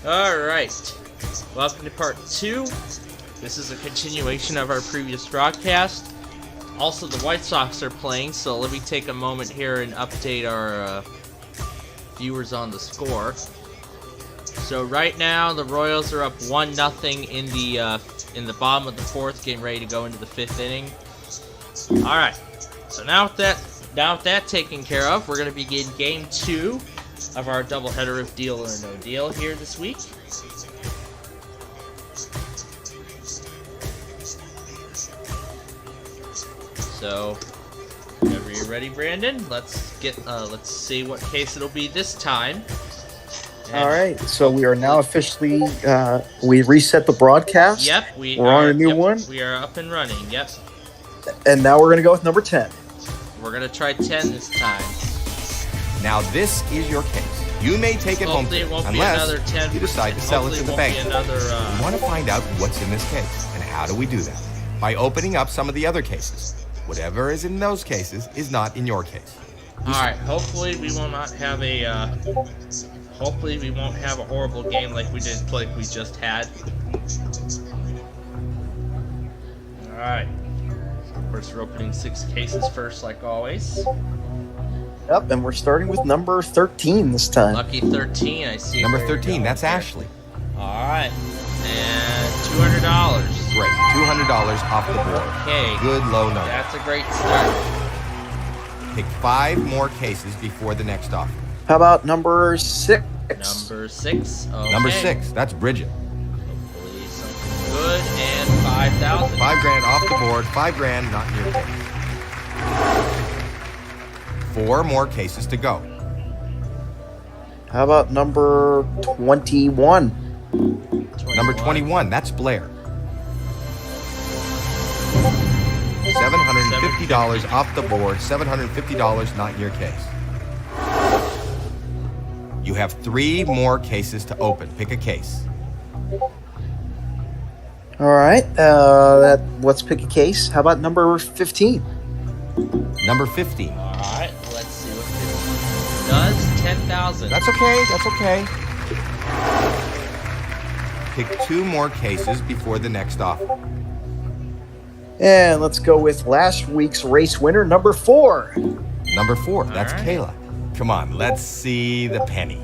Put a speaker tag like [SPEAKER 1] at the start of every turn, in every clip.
[SPEAKER 1] Alright, welcome to part 2. This is a continuation of our previous broadcast. Also, the White Sox are playing, so let me take a moment here and update our viewers on the score. So right now, the Royals are up 1-0 in the bottom of the 4th, getting ready to go into the 5th inning. Alright, so now with that taken care of, we're going to begin Game 2 of our doubleheader of Deal or No Deal here this week. So, whenever you're ready, Brandon, let's see what case it'll be this time.
[SPEAKER 2] All right, so we are now officially we reset the broadcast.
[SPEAKER 1] Yep,
[SPEAKER 2] we're on a new one.
[SPEAKER 1] We are up and running. Yep.
[SPEAKER 2] And now we're gonna go with number 10.
[SPEAKER 1] We're gonna try 10 this time.
[SPEAKER 3] Now this is your case. You may take it home unless you decide to sell it to the bank. We want to find out what's in this case, and how do we do that? By opening up some of the other cases. Whatever is in those cases is not in your case.
[SPEAKER 1] All right. Hopefully we will not have a. Hopefully we won't have a horrible game like we just had. All right. Of course, we're opening 6 cases first, like always.
[SPEAKER 2] Yep, and we're starting with number 13 this time.
[SPEAKER 1] Lucky 13, I see.
[SPEAKER 3] Number 13, that's Ashley.
[SPEAKER 1] All right. And $200.
[SPEAKER 3] Great, $200 off the board.
[SPEAKER 1] Okay.
[SPEAKER 3] Good low number.
[SPEAKER 1] That's a great start.
[SPEAKER 3] Pick 5 more cases before the next offer.
[SPEAKER 2] How about number 6?
[SPEAKER 1] Number 6. Okay.
[SPEAKER 3] Number 6, that's Bridget.
[SPEAKER 1] Hopefully something good, and 5,000.
[SPEAKER 3] $5,000 off the board. $5,000 not in your case. 4 more cases to go.
[SPEAKER 2] How about number 21?
[SPEAKER 3] Number 21, that's Blair. $750 off the board. $750 not in your case. You have 3 more cases to open. Pick a case.
[SPEAKER 2] All right, let's pick a case. How about number 15?
[SPEAKER 3] Number 15.
[SPEAKER 1] All right, let's see what 15 does. 10,000.
[SPEAKER 3] That's okay. That's okay. Pick 2 more cases before the next offer.
[SPEAKER 2] And let's go with last week's race winner, number 4.
[SPEAKER 3] Number 4, that's
[SPEAKER 1] right.
[SPEAKER 3] Kayla. Come on, let's see the penny.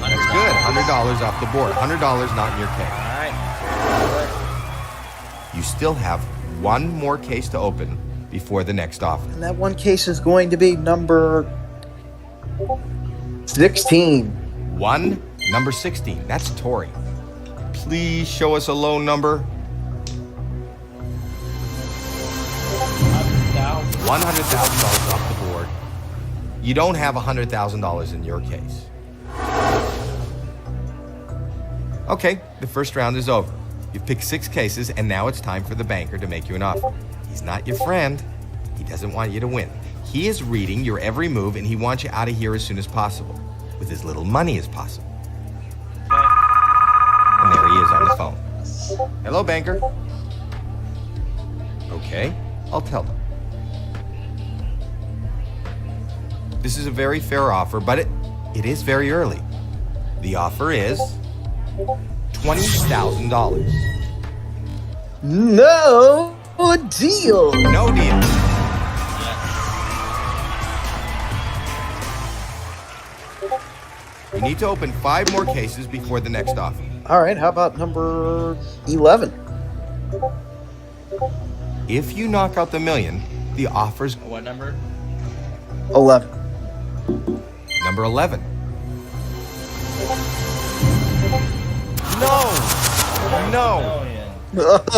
[SPEAKER 3] That's good. $100 off the board. $100 not in your case.
[SPEAKER 1] All right.
[SPEAKER 3] You still have 1 more case to open before the next offer.
[SPEAKER 2] And that one case is going to be number 16.
[SPEAKER 3] Number 16, that's Tori. Please show us a low number. $100,000 off the board. You don't have $100,000 in your case. Okay, the first round is over. You've picked 6 cases, and now it's time for the banker to make you an offer. He's not your friend. He doesn't want you to win. He is reading your every move, and he wants you out of here as soon as possible, with as little money as possible. And there he is on the phone. Hello, banker. Okay, I'll tell him. This is a very fair offer, but it is very early. The offer is $20,000.
[SPEAKER 2] No deal.
[SPEAKER 3] No deal. You need to open 5 more cases before the next offer.
[SPEAKER 2] All right, how about number 11?
[SPEAKER 3] If you knock out the million, the offer's
[SPEAKER 1] What number?
[SPEAKER 2] 11.
[SPEAKER 3] number 11. No!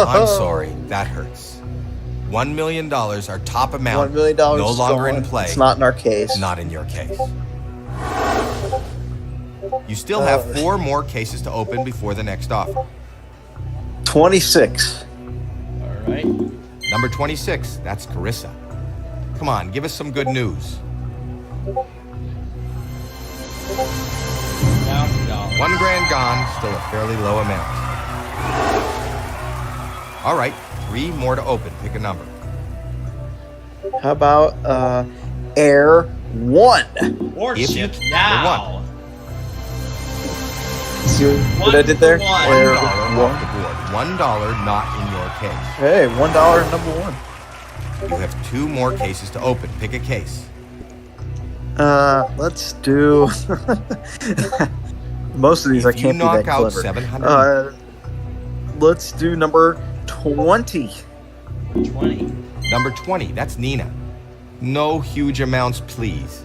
[SPEAKER 3] I'm sorry, that hurts. $1 million, our top amount,
[SPEAKER 2] $1 million
[SPEAKER 3] no longer
[SPEAKER 2] gone.
[SPEAKER 3] in play.
[SPEAKER 2] It's not in our case.
[SPEAKER 3] Not in your case. You still have 4 more cases to open before the next offer.
[SPEAKER 2] 26.
[SPEAKER 1] All right.
[SPEAKER 3] Number 26, that's Carissa. Come on, give us some good news.
[SPEAKER 1] $1,000.
[SPEAKER 3] $1,000 gone, still a fairly low amount. All right, 3 more to open. Pick a number.
[SPEAKER 2] How about Air 1.
[SPEAKER 1] Warship now.
[SPEAKER 2] See what I did there? Air
[SPEAKER 3] $1
[SPEAKER 2] 1.
[SPEAKER 3] off the board. $1 not in your case.
[SPEAKER 2] Hey, $1 number 1.
[SPEAKER 3] You have 2 more cases to open. Pick a case.
[SPEAKER 2] Let's do. Most of these I can't be that clever.
[SPEAKER 3] 700.
[SPEAKER 2] Let's do number 20.
[SPEAKER 1] 20.
[SPEAKER 3] Number 20. That's Nina. No huge amounts, please.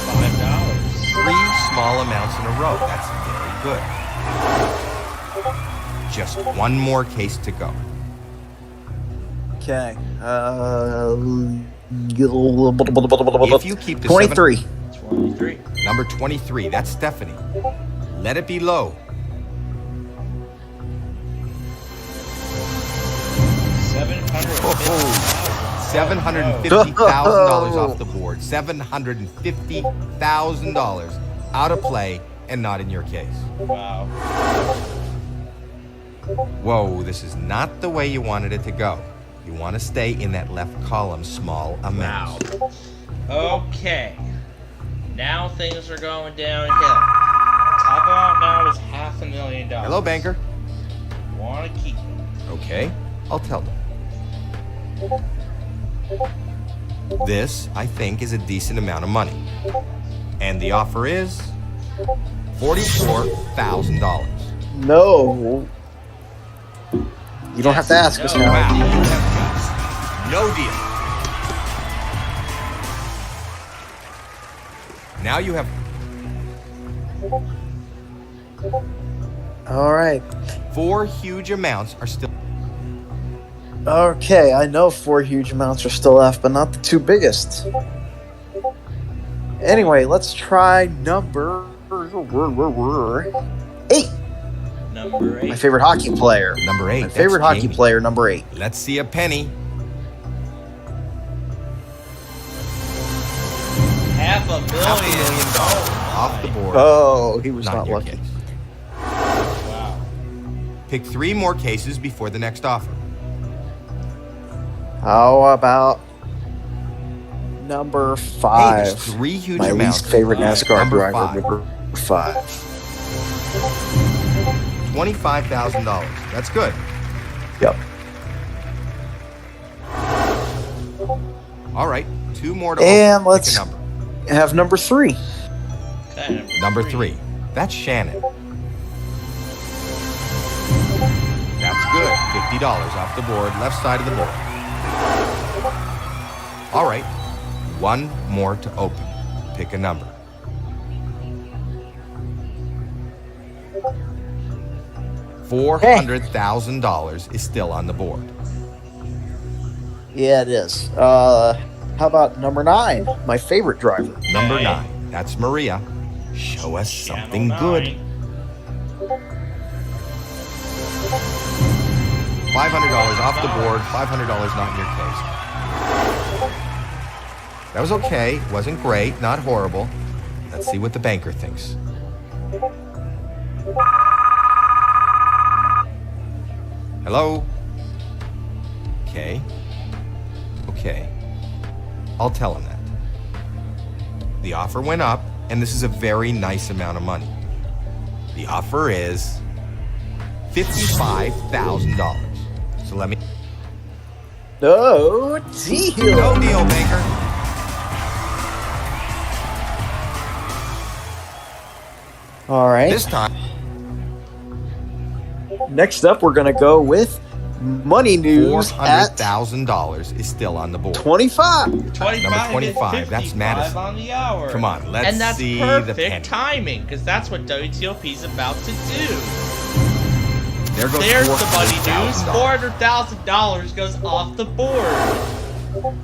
[SPEAKER 1] $5.
[SPEAKER 3] 3 small amounts in a row. That's very good. Just 1 more case to go.
[SPEAKER 2] Okay.
[SPEAKER 3] If you keep the
[SPEAKER 2] 23.
[SPEAKER 1] 23.
[SPEAKER 3] Number 23. That's Stephanie. Let it be low. $750,000 off the board. $750,000 out of play and not in your case.
[SPEAKER 1] Wow.
[SPEAKER 3] Whoa, this is not the way you wanted it to go. You want to stay in that left column, small amounts.
[SPEAKER 1] Wow. Okay. Now things are going downhill. Top amount now is $500,000.
[SPEAKER 3] Hello, banker.
[SPEAKER 1] Want to keep it.
[SPEAKER 3] Okay, I'll tell them. This, I think, is a decent amount of money. And the offer is $44,000.
[SPEAKER 2] No. You don't have to ask us now.
[SPEAKER 3] Wow, you have got no deal. Now you have
[SPEAKER 2] All right.
[SPEAKER 3] 4 huge amounts are still.
[SPEAKER 2] Okay, I know 4 huge amounts are still left, but not the 2 biggest. Anyway, let's try number 8.
[SPEAKER 1] Number 8.
[SPEAKER 2] My favorite hockey player.
[SPEAKER 3] Number 8.
[SPEAKER 2] My favorite
[SPEAKER 3] that's
[SPEAKER 2] hockey
[SPEAKER 3] Jamie.
[SPEAKER 2] player, number 8.
[SPEAKER 3] Let's see a penny.
[SPEAKER 1] $500,000
[SPEAKER 3] Off the board.
[SPEAKER 2] Oh, he was
[SPEAKER 3] Not
[SPEAKER 2] not
[SPEAKER 3] your
[SPEAKER 2] lucky.
[SPEAKER 3] case.
[SPEAKER 1] Wow.
[SPEAKER 3] Pick 3 more cases before the next offer.
[SPEAKER 2] How about number
[SPEAKER 3] Hey,
[SPEAKER 2] 5?
[SPEAKER 3] there's 3 huge
[SPEAKER 2] My
[SPEAKER 3] amounts.
[SPEAKER 2] least favorite NASCAR
[SPEAKER 3] Number
[SPEAKER 2] driver,
[SPEAKER 3] 5.
[SPEAKER 2] number 5.
[SPEAKER 3] $25,000. That's good.
[SPEAKER 2] Yep.
[SPEAKER 3] All right, 2 more to
[SPEAKER 2] And
[SPEAKER 3] open.
[SPEAKER 2] let's
[SPEAKER 3] Pick a number.
[SPEAKER 2] have number 3.
[SPEAKER 1] Okay,
[SPEAKER 3] Number 3. That's Shannon. That's good. $50 off the board, left side of the board. All right, 1 more to open. Pick a number. $400,000 is still on the board.
[SPEAKER 2] Yeah, it is. How about number 9? My favorite driver.
[SPEAKER 3] Number
[SPEAKER 1] Okay.
[SPEAKER 3] 9. That's Maria. Show us something
[SPEAKER 1] Channel
[SPEAKER 3] good.
[SPEAKER 1] 9.
[SPEAKER 3] $500 off the board. $500 not in your case. That was okay. Wasn't great. Not horrible. Let's see what the banker thinks. Hello? Okay. Okay. I'll tell him that. The offer went up, and this is a very nice amount of money. The offer is $55,000. So let me...
[SPEAKER 2] No deal.
[SPEAKER 3] No deal, banker.
[SPEAKER 2] All right.
[SPEAKER 3] This time...
[SPEAKER 2] Next up, we're going to go with money news at
[SPEAKER 3] $400,000 is still on the board.
[SPEAKER 2] 25.
[SPEAKER 1] 25
[SPEAKER 3] Number 25,
[SPEAKER 1] and
[SPEAKER 3] that's
[SPEAKER 1] 55
[SPEAKER 3] Madison.
[SPEAKER 1] on the hour.
[SPEAKER 3] Come on, let's
[SPEAKER 1] and that's
[SPEAKER 3] see the
[SPEAKER 1] perfect
[SPEAKER 3] penny.
[SPEAKER 1] timing, because that's what WTOP is about to do.
[SPEAKER 3] There goes
[SPEAKER 1] There's the money news.
[SPEAKER 3] $400,000.
[SPEAKER 1] $400,000 goes off the board.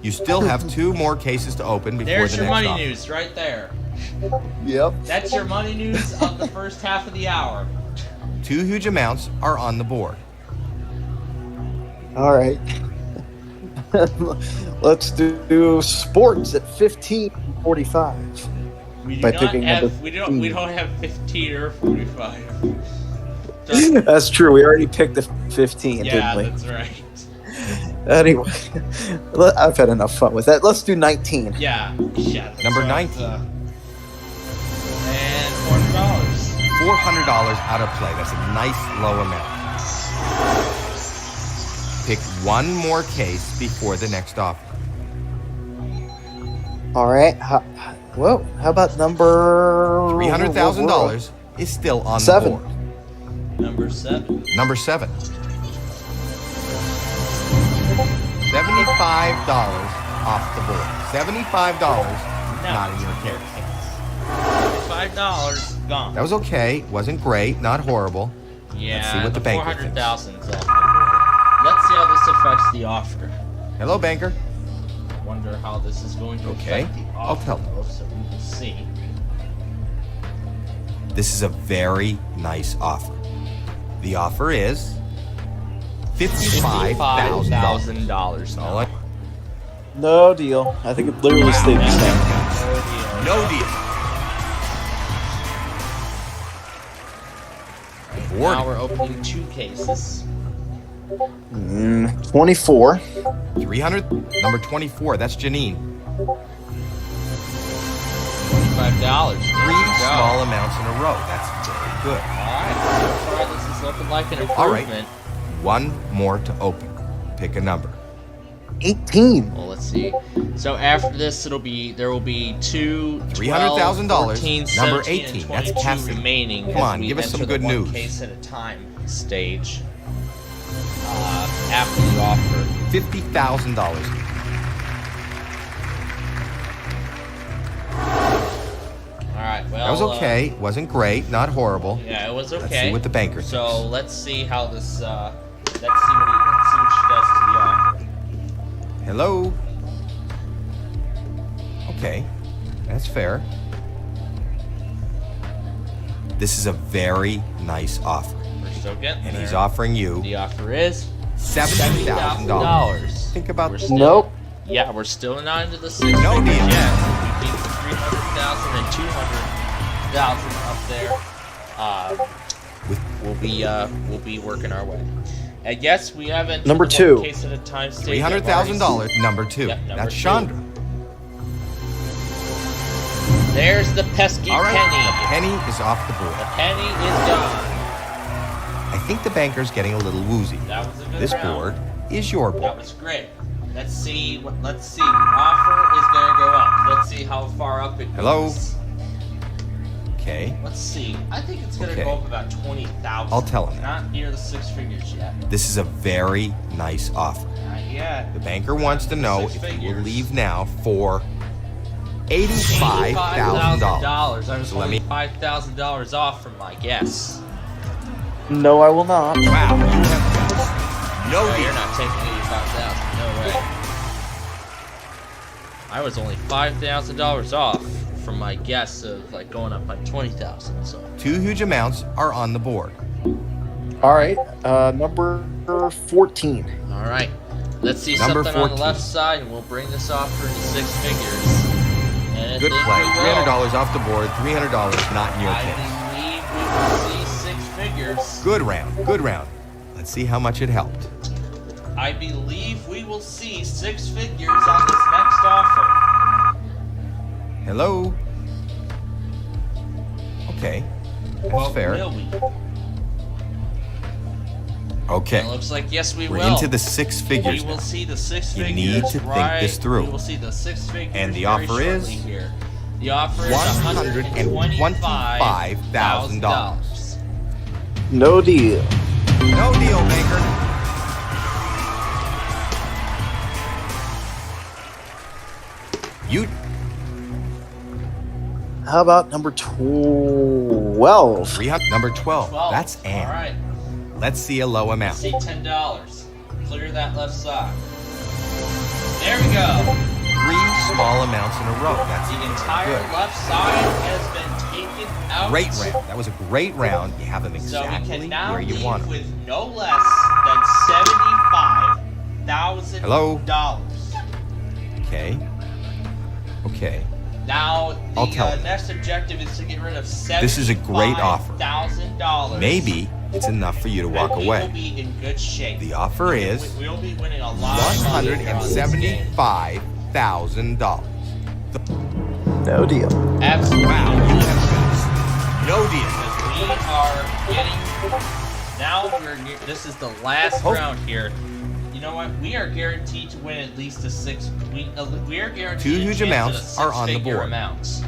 [SPEAKER 3] You still have 2 more cases to open before
[SPEAKER 1] There's
[SPEAKER 3] the
[SPEAKER 1] your
[SPEAKER 3] next
[SPEAKER 1] money
[SPEAKER 3] offer.
[SPEAKER 1] news right there.
[SPEAKER 2] Yep.
[SPEAKER 1] That's your money news of the first half of the hour.
[SPEAKER 3] 2 huge amounts are on the board.
[SPEAKER 2] All right. Let's do sports at 15:45.
[SPEAKER 1] We do
[SPEAKER 2] By
[SPEAKER 1] not
[SPEAKER 2] picking
[SPEAKER 1] have
[SPEAKER 2] number
[SPEAKER 1] we don't
[SPEAKER 2] 15.
[SPEAKER 1] have 15 or 45.
[SPEAKER 2] That's true. We already picked the 15,
[SPEAKER 1] Yeah,
[SPEAKER 2] didn't we?
[SPEAKER 1] that's right.
[SPEAKER 2] Anyway, I've had enough fun with that. Let's do 19.
[SPEAKER 1] Yeah.
[SPEAKER 3] Number 19.
[SPEAKER 1] And $400.
[SPEAKER 3] $400 out of play. That's a nice low amount. Pick one more case before the next offer.
[SPEAKER 2] All right. How about number...
[SPEAKER 3] $300,000 is still on
[SPEAKER 2] 7.
[SPEAKER 3] the board.
[SPEAKER 1] Number 7.
[SPEAKER 3] Number 7. $75 off the board. $75 not in your case.
[SPEAKER 1] $5 gone.
[SPEAKER 3] That was okay. Wasn't great. Not horrible.
[SPEAKER 1] Yeah.
[SPEAKER 3] Let's see what the banker thinks.
[SPEAKER 1] $400,000 off the board. Let's see how this affects the offer.
[SPEAKER 3] Hello, banker.
[SPEAKER 1] Wonder how this is going to
[SPEAKER 3] Okay,
[SPEAKER 1] affect the offer.
[SPEAKER 3] I'll tell you.
[SPEAKER 1] So we will see.
[SPEAKER 3] This is a very nice offer. The offer is $55,000. All right.
[SPEAKER 2] No deal. I think it literally stayed the same.
[SPEAKER 3] No deal.
[SPEAKER 1] Now we're opening 2 cases.
[SPEAKER 2] 24.
[SPEAKER 3] 300. Number 24. That's Janine.
[SPEAKER 1] $25.
[SPEAKER 3] 3 small amounts in a row. That's very good.
[SPEAKER 1] Alright, so far this is looking like an improvement.
[SPEAKER 3] All right. One more to open. Pick a number.
[SPEAKER 2] 18.
[SPEAKER 1] Well, let's see. So after this, there will be 2,
[SPEAKER 3] $300,000.
[SPEAKER 1] 14,
[SPEAKER 3] Number
[SPEAKER 1] 17,
[SPEAKER 3] 18.
[SPEAKER 1] and
[SPEAKER 3] That's
[SPEAKER 1] 22
[SPEAKER 3] Cassie.
[SPEAKER 1] remaining.
[SPEAKER 3] Come
[SPEAKER 1] as
[SPEAKER 3] on,
[SPEAKER 1] we
[SPEAKER 3] give us some
[SPEAKER 1] enter the
[SPEAKER 3] good
[SPEAKER 1] one
[SPEAKER 3] news.
[SPEAKER 1] Case at a time stage. After the offer.
[SPEAKER 3] $50,000.
[SPEAKER 1] Alright, well.
[SPEAKER 3] That was okay. Wasn't great. Not horrible.
[SPEAKER 1] Yeah, it was okay.
[SPEAKER 3] Let's see what the banker thinks.
[SPEAKER 1] So let's see how this. Let's see what she does to the offer.
[SPEAKER 3] Hello. Okay, that's fair. This is a very nice offer,
[SPEAKER 1] We're still getting
[SPEAKER 3] and
[SPEAKER 1] there.
[SPEAKER 3] he's offering you
[SPEAKER 1] The offer is
[SPEAKER 3] $70,000. Think about
[SPEAKER 1] We're
[SPEAKER 3] this.
[SPEAKER 1] still-
[SPEAKER 2] Nope.
[SPEAKER 1] Yeah, we're still not into the 6
[SPEAKER 3] No
[SPEAKER 1] figures
[SPEAKER 3] deal.
[SPEAKER 1] yet. We beat the 300,000 and 200,000 up there. We'll be working our way. And yes, we haven't.
[SPEAKER 2] Number
[SPEAKER 1] the
[SPEAKER 2] 2.
[SPEAKER 1] one case at a time stage.
[SPEAKER 3] $300,000. Number 2.
[SPEAKER 1] Yep, number
[SPEAKER 3] That's
[SPEAKER 1] 2.
[SPEAKER 3] Chandra.
[SPEAKER 1] There's the pesky
[SPEAKER 3] All right,
[SPEAKER 1] penny.
[SPEAKER 3] the penny is off the board.
[SPEAKER 1] The penny is gone.
[SPEAKER 3] I think the banker's getting a little woozy.
[SPEAKER 1] That was a good
[SPEAKER 3] This
[SPEAKER 1] round.
[SPEAKER 3] board is your
[SPEAKER 1] That
[SPEAKER 3] board.
[SPEAKER 1] was great. Let's see. Offer is gonna go up. Let's see how far up it goes.
[SPEAKER 3] Hello? Okay,
[SPEAKER 1] Let's see. I think it's gonna
[SPEAKER 3] Okay.
[SPEAKER 1] go up about 20,000.
[SPEAKER 3] I'll tell him that.
[SPEAKER 1] Not near the 6 figures yet.
[SPEAKER 3] this is a very nice offer.
[SPEAKER 1] Not yet.
[SPEAKER 3] The banker wants to know
[SPEAKER 1] Six
[SPEAKER 3] if you will
[SPEAKER 1] figures.
[SPEAKER 3] leave now for $85,000.
[SPEAKER 1] I was
[SPEAKER 3] So let
[SPEAKER 1] only
[SPEAKER 3] me-
[SPEAKER 1] $5,000 off from my guess.
[SPEAKER 2] No, I will not.
[SPEAKER 3] Wow, you have no
[SPEAKER 1] No, you're
[SPEAKER 3] deal.
[SPEAKER 1] not taking 85,000. No way. I was only $5,000 off from my guess of like going up by 20,000. So
[SPEAKER 3] 2 huge amounts are on the board.
[SPEAKER 2] All right. Number 14.
[SPEAKER 1] all right, let's see
[SPEAKER 3] Number
[SPEAKER 1] something on the
[SPEAKER 3] 14.
[SPEAKER 1] left side, and we'll bring this offer into 6 figures. And I
[SPEAKER 3] Good
[SPEAKER 1] think
[SPEAKER 3] play.
[SPEAKER 1] we will.
[SPEAKER 3] $300 off the board. $300 not in your
[SPEAKER 1] I
[SPEAKER 3] case.
[SPEAKER 1] believe we will see 6 figures.
[SPEAKER 3] Good round. Good round. Let's see how much it helped.
[SPEAKER 1] I believe we will see 6 figures on this next offer.
[SPEAKER 3] Hello. Okay, that's
[SPEAKER 1] Well,
[SPEAKER 3] fair.
[SPEAKER 1] will we?
[SPEAKER 3] Okay,
[SPEAKER 1] It looks like yes, we
[SPEAKER 3] we're
[SPEAKER 1] will.
[SPEAKER 3] into the 6 figures
[SPEAKER 1] We will
[SPEAKER 3] now.
[SPEAKER 1] see the 6
[SPEAKER 3] You
[SPEAKER 1] figures.
[SPEAKER 3] need to think
[SPEAKER 1] right.
[SPEAKER 3] this through.
[SPEAKER 1] We will see the 6 figures.
[SPEAKER 3] And the
[SPEAKER 1] very
[SPEAKER 3] offer is
[SPEAKER 1] shortly here. The offer is
[SPEAKER 3] $125,000.
[SPEAKER 2] No deal.
[SPEAKER 3] No deal, banker. You
[SPEAKER 2] How about number 12?
[SPEAKER 3] 300. Number 12.
[SPEAKER 1] 12.
[SPEAKER 3] That's Ann.
[SPEAKER 1] All right.
[SPEAKER 3] Let's see a low amount.
[SPEAKER 1] See $10. Clear that left side. There we go.
[SPEAKER 3] 3 small amounts in a row. That's
[SPEAKER 1] The entire
[SPEAKER 3] good.
[SPEAKER 1] left side has been taken out.
[SPEAKER 3] Great round. That was a great round. You have them
[SPEAKER 1] So we
[SPEAKER 3] exactly
[SPEAKER 1] can now
[SPEAKER 3] where you
[SPEAKER 1] leave
[SPEAKER 3] want them.
[SPEAKER 1] with no less than $75,000.
[SPEAKER 3] Hello? Okay. Okay.
[SPEAKER 1] Now
[SPEAKER 3] I'll
[SPEAKER 1] the
[SPEAKER 3] tell him.
[SPEAKER 1] next objective is to get rid of $75,000.
[SPEAKER 3] This is a great offer.
[SPEAKER 1] $1,000.
[SPEAKER 3] Maybe it's enough for you to walk
[SPEAKER 1] We
[SPEAKER 3] away.
[SPEAKER 1] will be in good shape.
[SPEAKER 3] The offer is
[SPEAKER 1] We'll be winning a lot of money here on this game.
[SPEAKER 3] $175,000.
[SPEAKER 2] No deal.
[SPEAKER 1] Absolutely.
[SPEAKER 3] Wow, you have no deal.
[SPEAKER 1] We are getting now. This is the last round here. You know what? We are guaranteed to win at least a six. We are guaranteed.
[SPEAKER 3] Two huge amounts are on the board.
[SPEAKER 1] Amounts.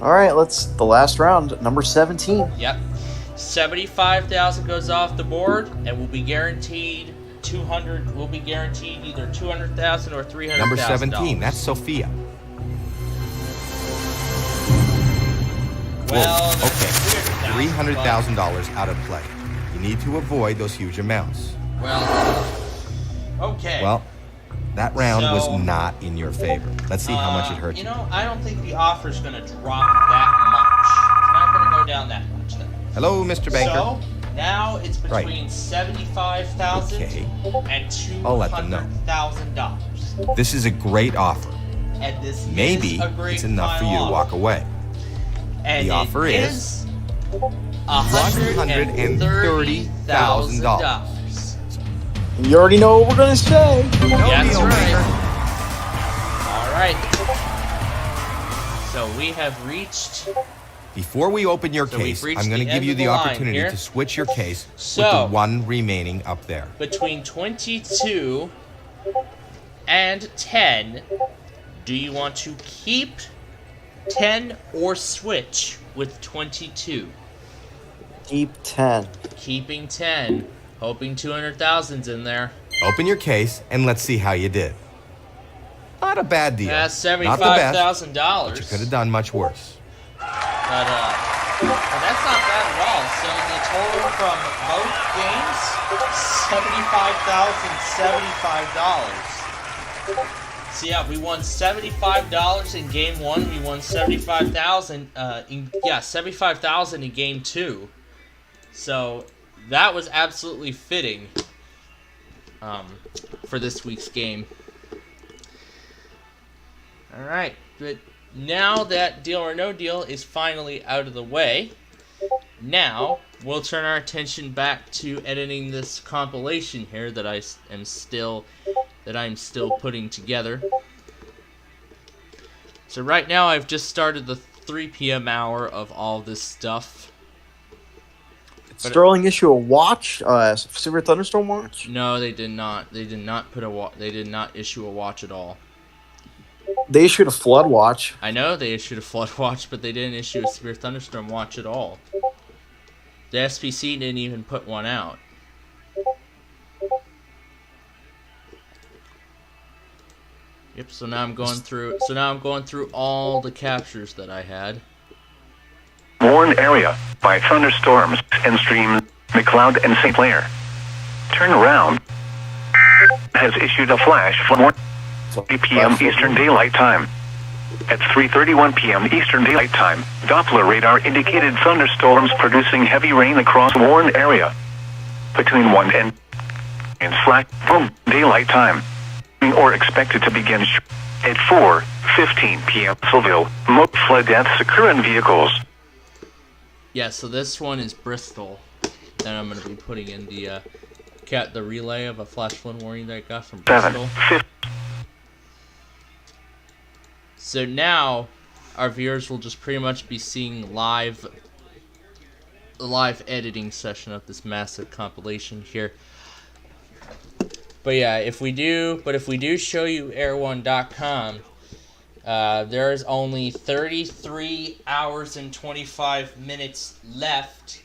[SPEAKER 2] All right, the last round, number 17.
[SPEAKER 1] Yep. 75,000 goes off the board, and we'll be guaranteed 200. We'll be guaranteed either 200,000 or 300,000.
[SPEAKER 3] Number 17. That's Sophia.
[SPEAKER 1] Well,
[SPEAKER 3] okay. $300,000 out of play. You need to avoid those huge amounts.
[SPEAKER 1] Well, okay.
[SPEAKER 3] Well, that round was not in your favor. Let's see how much it hurt you.
[SPEAKER 1] You know, I don't think the offer's going to drop that much. It's not going to go down that much then.
[SPEAKER 3] Hello, Mr. Banker.
[SPEAKER 1] So, now it's between $75,000 and $200,000.
[SPEAKER 3] This is a great offer.
[SPEAKER 1] And this
[SPEAKER 3] Maybe
[SPEAKER 1] is a great
[SPEAKER 3] it's enough for you to
[SPEAKER 1] offer.
[SPEAKER 3] walk away.
[SPEAKER 1] And
[SPEAKER 3] the offer is
[SPEAKER 1] $130,000.
[SPEAKER 2] You already know what we're going to say.
[SPEAKER 1] That's right. All right. So we have reached...
[SPEAKER 3] Before we open your case, I'm going to give you the opportunity to switch your case with the one remaining up there.
[SPEAKER 1] Between 22 and 10, do you want to keep 10 or switch with 22?
[SPEAKER 2] Keep 10.
[SPEAKER 1] Keeping 10. Hoping 200,000's in there.
[SPEAKER 3] Open your case and let's see how you did. Not a bad deal.
[SPEAKER 1] That's
[SPEAKER 3] $75,000.
[SPEAKER 1] $75,000.
[SPEAKER 3] But you could have done much worse.
[SPEAKER 1] But that's not bad at all. So the total from both games, $75,075. So yeah, we won $75 in game 1. We won $75,000. $75,000 in game 2. So that was absolutely fitting for this week's game. All right, but now that Deal or No Deal is finally out of the way, now we'll turn our attention back to editing this compilation here that I'm still putting together. So right now I've just started the 3 p.m. hour of all this stuff.
[SPEAKER 2] Sterling issue a watch, severe thunderstorm watch?
[SPEAKER 1] No, they did not. They did not issue a watch at all.
[SPEAKER 2] They issued a flood watch.
[SPEAKER 1] I know they issued a flood watch, but they didn't issue a severe thunderstorm watch at all. The SPC didn't even put one out. Yep. So now I'm going through. All the captures that I had.
[SPEAKER 4] Warned area by thunderstorms and streams, McLeod and St. Clair. Turn around. Has issued a flash flood 3 p.m. Eastern Daylight Time. At 3:31 p.m. Eastern Daylight Time, Doppler radar indicated thunderstorms producing heavy rain across warned area. Between 1 and boom, Daylight Time. Or expected to begin at 4:15 p.m. Seville, most flood deaths occur in vehicles.
[SPEAKER 1] Yeah, so this one is Bristol. Then I'm going to be putting in the relay of a flash flood warning that I got from Bristol. So now our viewers will just pretty much be seeing the live editing session of this massive compilation here. But yeah, if we do show you air1.com, there is only 33 hours and 25 minutes left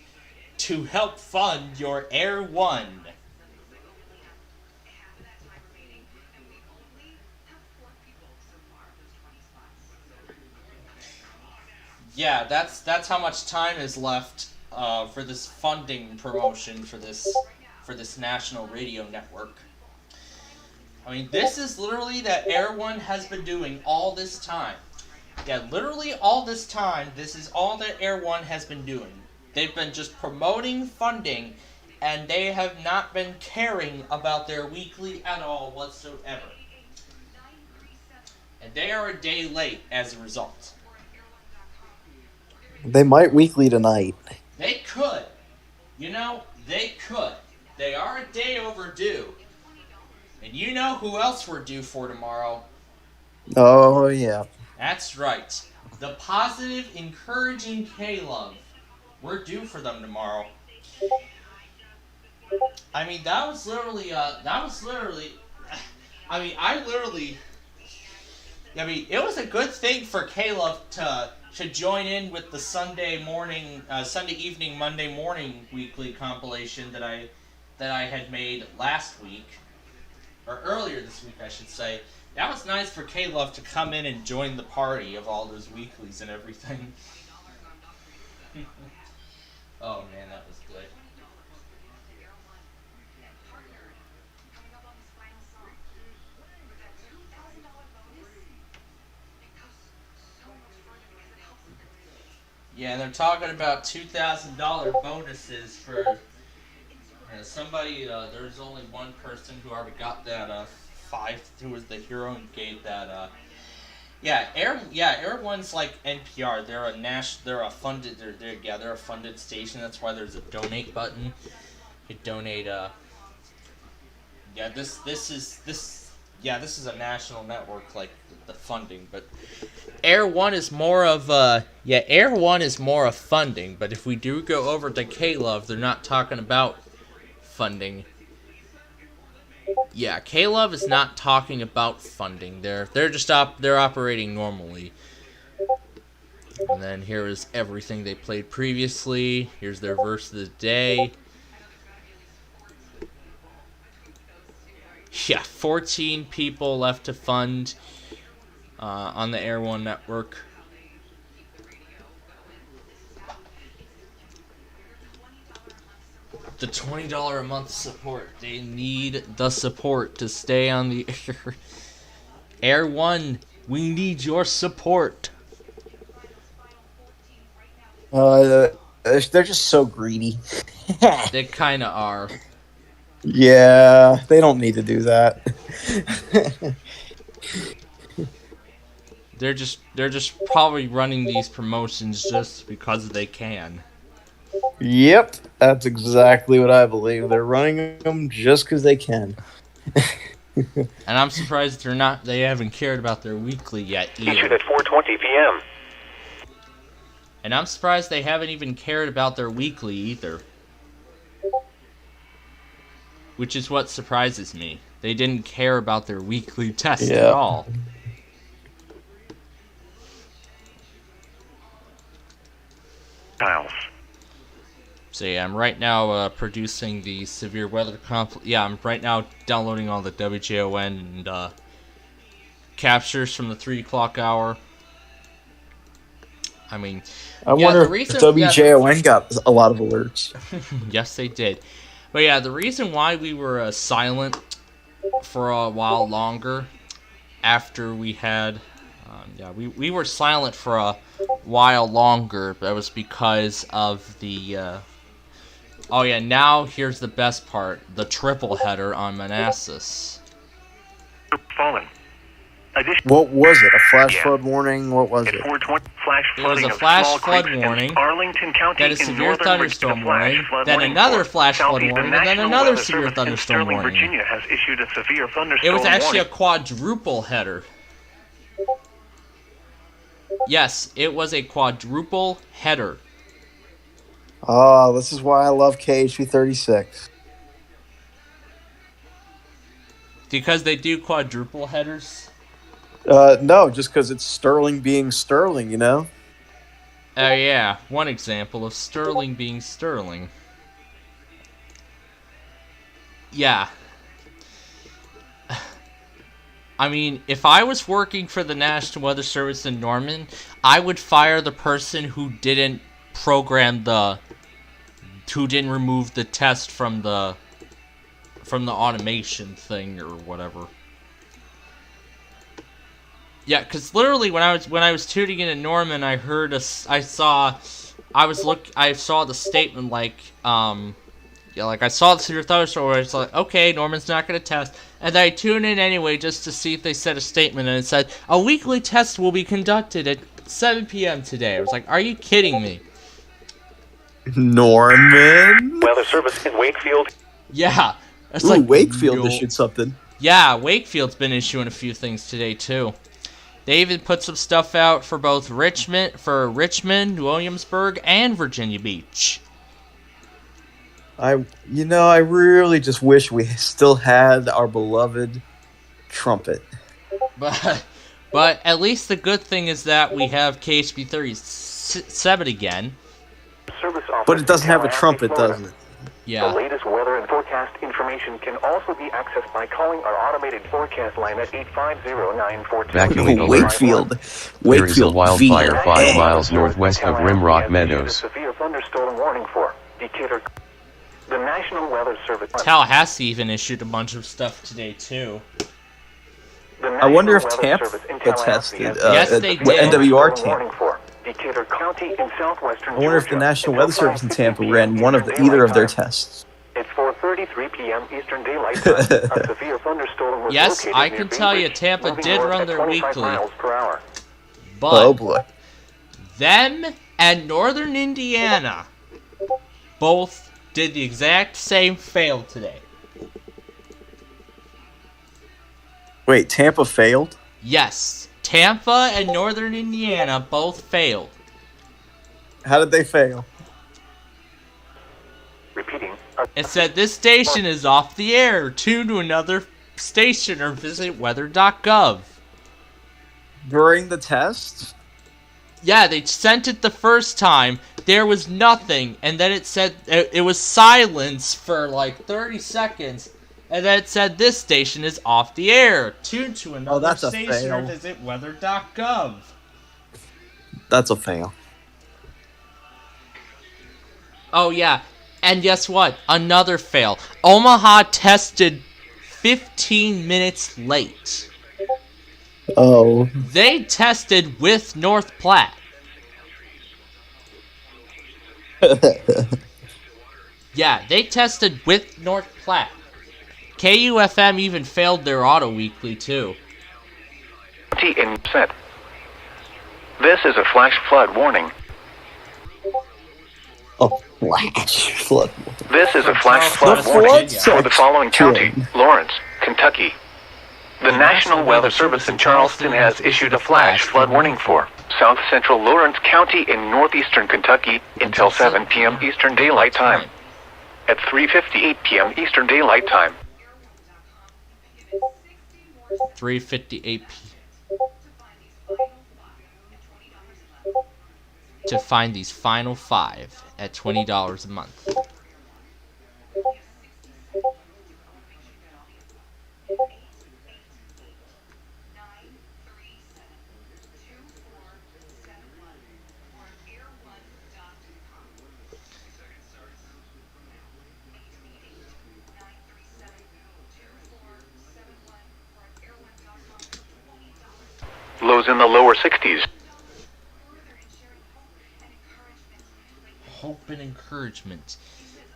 [SPEAKER 1] to help fund your Air 1. Yeah, that's how much time is left for this funding promotion for this national radio network. I mean, this is literally that Air 1 has been doing all this time. Yeah, literally all this time, this is all that Air 1 has been doing. They've been just promoting funding, and they have not been caring about their weekly at all whatsoever. And they are a day late as a result.
[SPEAKER 2] They might weekly tonight.
[SPEAKER 1] They could. You know, they could. They are a day overdue. And you know who else we're due for tomorrow?
[SPEAKER 2] Oh, yeah.
[SPEAKER 1] That's right. The positive, encouraging K-Love. We're due for them tomorrow. I mean, that was literally, it was a good thing for K-Love to join in with the Sunday evening, Monday morning weekly compilation that I had made last week. Or earlier this week, I should say. That was nice for K-Love to come in and join the party of all those weeklies and everything. Oh man, that was good. Yeah, and they're talking about $2,000 bonuses for somebody. There's only one person who already got that. Who was the hero and gave that. Air One's like NPR. They're a funded. They're a funded station. That's why there's a donate button. You donate. This is a national network, like the funding, but Air One is more of funding. But if we do go over to K-Love, they're not talking about funding. Yeah, K-Love is not talking about funding. They're operating normally. And then here is everything they played previously. Here's their verse of the day. Yeah, 14 people left to fund on the Air One network. The $20 a month support. They need the support to stay on the air. Air One, we need your support.
[SPEAKER 2] They're just so greedy.
[SPEAKER 1] They kind of are.
[SPEAKER 2] Yeah, they don't need to do that.
[SPEAKER 1] They're just probably running these promotions just because they can.
[SPEAKER 2] Yep, that's exactly what I believe. They're running them just because they can.
[SPEAKER 1] And I'm surprised they haven't cared about their weekly yet either.
[SPEAKER 4] Issued at 4:20 p.m.
[SPEAKER 1] And I'm surprised they haven't even cared about their weekly either. Which is what surprises me. They didn't care about their weekly test at all.
[SPEAKER 4] Tiles.
[SPEAKER 1] So yeah, I'm right now producing the severe weather I'm right now downloading all the WJON and captures from the 3 o'clock hour. I mean,
[SPEAKER 2] I wonder if WJON got a lot of alerts.
[SPEAKER 1] Yes, they did. But yeah, the reason why we were silent for a while longer after we had... we were silent for a while longer. That was because of the... Oh yeah, now here's the best part. The triple header on Manassas.
[SPEAKER 4] Fallen.
[SPEAKER 1] What was it?
[SPEAKER 2] A flash flood warning? What was it?
[SPEAKER 1] It was a flash flood warning, then a severe thunderstorm warning, then another flash flood warning, and then another severe thunderstorm warning.
[SPEAKER 4] Virginia has issued a severe thunderstorm
[SPEAKER 1] It was actually
[SPEAKER 4] warning.
[SPEAKER 1] a quadruple header. Yes, it was a quadruple header.
[SPEAKER 2] Oh, this is why I love KHP 36.
[SPEAKER 1] Because they do quadruple headers?
[SPEAKER 2] No, just because it's Sterling being Sterling, you know?
[SPEAKER 1] Yeah, one example of Sterling being Sterling. Yeah. I mean, if I was working for the National Weather Service in Norman, I would fire the person who didn't who didn't remove the test from the automation thing or whatever. Yeah, because literally when I was tuning in Norman, I saw the statement like I saw the severe thunderstorm where it's like, okay, Norman's not going to test. And then I tuned in anyway just to see if they said a statement, and it said, a weekly test will be conducted at 7 p.m. today. I was like, are you kidding me?
[SPEAKER 2] Norman.
[SPEAKER 4] Weather Service in Wakefield.
[SPEAKER 1] Yeah. It's
[SPEAKER 2] Ooh, Wakefield issued something.
[SPEAKER 1] Yeah, Wakefield's been issuing a few things today, too. They even put some stuff out for both Richmond, Williamsburg, and Virginia Beach.
[SPEAKER 2] I really just wish we still had our beloved trumpet.
[SPEAKER 1] But at least the good thing is that we have KHB 37 again.
[SPEAKER 2] But it doesn't have a trumpet, does it?
[SPEAKER 1] Yeah.
[SPEAKER 4] The latest weather and forecast information can also be accessed by calling our automated forecast line at 850-942.
[SPEAKER 5] Evacuate
[SPEAKER 2] Wakefield.
[SPEAKER 5] There is a wildfire 5 miles northwest of Rimrock Meadows.
[SPEAKER 4] Severe thunderstorm warning for Decatur. The National Weather Service.
[SPEAKER 1] Tallahassee even issued a bunch of stuff today, too.
[SPEAKER 2] I wonder if Tampa tested.
[SPEAKER 1] Yes, they did.
[SPEAKER 2] NWR Tampa.
[SPEAKER 4] Decatur County in southwestern
[SPEAKER 2] I wonder if the National Weather Service in Tampa ran either of their tests.
[SPEAKER 4] It's 4:33 p.m. Eastern Daylight Time. A severe thunderstorm was
[SPEAKER 1] Yes,
[SPEAKER 4] located
[SPEAKER 1] I
[SPEAKER 4] near
[SPEAKER 1] can tell you,
[SPEAKER 4] Bainbridge,
[SPEAKER 1] Tampa
[SPEAKER 4] moving
[SPEAKER 1] did
[SPEAKER 4] north
[SPEAKER 1] run
[SPEAKER 4] at
[SPEAKER 1] their
[SPEAKER 4] 25
[SPEAKER 1] weekly.
[SPEAKER 4] miles per hour.
[SPEAKER 1] But
[SPEAKER 2] Oh boy.
[SPEAKER 1] them and Northern Indiana both did the exact same fail today.
[SPEAKER 2] Wait, Tampa failed?
[SPEAKER 1] Yes, Tampa and Northern Indiana both failed.
[SPEAKER 2] How did they fail?
[SPEAKER 4] Repeating.
[SPEAKER 1] It said this station is off the air. Tune to another station or visit weather.gov.
[SPEAKER 2] During the test?
[SPEAKER 1] Yeah, they sent it the first time. There was nothing, and then it said it was silence for like 30 seconds, and then it said this station is off the air. Tune to another station or visit weather.gov.
[SPEAKER 2] That's a fail.
[SPEAKER 1] Oh yeah, and guess what? Another fail. Omaha tested 15 minutes late.
[SPEAKER 2] Oh.
[SPEAKER 1] They tested with North Platte. Yeah, they tested with North Platte. KUFM even failed their auto weekly too.
[SPEAKER 4] In set. This is a flash flood warning.
[SPEAKER 2] Oh, flash flood.
[SPEAKER 4] This is a flash
[SPEAKER 1] Flood
[SPEAKER 4] flood warning
[SPEAKER 1] warning
[SPEAKER 4] for the following county: Lawrence, Kentucky. The National Weather Service in Charleston has issued a flash flood warning for South Central Lawrence County in northeastern Kentucky until 7 p.m. Eastern Daylight Time. At 3:58 p.m. Eastern Daylight Time.
[SPEAKER 1] 3:58 p. To find these final 5 at $20 a month.
[SPEAKER 4] Lows in the lower 60s.
[SPEAKER 1] Hope and encouragement.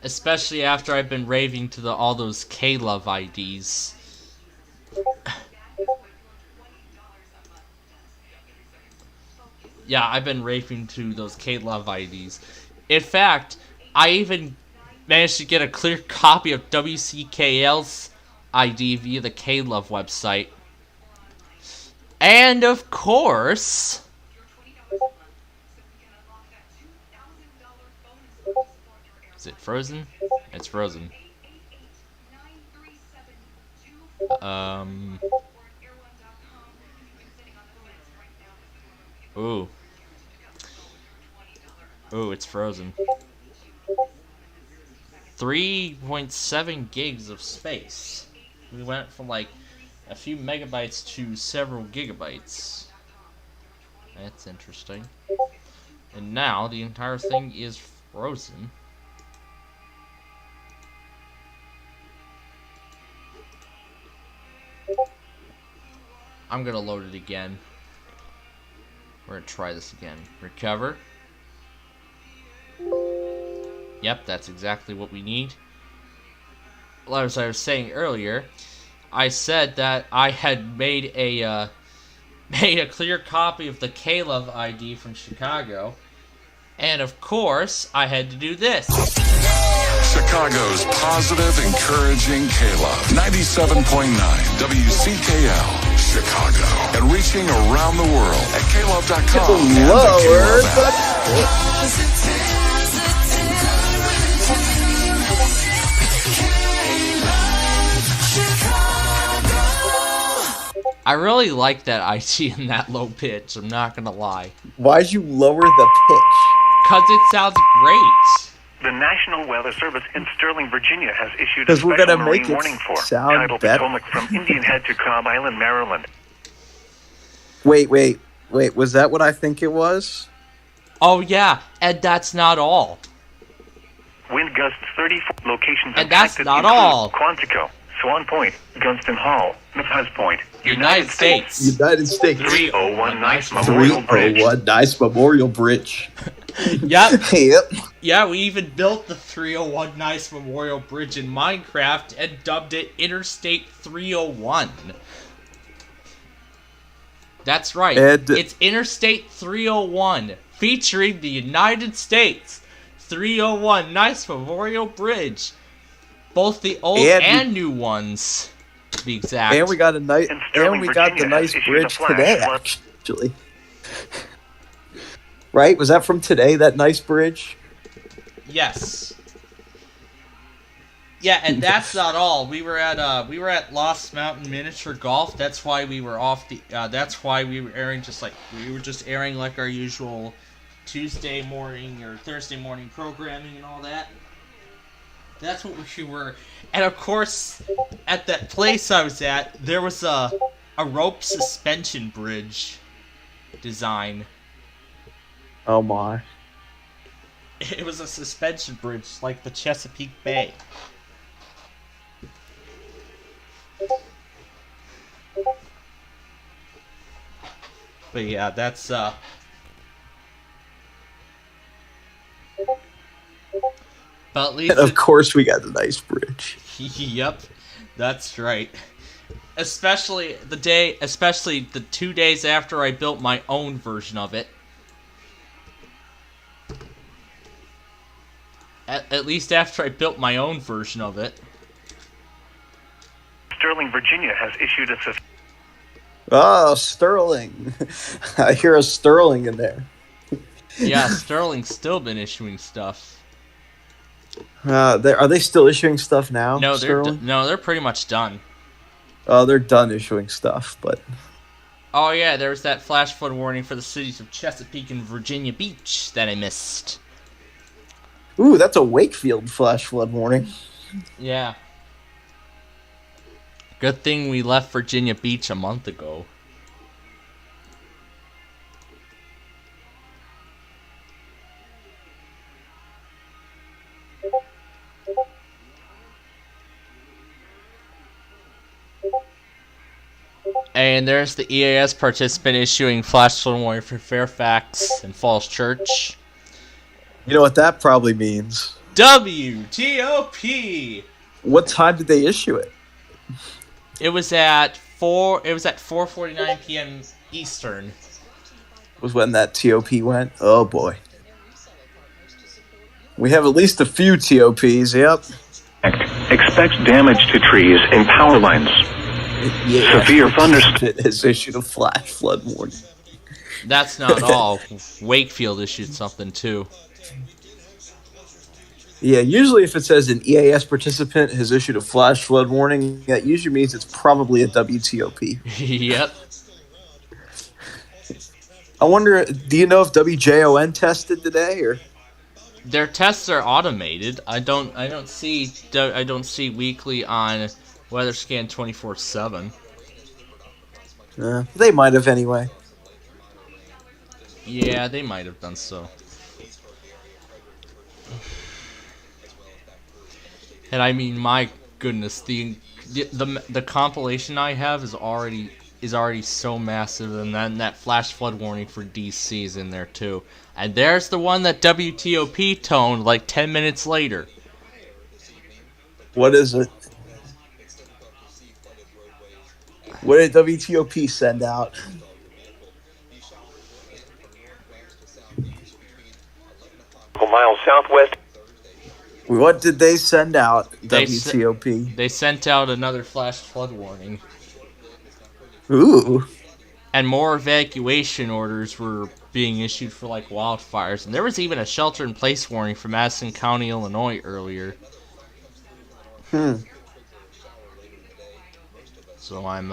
[SPEAKER 1] Especially after I've been raving to all those K-Love IDs. Yeah, I've been raving to those K-Love IDs. In fact, I even managed to get a clear copy of WCKL's ID via the K-Love website. And of course... Is it frozen? It's frozen. Ooh. Ooh, it's frozen. 3.7 gigs of space. We went from like a few megabytes to several gigabytes. That's interesting. And now the entire thing is frozen. I'm gonna load it again. We're gonna try this again. Recover. Yep, that's exactly what we need. Well, as I was saying earlier, I said that I had made a clear copy of the K-Love ID from Chicago, And of course, I had to do this.
[SPEAKER 6] Chicago's positive, encouraging K-Love. 97.9 WCKL, Chicago. And reaching around the world at klove.com.
[SPEAKER 2] Lower the
[SPEAKER 1] I really like that IT in that low pitch, I'm not gonna lie.
[SPEAKER 2] Why'd you lower the pitch?
[SPEAKER 1] Cause it sounds great.
[SPEAKER 4] The National Weather Service in Sterling, Virginia has issued a
[SPEAKER 2] 'Cause we're
[SPEAKER 4] special
[SPEAKER 2] gonna make
[SPEAKER 4] marine
[SPEAKER 2] it
[SPEAKER 4] warning for
[SPEAKER 2] sound
[SPEAKER 4] tidal
[SPEAKER 2] better.
[SPEAKER 4] Potomac from Indian Head to Cobb Island, Maryland.
[SPEAKER 2] Wait. Was that what I think it was?
[SPEAKER 1] Oh yeah, and that's not all.
[SPEAKER 4] Wind gusts 34 locations
[SPEAKER 1] And that's
[SPEAKER 4] impacted
[SPEAKER 1] not
[SPEAKER 4] include
[SPEAKER 1] all.
[SPEAKER 4] Quantico, Swan Point, Gunston Hall, Matthias Point,
[SPEAKER 1] United States.
[SPEAKER 2] United States.
[SPEAKER 4] 301 Nice Memorial Bridge.
[SPEAKER 2] 301 Nice Memorial Bridge.
[SPEAKER 1] Yep.
[SPEAKER 2] Yep.
[SPEAKER 1] Yeah, we even built the 301 Nice Memorial Bridge in Minecraft and dubbed it Interstate 301. That's right. It's Interstate 301, featuring the United States 301 Nice Memorial Bridge. Both the old and new ones, to be exact.
[SPEAKER 2] And we got a nice,
[SPEAKER 4] Sterling,
[SPEAKER 2] and we got the
[SPEAKER 4] Virginia
[SPEAKER 2] nice
[SPEAKER 4] has issued
[SPEAKER 2] bridge
[SPEAKER 4] a flash
[SPEAKER 2] today,
[SPEAKER 4] flood.
[SPEAKER 2] actually. Right? Was that from today? That nice bridge?
[SPEAKER 1] Yes. Yeah, and that's not all. We were at Lost Mountain Miniature Golf. That's why we were off the. That's why we were airing just airing like our usual Tuesday morning or Thursday morning programming and all that. That's what we were. And of course, at that place I was at, there was a rope suspension bridge design.
[SPEAKER 2] Oh my.
[SPEAKER 1] It was a suspension bridge like the Chesapeake Bay. But yeah, that's but at least
[SPEAKER 2] And of course we got the nice bridge.
[SPEAKER 1] Yep, that's right. Especially the 2 days after I built my own version of it. At least after I built my own version of it.
[SPEAKER 4] Sterling, Virginia has issued a
[SPEAKER 2] Oh, Sterling. I hear a Sterling in there.
[SPEAKER 1] Yeah, Sterling's still been issuing stuff.
[SPEAKER 2] Are they still issuing stuff now?
[SPEAKER 1] No,
[SPEAKER 2] Sterling?
[SPEAKER 1] they're pretty much done.
[SPEAKER 2] Oh, they're done issuing stuff, but
[SPEAKER 1] Oh yeah, there was that flash flood warning for the cities of Chesapeake and Virginia Beach that I missed.
[SPEAKER 2] ooh, that's a Wakefield flash flood warning.
[SPEAKER 1] Yeah. Good thing we left Virginia Beach a month ago. And there's the EAS participant issuing flash flood warning for Fairfax and Falls Church.
[SPEAKER 2] You know what that probably means?
[SPEAKER 1] WTOP.
[SPEAKER 2] What time did they issue it?
[SPEAKER 1] It was at 4:49 p.m. Eastern.
[SPEAKER 2] Was when that TOP went? Oh boy. We have at least a few TOPs, yep.
[SPEAKER 4] expects damage to trees and power lines.
[SPEAKER 2] Yeah,
[SPEAKER 4] Severe thunderstorm
[SPEAKER 2] has issued a flash flood warning.
[SPEAKER 1] That's not all. Wakefield issued something too.
[SPEAKER 2] Yeah, usually if it says an EAS participant has issued a flash flood warning, that usually means it's probably a WTOP.
[SPEAKER 1] Yep.
[SPEAKER 2] I wonder, do you know if WJON tested today or?
[SPEAKER 1] Their tests are automated. I don't see weekly on WeatherScan 24/7.
[SPEAKER 2] They might have anyway.
[SPEAKER 1] Yeah, they might have done so. And I mean, my goodness, the compilation I have is already so massive, and then that flash flood warning for DC is in there too. And there's the one that WTOP toned like 10 minutes later.
[SPEAKER 2] What is it? What did WTOP send out?
[SPEAKER 4] southwest.
[SPEAKER 2] What did they send out,
[SPEAKER 1] They
[SPEAKER 2] WTOP?
[SPEAKER 1] They sent out another flash flood warning.
[SPEAKER 2] Ooh.
[SPEAKER 1] And more evacuation orders were being issued for like wildfires. And there was even a shelter-in-place warning from Madison County, Illinois earlier. So I'm,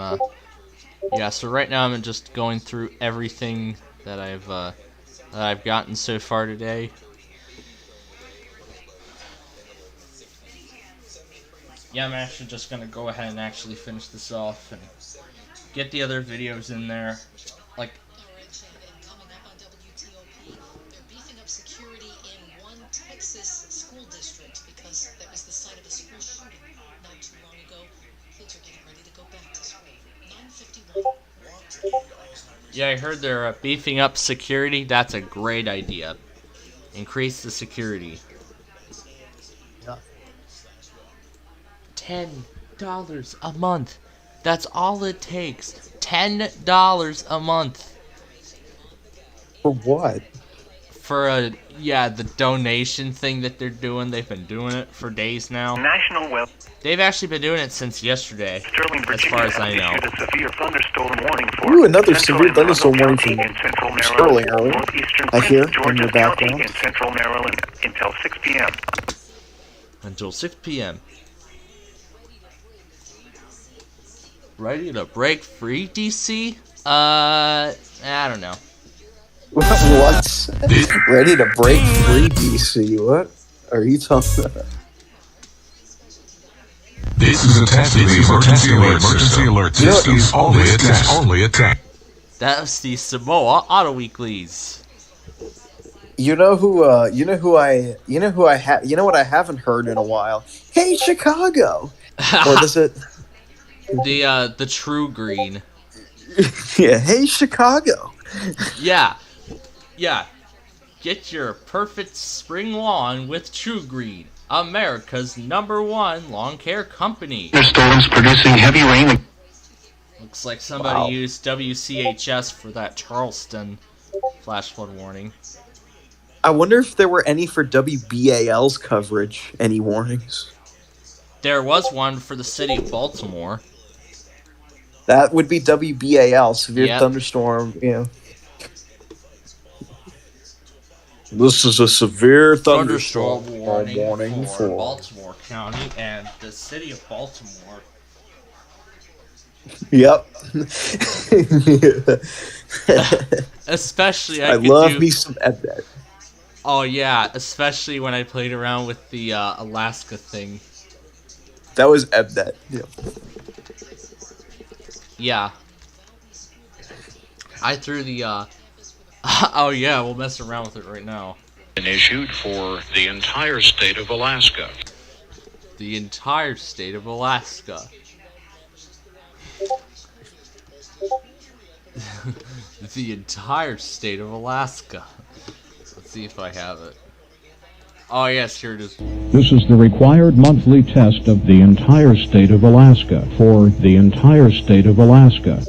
[SPEAKER 1] yeah, so right now I'm just going through everything that I've gotten so far today. Yeah, I'm actually just gonna go ahead and actually finish this off and get the other videos in there. Like,
[SPEAKER 7] coming up on WTOP, they're beefing up security in one Texas school district because that was the site of a school shooting not too long ago. Kids are getting ready to go back to school. 9:51.
[SPEAKER 1] yeah, I heard they're beefing up security. That's a great idea. Increase the security.
[SPEAKER 2] Yeah.
[SPEAKER 1] $10 a month. That's all it takes. $10 a month.
[SPEAKER 2] For what?
[SPEAKER 1] For the donation thing that they're doing. They've been doing it for days now.
[SPEAKER 4] National Weather.
[SPEAKER 1] They've actually been doing it since yesterday,
[SPEAKER 4] Sterling,
[SPEAKER 1] as
[SPEAKER 4] Virginia,
[SPEAKER 1] far as I know.
[SPEAKER 4] issued a severe thunderstorm warning for
[SPEAKER 2] Ooh, another
[SPEAKER 4] central
[SPEAKER 2] severe
[SPEAKER 4] and
[SPEAKER 2] thunderstorm
[SPEAKER 4] Monroe
[SPEAKER 2] warning
[SPEAKER 4] County
[SPEAKER 2] from
[SPEAKER 4] in central Maryland,
[SPEAKER 2] Sterling earlier.
[SPEAKER 4] northeastern
[SPEAKER 2] I hear
[SPEAKER 4] Prince
[SPEAKER 2] in
[SPEAKER 4] George's
[SPEAKER 2] your
[SPEAKER 4] County
[SPEAKER 2] background.
[SPEAKER 4] in central Maryland until 6 p.m.
[SPEAKER 1] Until 6 p.m. Ready to break free, DC? I don't know.
[SPEAKER 2] What? Ready to break free, DC? What are you talking about?
[SPEAKER 6] This is a test of the emergency alert system. Only a test.
[SPEAKER 1] That's the Samoa Auto Weeklies.
[SPEAKER 2] You know what I haven't heard in a while? Hey, Chicago! Or does it?
[SPEAKER 1] The True Green.
[SPEAKER 2] Yeah, hey, Chicago!
[SPEAKER 1] Yeah. Get your perfect spring lawn with True Green, America's #1 lawn care company.
[SPEAKER 4] Thunderstorms producing heavy rain.
[SPEAKER 1] Looks like somebody used WCHS for that Charleston flash flood warning.
[SPEAKER 2] I wonder if there were any for WBAL's coverage. Any warnings?
[SPEAKER 1] There was one for the city of Baltimore.
[SPEAKER 2] That would be WBAL, severe
[SPEAKER 1] Yep.
[SPEAKER 2] thunderstorm. Yeah. This is a severe thunderstorm warning for
[SPEAKER 1] Baltimore County and the city of Baltimore.
[SPEAKER 2] Yep.
[SPEAKER 1] Especially,
[SPEAKER 2] I love me some Ednet.
[SPEAKER 1] Oh yeah, especially when I played around with the Alaska thing.
[SPEAKER 2] That was Ednet. Yeah.
[SPEAKER 1] Yeah. I threw the oh yeah, we'll mess around with it right now.
[SPEAKER 8] Been issued for the entire state of Alaska.
[SPEAKER 1] The entire state of Alaska. The entire state of Alaska. Let's see if I have it. Oh yes, here it is.
[SPEAKER 9] This is the required monthly test of the entire state of Alaska for the entire state of Alaska.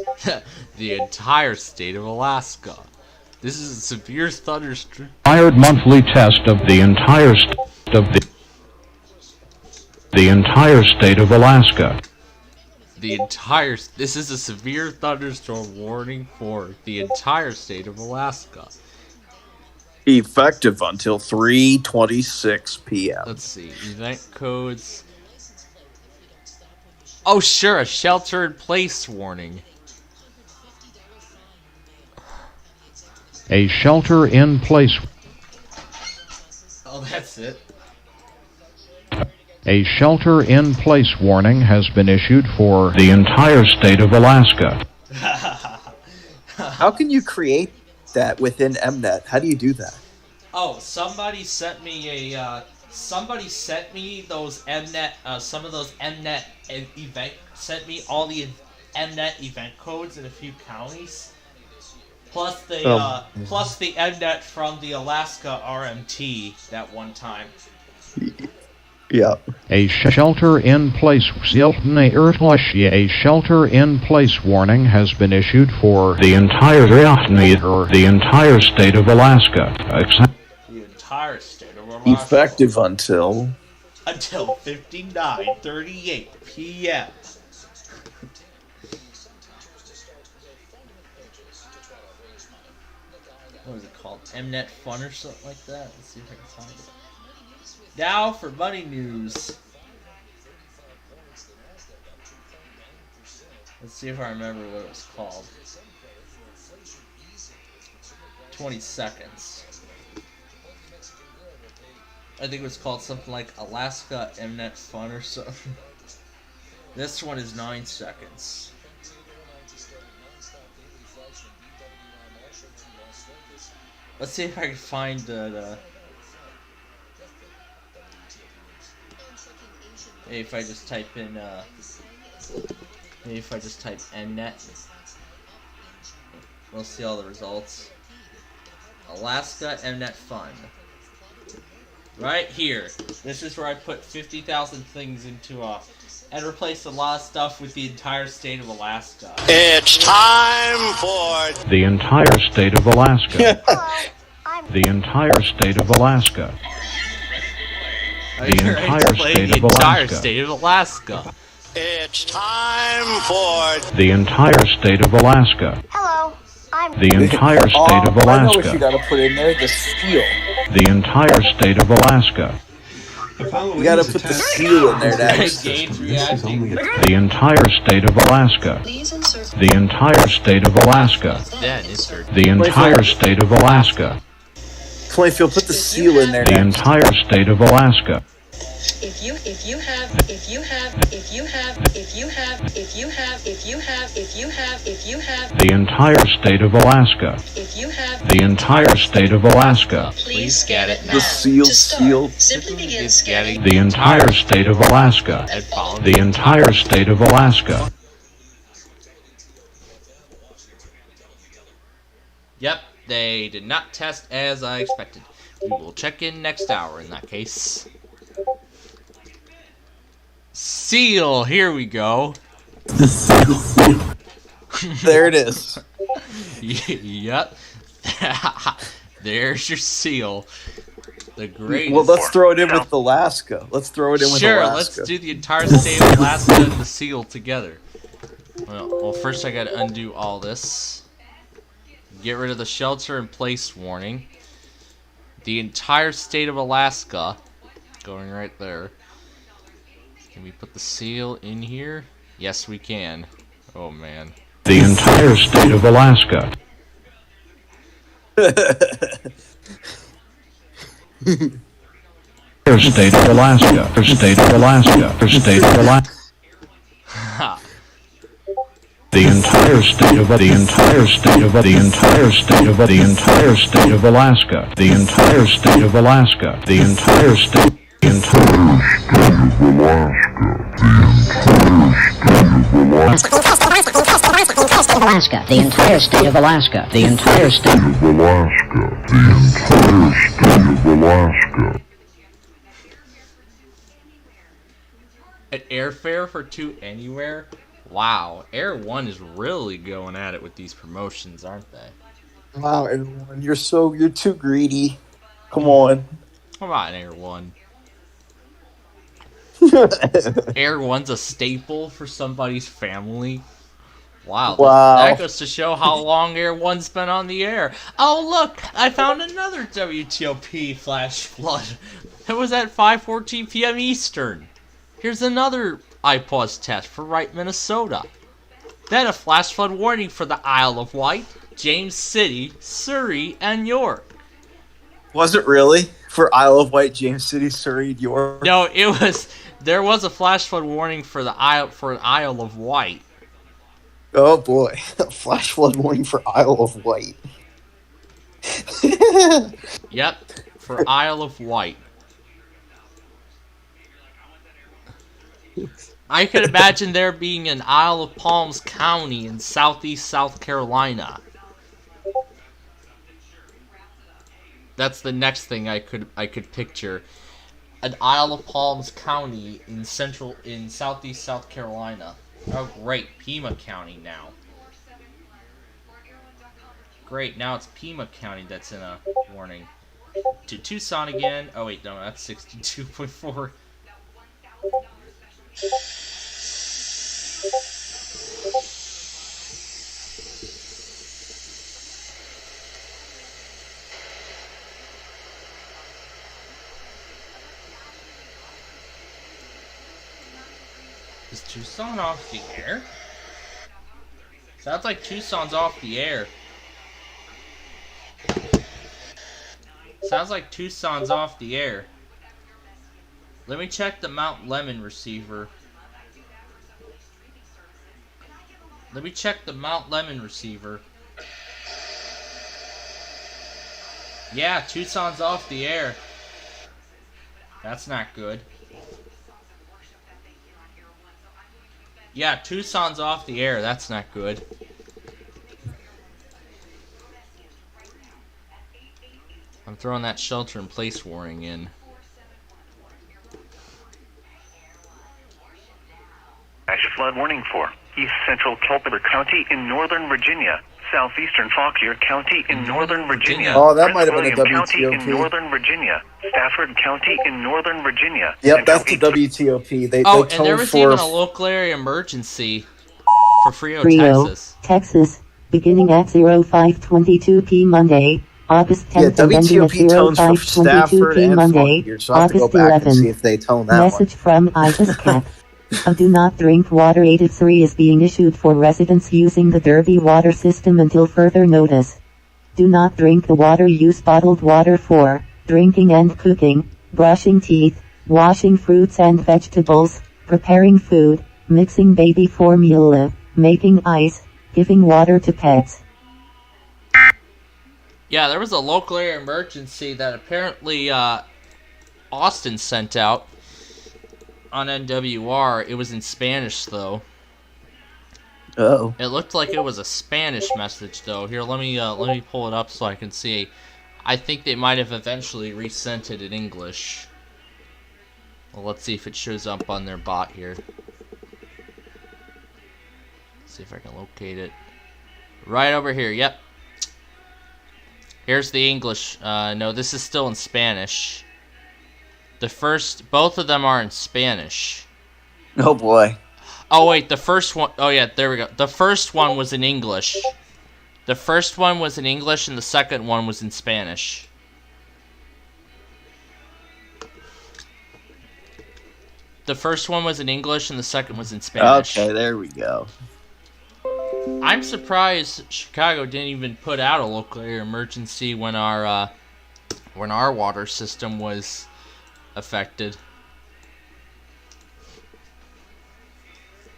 [SPEAKER 1] The entire state of Alaska. This is a severe thunderstorm.
[SPEAKER 9] Required monthly test of the entire the entire state of Alaska.
[SPEAKER 1] This is a severe thunderstorm warning for the entire state of Alaska.
[SPEAKER 2] Effective until 3:26 p.m.
[SPEAKER 1] Let's see, event codes. Oh sure, a shelter-in-place warning.
[SPEAKER 9] A shelter-in-place.
[SPEAKER 1] Oh, that's it.
[SPEAKER 9] A shelter-in-place warning has been issued for the entire state of Alaska.
[SPEAKER 2] How can you create that within Mnet? How do you do that?
[SPEAKER 1] Oh, somebody sent me those Mnet, some of those Mnet event, sent me all the Mnet event codes in a few counties. Plus the Mnet from the Alaska RMT that one time.
[SPEAKER 2] Yeah.
[SPEAKER 9] A shelter-in-place warning has been issued for the entire state of Alaska.
[SPEAKER 1] The entire state of
[SPEAKER 2] Effective until
[SPEAKER 1] 59:38 p.m. What was it called? Mnet Fun or something like that? Let's see if I can find it. Now for money news. Let's see if I remember what it was called. 20 seconds. I think it was called something like Alaska Mnet Fun or something. This one is 9 seconds. Let's see if I can find the maybe if I just type in maybe if I just type Mnet, we'll see all the results. Alaska Mnet Fun. Right here. This is where I put 50,000 things into and replaced a lot of stuff with the entire state of Alaska.
[SPEAKER 10] It's time for
[SPEAKER 9] the entire state of Alaska. The entire state of Alaska. The entire
[SPEAKER 1] state of Alaska.
[SPEAKER 10] It's time for
[SPEAKER 9] the entire state of Alaska.
[SPEAKER 11] Hello,
[SPEAKER 9] the entire state of Alaska.
[SPEAKER 2] I know what you gotta put in there, the seal.
[SPEAKER 9] The entire state of Alaska.
[SPEAKER 2] You gotta put the seal in there next.
[SPEAKER 9] The entire state of Alaska. The entire state of Alaska. The entire state of Alaska.
[SPEAKER 2] Plainfield, put the seal in there
[SPEAKER 9] next. The entire state of Alaska.
[SPEAKER 7] If you have
[SPEAKER 9] the entire state of Alaska. The entire state of Alaska.
[SPEAKER 7] Please scan it now.
[SPEAKER 2] The seal.
[SPEAKER 7] Simply begin scanning
[SPEAKER 9] the entire state of Alaska. The entire state of Alaska.
[SPEAKER 1] Yep, they did not test as I expected. We will check in next hour in that case. Seal, here we go.
[SPEAKER 2] There it is.
[SPEAKER 1] Yep. There's your seal. The greatest.
[SPEAKER 2] Well, let's throw it in with Alaska.
[SPEAKER 1] Sure, let's do the entire state of Alaska and the seal together. Well, first I gotta undo all this. Get rid of the shelter in place warning. The entire state of Alaska. Going right there. Can we put the seal in here? Yes, we can. Oh, man.
[SPEAKER 9] The entire state of Alaska. Their state of Alaska. Their state of Alaska. Their state of Alaska. The entire state of the entire state of the entire state of the entire state of Alaska. The entire state of Alaska. The entire state. The entire
[SPEAKER 11] Alaska. The entire state of Alaska. The entire state of Alaska.
[SPEAKER 9] The entire state of Alaska.
[SPEAKER 1] An airfare for 2 anywhere? Wow, Air One is really going at it with these promotions, aren't they?
[SPEAKER 2] Wow, everyone, you're too greedy. Come on.
[SPEAKER 1] Come on, Air One. Air One's a staple for somebody's family. Wow. That goes to show how long Air One's been on the air. Oh, look, I found another WTOP flash flood. It was at 5:14 p.m. Eastern. Here's another iPause test for Wright, Minnesota. Then a flash flood warning for the Isle of Wight, James City, Surrey, and York.
[SPEAKER 2] Was it really? For Isle of Wight, James City, Surrey, and York?
[SPEAKER 1] No, it was. There was a flash flood warning for the Isle of Wight.
[SPEAKER 2] Oh boy, a flash flood warning for Isle of Wight.
[SPEAKER 1] Yep, for Isle of Wight. I could imagine there being an Isle of Palms County in southeast South Carolina. That's the next thing I could picture. An Isle of Palms County in southeast South Carolina. Oh great, Pima County now. Great, now it's Pima County that's in a warning. to Tucson again. Oh wait, no, that's 62.4. Is Tucson off the air? Sounds like Tucson's off the air. Sounds like Tucson's off the air. Let me check the Mount Lemon receiver. Let me check the Mount Lemon receiver. Yeah, Tucson's off the air. That's not good. Yeah, Tucson's off the air. That's not good. I'm throwing that shelter-in-place warning in.
[SPEAKER 4] Flash flood warning for East Central Culpeper County in Northern Virginia, Southeastern Fauquier County in Northern Virginia.
[SPEAKER 2] Oh, that might have been a
[SPEAKER 4] William County
[SPEAKER 2] WTOP.
[SPEAKER 4] in Northern Virginia, Stafford County in Northern Virginia.
[SPEAKER 2] Yep, that's the WTOP. They
[SPEAKER 1] Oh,
[SPEAKER 2] toned
[SPEAKER 1] and there was
[SPEAKER 2] for
[SPEAKER 1] even a local area emergency for Frio, Texas.
[SPEAKER 12] Texas, beginning at 05:22 p. Monday, August 10th, and ending at
[SPEAKER 2] WTOP tones for
[SPEAKER 12] 05:22
[SPEAKER 2] Stafford
[SPEAKER 12] p.
[SPEAKER 2] and
[SPEAKER 12] Monday,
[SPEAKER 2] Fauquier, so I'll have to go
[SPEAKER 12] August
[SPEAKER 2] back and
[SPEAKER 12] 11th.
[SPEAKER 2] see if they tone that
[SPEAKER 12] Message from ISIS Cat. A do not drink water advisory is being issued for residents using the Derby water system until further notice. Do not drink the water. Use bottled water for drinking and cooking, brushing teeth, washing fruits and vegetables, preparing food, mixing baby formula, making ice, giving water to pets.
[SPEAKER 1] Yeah, there was a local area emergency that apparently Austin sent out on NWR. It was in Spanish, though.
[SPEAKER 2] Uh-oh.
[SPEAKER 1] It looked like it was a Spanish message, though. Here, let me pull it up so I can see. I think they might have eventually resent it in English. Well, let's see if it shows up on their bot here. See if I can locate it. Right over here, yep. Here's the English. No, this is still in Spanish. Both of them are in Spanish.
[SPEAKER 2] Oh boy.
[SPEAKER 1] Oh wait, the first one, oh yeah, there we go. The first one was in English. The first one was in English and the second one was in Spanish. The first one was in English and the second was in Spanish.
[SPEAKER 2] Okay, there we go.
[SPEAKER 1] I'm surprised Chicago didn't even put out a local area emergency when our water system was affected.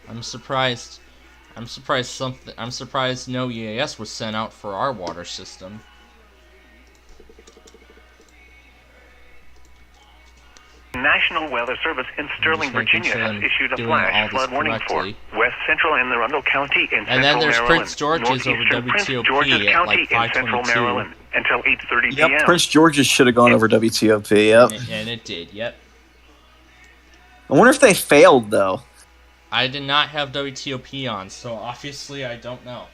[SPEAKER 1] I'm surprised no EAS was sent out for our water system.
[SPEAKER 4] National Weather Service in Sterling, Virginia has issued a flash flood warning for West Central and Arundel County in
[SPEAKER 1] and
[SPEAKER 4] Central
[SPEAKER 1] then there's
[SPEAKER 4] Maryland,
[SPEAKER 1] Prince George's over
[SPEAKER 4] Northeastern Prince
[SPEAKER 1] WTOP
[SPEAKER 4] George's
[SPEAKER 1] at
[SPEAKER 4] County
[SPEAKER 1] like
[SPEAKER 4] in Central
[SPEAKER 1] 5:22.
[SPEAKER 4] Maryland until 8:30
[SPEAKER 2] Yep,
[SPEAKER 4] p.m.
[SPEAKER 2] Prince George's should have gone over WTOP, yep.
[SPEAKER 1] And it did, yep.
[SPEAKER 2] I wonder if they failed, though.
[SPEAKER 1] I did not have WTOP on, so obviously I don't know.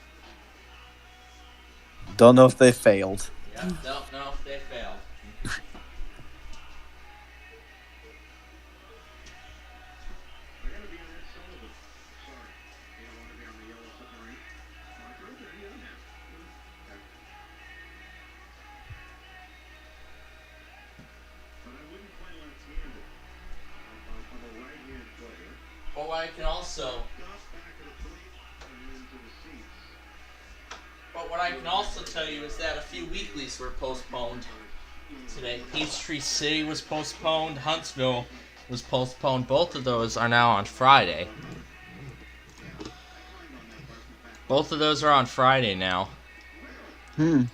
[SPEAKER 2] Don't know if they failed.
[SPEAKER 1] Yep, don't know if they failed. But what I can also tell you is that a few weeklies were postponed today. Peachtree City was postponed. Huntsville was postponed. Both of those are now on Friday. Both of those are on Friday now.
[SPEAKER 4] 24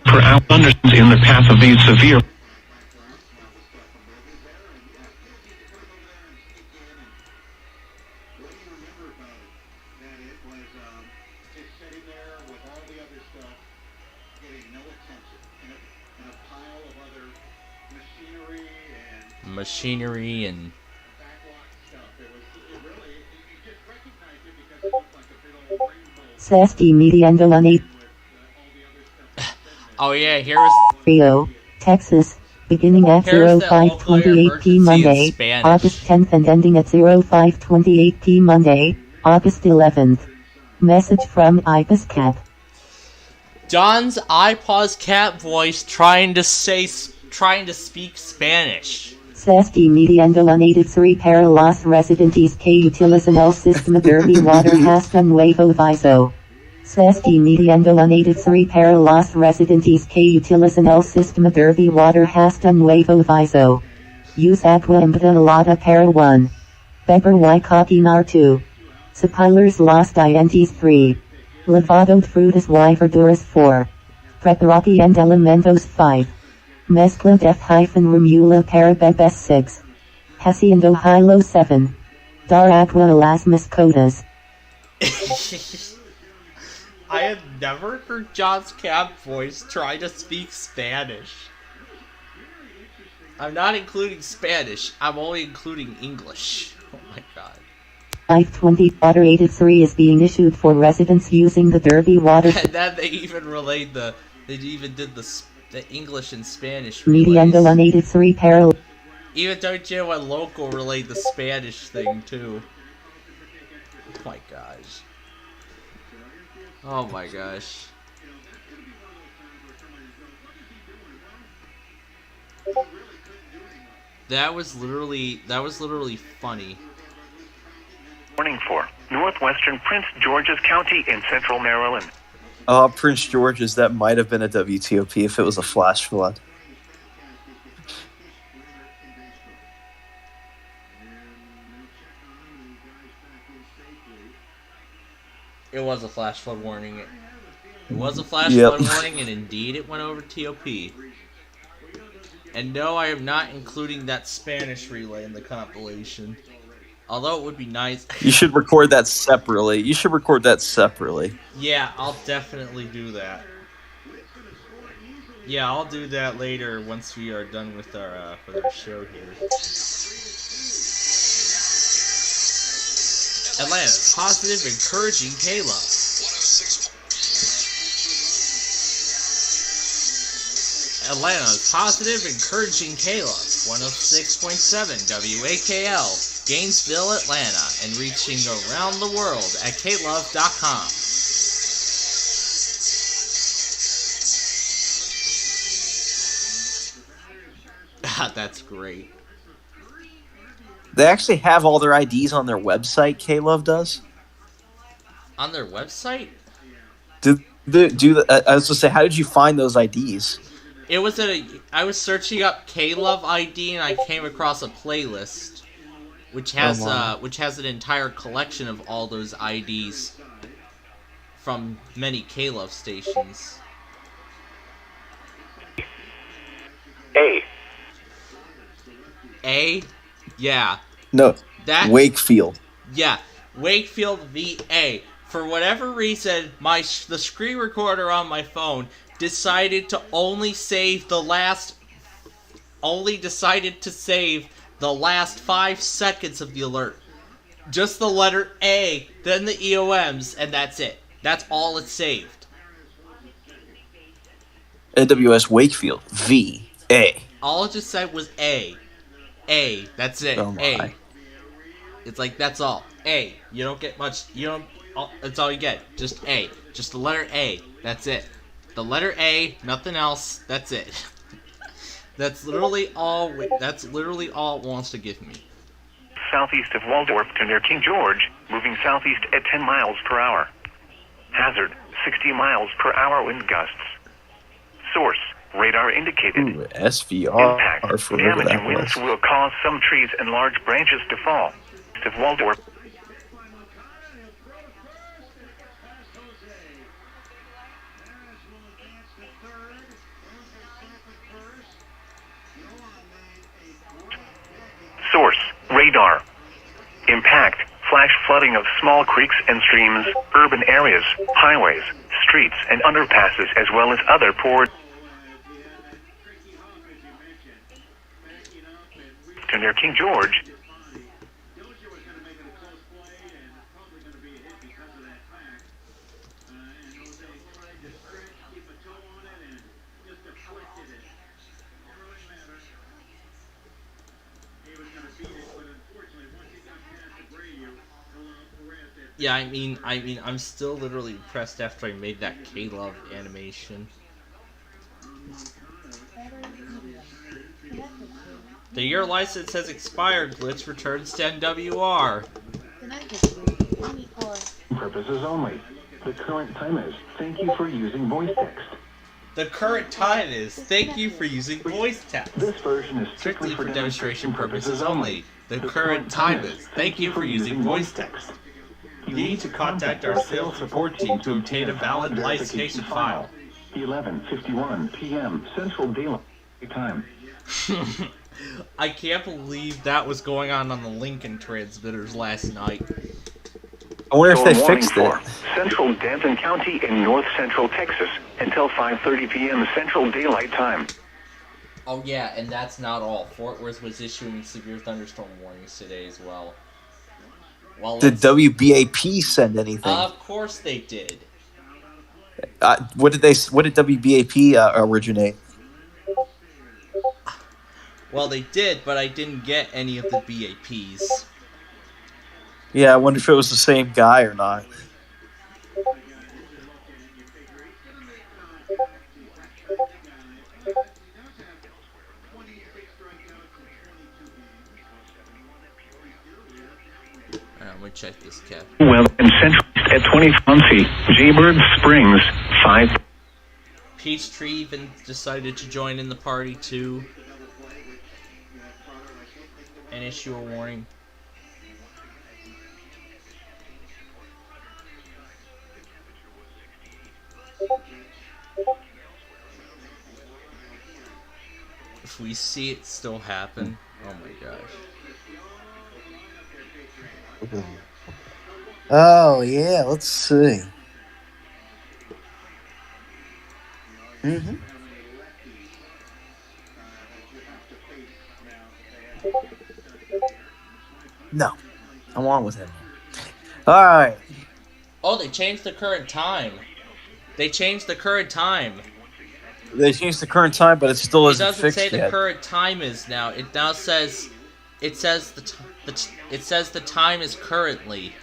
[SPEAKER 4] per hour thunderstorms in the path of these severe.
[SPEAKER 1] Machinery and
[SPEAKER 12] Se esti midiendo la nit.
[SPEAKER 1] Oh yeah, here's
[SPEAKER 12] Rio, Texas, beginning at
[SPEAKER 1] Here's that local
[SPEAKER 12] 05:28 p.
[SPEAKER 1] emergency in
[SPEAKER 12] Monday,
[SPEAKER 1] Spanish.
[SPEAKER 12] August 10th and ending at 05:28 p. Monday, August 11th. Message from IPAS Cap.
[SPEAKER 1] John's iPause cat voice trying to speak Spanish.
[SPEAKER 12] Sesti mediando la native para los residentes que utilizan el sistema de water hasta nuevo aviso. Sesti mediando la native para los residentes que utilizan el sistema de water hasta nuevo aviso. Use agua embotellada para 1. Beber y cocinar 2. Cepilers los dientes 3. Lavado de frutas y verduras 4. Preparación de alimentos 5. Mezcla de remula para bebés 6. Haciendo hilo 7. Dar agua a las mascotas.
[SPEAKER 1] I have never heard John's cat voice try to speak Spanish. I'm not including Spanish, I'm only including English. Oh my god.
[SPEAKER 12] I-20 Water 3 is being issued for residents using the Derby water.
[SPEAKER 1] And then they even did the English and Spanish
[SPEAKER 12] Mediando la native 3 para.
[SPEAKER 1] Even Don't You and Local relayed the Spanish thing too. Oh my gosh. Oh my gosh. That was literally funny.
[SPEAKER 4] Warning for northwestern Prince George's County in central Maryland.
[SPEAKER 2] Prince George's, that might have been a WTOP if it was a flash flood.
[SPEAKER 1] It was a flash flood warning. It was a flash flood warning, and indeed it went over TOP. And no, I am not including that Spanish relay in the compilation. Although it would be nice.
[SPEAKER 2] You should record that separately.
[SPEAKER 1] Yeah, I'll definitely do that. Yeah, I'll do that later once we are done with our show here. Atlanta's positive, encouraging K-Love. Atlanta's positive, encouraging K-Love. 106.7 WAKL, Gainesville, Atlanta, and reaching around the world at klove.com. That's great.
[SPEAKER 2] They actually have all their IDs on their website, K-Love does.
[SPEAKER 1] On their website?
[SPEAKER 2] I was going to say, how did you find those IDs?
[SPEAKER 1] It was I was searching up K-Love ID and I came across a playlist which has an entire collection of all those IDs from many K-Love stations. A? Yeah.
[SPEAKER 2] No.
[SPEAKER 1] That
[SPEAKER 2] Wakefield.
[SPEAKER 1] Yeah. Wakefield VA. For whatever reason, the screen recorder on my phone decided to only save the last 5 seconds of the alert. Just the letter A, then the EOMs, and that's it. That's all it saved.
[SPEAKER 2] AWS Wakefield VA.
[SPEAKER 1] All it just said was A. A. That's it.
[SPEAKER 2] Oh my.
[SPEAKER 1] A. It's like, that's all. A. You don't get much. That's all you get. Just A. Just the letter A. That's it. The letter A, nothing else. That's it. That's literally all it wants to give me.
[SPEAKER 4] Southeast of Waldorf to near King George, moving southeast at 10 miles per hour. Hazard, 60 miles per hour wind gusts. Source, radar indicated.
[SPEAKER 2] Ooh, SVR.
[SPEAKER 4] Impact,
[SPEAKER 2] For
[SPEAKER 4] damaging winds will cause some trees and large branches to fall. East of Waldorf. Source, radar. Impact, flash flooding of small creeks and streams, urban areas, highways, streets, and underpasses, as well as other poor to near King George.
[SPEAKER 1] Yeah, I mean, I'm still literally impressed after I made that K-Love animation. The year license has expired. Glitch returns to NWR.
[SPEAKER 4] Purposes only. The current time is, thank you for using voice text.
[SPEAKER 1] The current time is, thank you for using voice text.
[SPEAKER 4] This version is
[SPEAKER 1] Strictly for demonstration purposes only. The current time is, thank you for using voice text. You need to contact our sales support team to obtain a valid license file.
[SPEAKER 4] 11:51 p.m. Central Daylight Time.
[SPEAKER 1] I can't believe that was going on the Lincoln transmitters last night.
[SPEAKER 2] I wonder if they fixed it.
[SPEAKER 4] Central Danton County in north central Texas until 5:30 p.m. Central Daylight Time.
[SPEAKER 1] Oh yeah, and that's not all. Fort Worth was issuing severe thunderstorm warnings today as well.
[SPEAKER 2] Did WBAP send anything?
[SPEAKER 1] Of course they did.
[SPEAKER 2] What did WBAP originate?
[SPEAKER 1] Well, they did, but I didn't get any of the BAPs.
[SPEAKER 2] Yeah, I wonder if it was the same guy or not.
[SPEAKER 1] I'm gonna check this cap.
[SPEAKER 4] Well, in central at 20 Jaybird Springs 5.
[SPEAKER 1] Peachtree even decided to join in the party too and issue a warning. If we see it still happen, oh my gosh.
[SPEAKER 2] Oh yeah, let's see. No, I'm on with him. All right.
[SPEAKER 1] Oh, they changed the current time. They changed the current time.
[SPEAKER 2] They changed the current time, but it still isn't fixed yet.
[SPEAKER 1] It doesn't say the current time is now. It now says, it says the time is currently.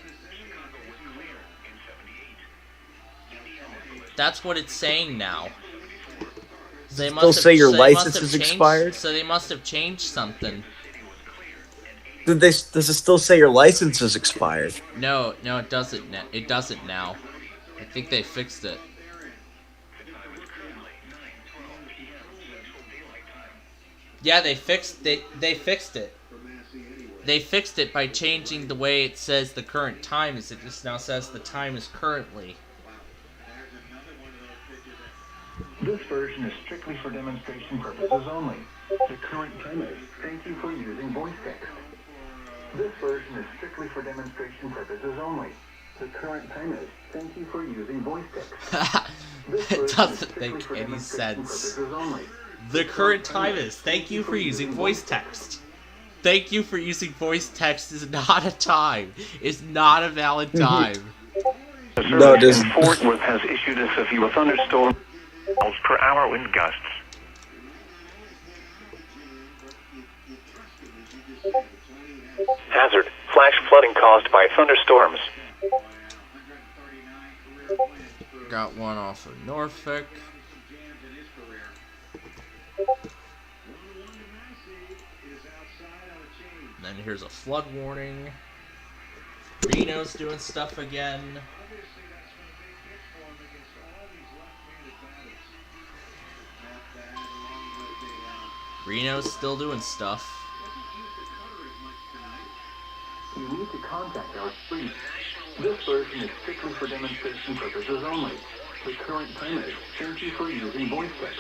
[SPEAKER 1] That's what it's saying now. They must
[SPEAKER 2] say your license is expired?
[SPEAKER 1] So they must have changed something.
[SPEAKER 2] Does it still say your license is expired?
[SPEAKER 1] No, it doesn't. It doesn't now. I think they fixed it. Yeah, they fixed it. They fixed it. They fixed it by changing the way it says the current time is. It just now says the time is currently.
[SPEAKER 4] This version is strictly for demonstration purposes only. The current time is, thank you for using voice text. This version is strictly for demonstration purposes only. The current time is, thank you for using voice text.
[SPEAKER 1] It doesn't make any sense. The current time is, thank you for using voice text. Thank you for using voice text is not a time. It's not a valid time.
[SPEAKER 4] No, it isn't. Fort Worth has issued a severe thunderstorm miles per hour wind gusts. Hazard, flash flooding caused by thunderstorms.
[SPEAKER 1] Got one off of Norfolk. Then here's a flood warning. Reno's doing stuff again. Reno's still doing stuff.
[SPEAKER 4] You need to contact our street. This version is strictly for demonstration purposes only. The current time is, thank you for using voice text.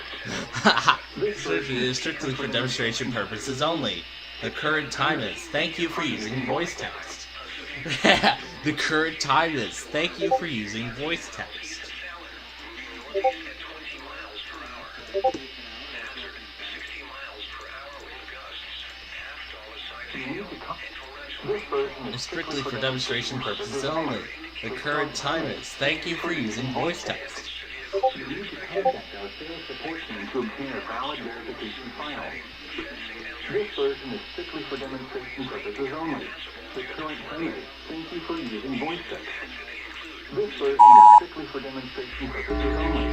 [SPEAKER 1] This version is strictly for demonstration purposes only. The current time is, thank you for using voice text. The current time is, thank you for using voice text. It's strictly for demonstration purposes only. The current time is, thank you for using voice text.
[SPEAKER 4] You need to contact our sales support team to obtain a valid verification file. This version is strictly for demonstration purposes only. the current timing. Thank you for using voice text. This version is strictly for demonstration purposes only.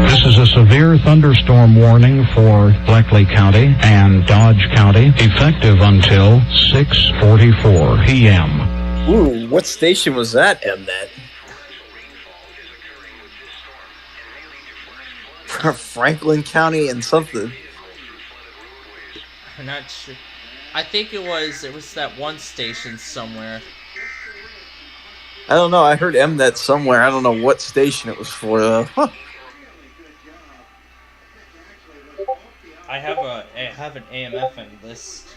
[SPEAKER 9] This is a severe thunderstorm warning for Bleckley County and Dodge County, effective until 6:44 p.m.
[SPEAKER 2] Ooh, what station was that, Mnet? Franklin County and something.
[SPEAKER 1] I'm not sure. I think it was that one station somewhere.
[SPEAKER 2] I don't know. I heard Mnet somewhere. I don't know what station it was for, though. Huh.
[SPEAKER 1] I have an AM/FM list.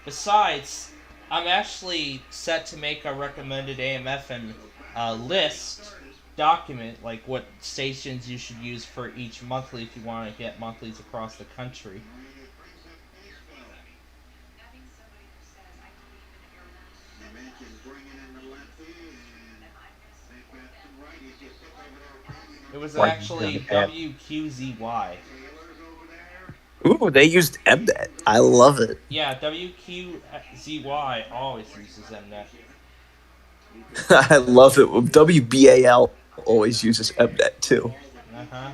[SPEAKER 1] Besides, I'm actually set to make a recommended AM/FM list document, like what stations you should use for each monthly if you want to get monthlies across the country. It was actually WQZY.
[SPEAKER 2] Ooh, they used Mnet. I love it.
[SPEAKER 1] Yeah, WQZY always uses Mnet.
[SPEAKER 2] I love it. WBAL always uses Mnet too.
[SPEAKER 1] Uh-huh.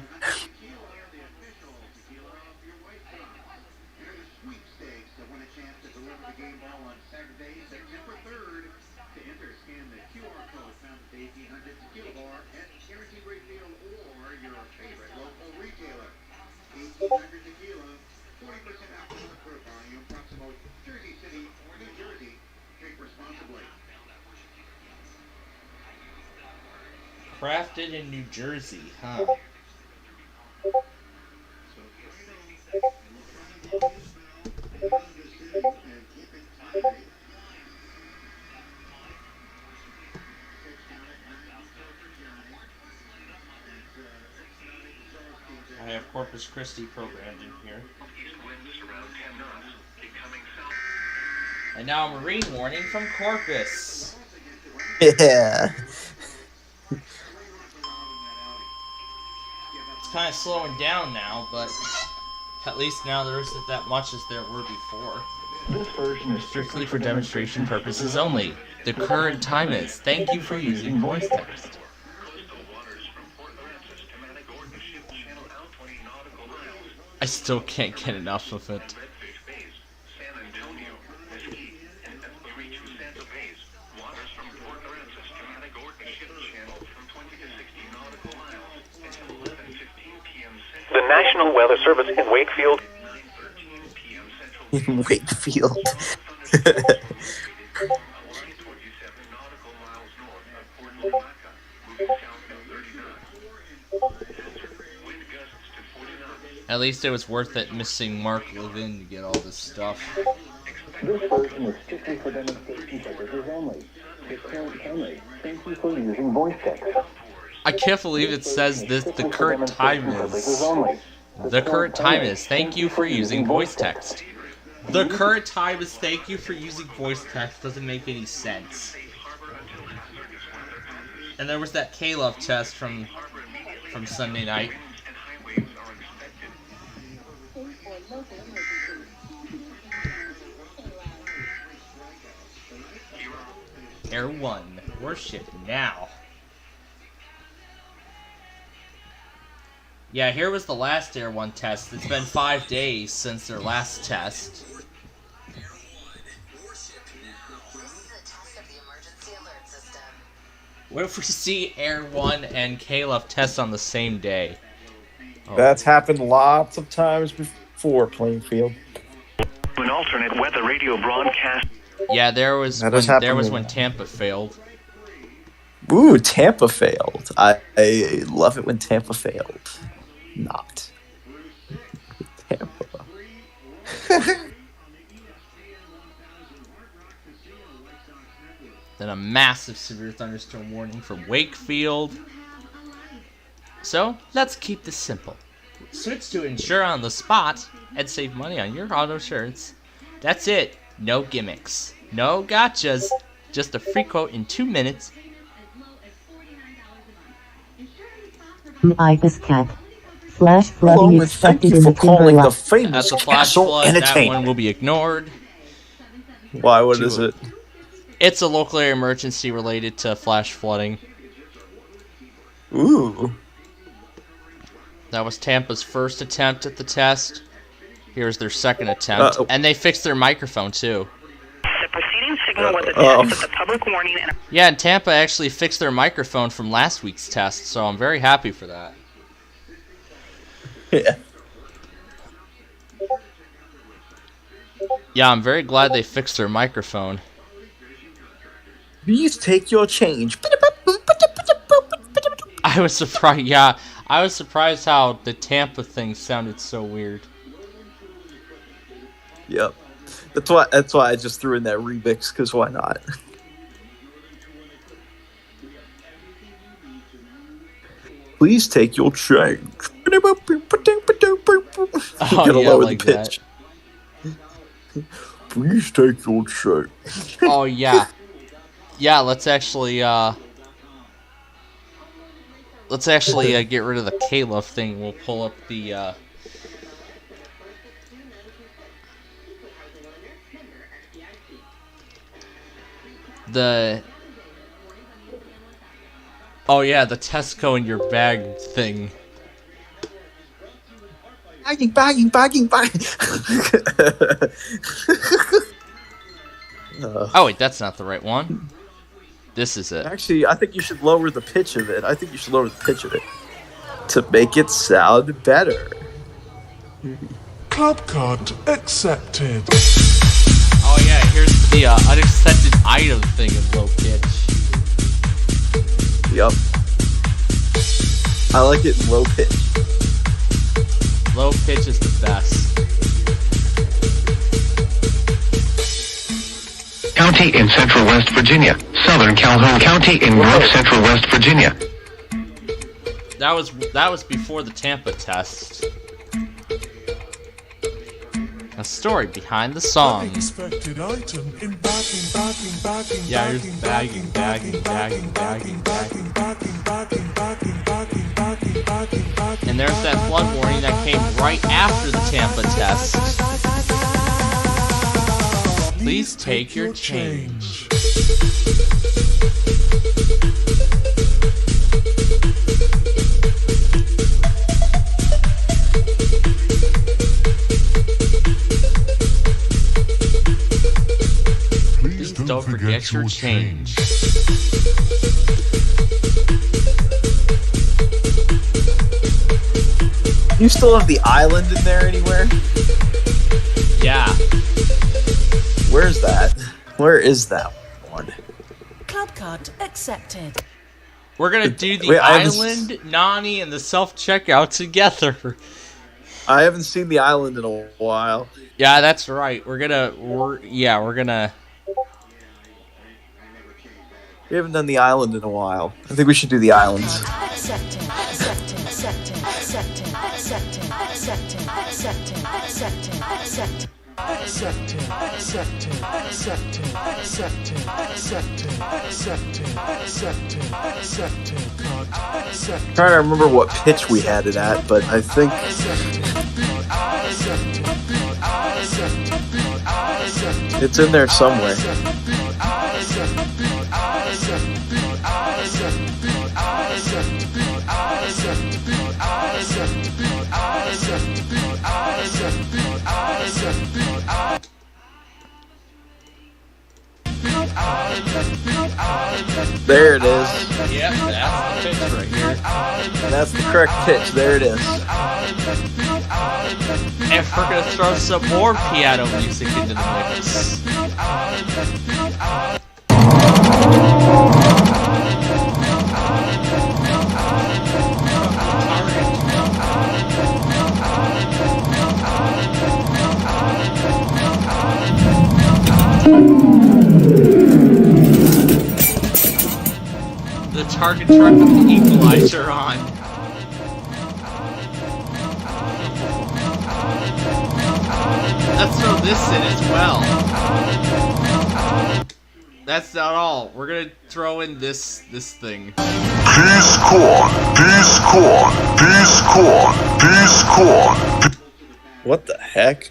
[SPEAKER 1] Crafted in New Jersey, huh? I have Corpus Christi programmed in here. And now a marine warning from Corpus.
[SPEAKER 2] Yeah.
[SPEAKER 1] It's kind of slowing down now, but at least now there isn't that much as there were before.
[SPEAKER 4] This version is
[SPEAKER 1] Strictly for demonstration purposes only. The current time is. Thank you for using voice text. I still can't get enough of it.
[SPEAKER 4] the National Weather Service in Wakefield.
[SPEAKER 2] In Wakefield.
[SPEAKER 1] At least it was worth it missing Mark Levin to get all this stuff.
[SPEAKER 4] This version is strictly for demonstration purposes only. Thank you for using voice text.
[SPEAKER 1] I can't believe it says this. The current time is. The current time is. Thank you for using voice text. The current time is. Thank you for using voice text. Doesn't make any sense. And there was that K-Love test from Sunday night. Air 1. Worship now. Yeah, here was the last Air 1 test. It's been 5 days since their last test. What if we see Air 1 and K-Love test on the same day?
[SPEAKER 2] Oh. That's happened lots of times before, Plainfield.
[SPEAKER 4] An alternate weather radio broadcast.
[SPEAKER 1] Yeah, there was when Tampa failed.
[SPEAKER 2] Ooh, Tampa failed. I love it when Tampa failed. Not Tampa.
[SPEAKER 1] Then a massive severe thunderstorm warning for Wakefield. So, let's keep this simple. Switch to insure on the spot and save money on your auto insurance. That's it. No gimmicks. No gotchas. Just a free quote in 2 minutes.
[SPEAKER 12] Ibis Cat. Flash flooding expected in the Timberline.
[SPEAKER 2] The famous
[SPEAKER 1] At the flash flood, that one will be ignored.
[SPEAKER 2] Why? What is it?
[SPEAKER 1] It's a local area emergency related to flash flooding.
[SPEAKER 2] Ooh.
[SPEAKER 1] That was Tampa's first attempt at the test. Here's their second attempt. And they fixed their microphone, too.
[SPEAKER 13] The preceding signal was a test with the public warning and...
[SPEAKER 1] Yeah, and Tampa actually fixed their microphone from last week's test, so I'm very happy for that.
[SPEAKER 2] Yeah.
[SPEAKER 1] Yeah, I'm very glad they fixed their microphone.
[SPEAKER 2] Please take your change.
[SPEAKER 1] I was surprised, yeah. I was surprised how the Tampa thing sounded so weird.
[SPEAKER 2] Yep. That's why I just threw in that remix, because why not? Please take your change. You gotta lower the pitch. Please take your change.
[SPEAKER 1] Oh, yeah. Yeah, let's actually get rid of the K-Love thing. We'll pull up the, oh yeah, the Tesco in your bag thing.
[SPEAKER 2] Bagging.
[SPEAKER 1] Oh wait, that's not the right one. This is it.
[SPEAKER 2] Actually, I think you should lower the pitch of it. To make it sound better.
[SPEAKER 6] Club card accepted.
[SPEAKER 1] Oh yeah, here's the unaccepted item thing in low pitch.
[SPEAKER 2] Yup. I like it in low pitch.
[SPEAKER 1] Low pitch is the best.
[SPEAKER 14] County in Central West Virginia. Southern Calhoun County in North Central West Virginia.
[SPEAKER 1] That was before the Tampa test. A story behind the song.
[SPEAKER 6] Unexpected item in bagging.
[SPEAKER 1] Yeah, here's bagging. And there's that flood warning that came right after the Tampa test. Please take your change. Please don't forget your change.
[SPEAKER 2] You still have the island in there anywhere?
[SPEAKER 1] Yeah.
[SPEAKER 2] Where's that? Where is that one?
[SPEAKER 15] Club card accepted.
[SPEAKER 1] We're gonna do the island, Nani, and the self-checkout together.
[SPEAKER 2] I haven't seen the island in a while.
[SPEAKER 1] Yeah, that's right. We're gonna.
[SPEAKER 2] We haven't done the island in a while. I think we should do the islands. Trying to remember what pitch we had it at, but I think it's in there somewhere. There it is.
[SPEAKER 1] Yep, that's the pitch right here.
[SPEAKER 2] That's the correct pitch. There it is.
[SPEAKER 1] And we're gonna throw some more piano music into the mix. The target truck with the equalizer on. Let's throw this in as well. That's not all. We're gonna throw in this thing.
[SPEAKER 6] Peace Corps.
[SPEAKER 2] What the heck?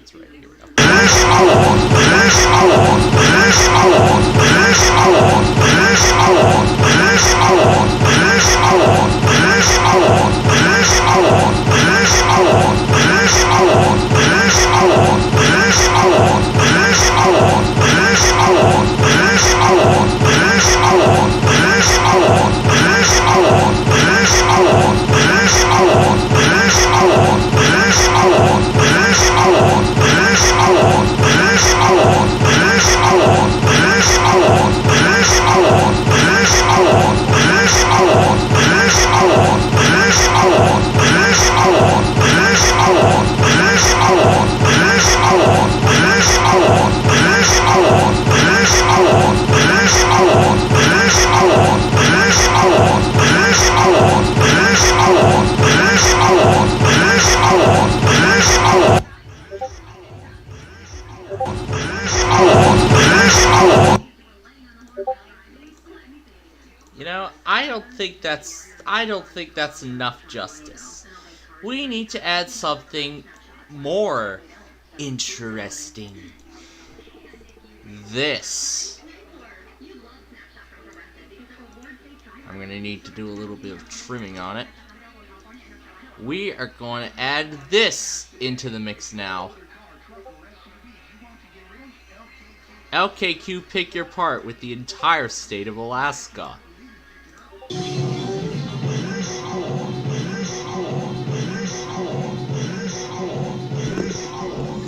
[SPEAKER 1] that's right. Here we go. You know, I don't think that's enough justice. We need to add something more interesting. This. I'm going to need to do a little bit of trimming on it. We are going to add this into the mix now. LKQ, pick your part with the entire state of Alaska.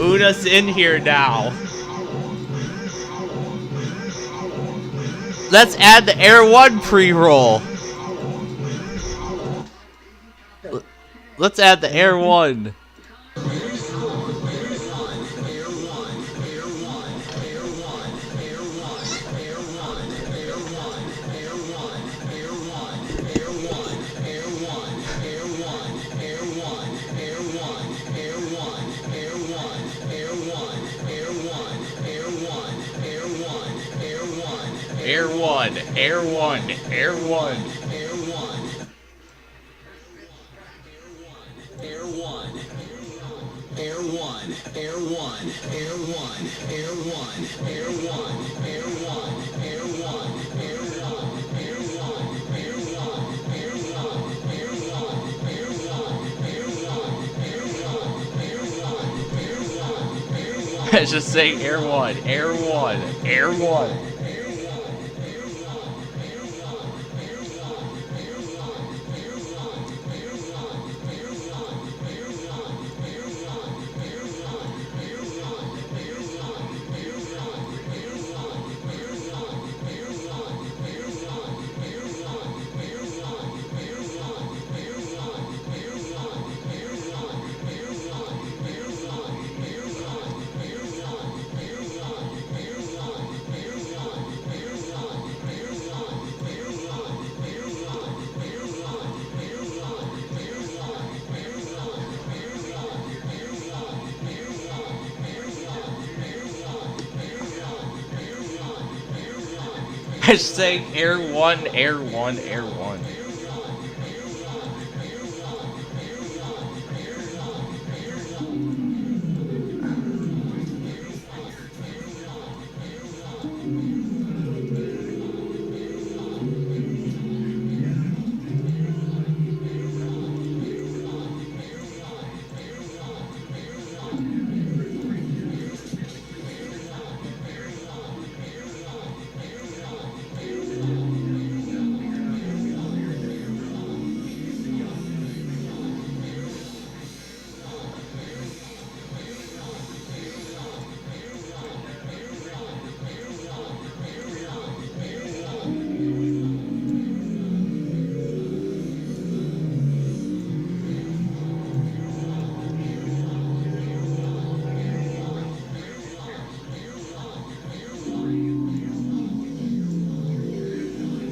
[SPEAKER 1] Una's in here now. Let's add the Air 1 pre-roll. Let's add the Air 1. Air 1, Air 1, Air 1. Air 1, Air 1, Air 1, Air 1, Air 1, Air 1, Air 1, Air 1, Air 1. Just say Air 1, Air 1, Air 1. Saying Air 1, Air 1, Air 1.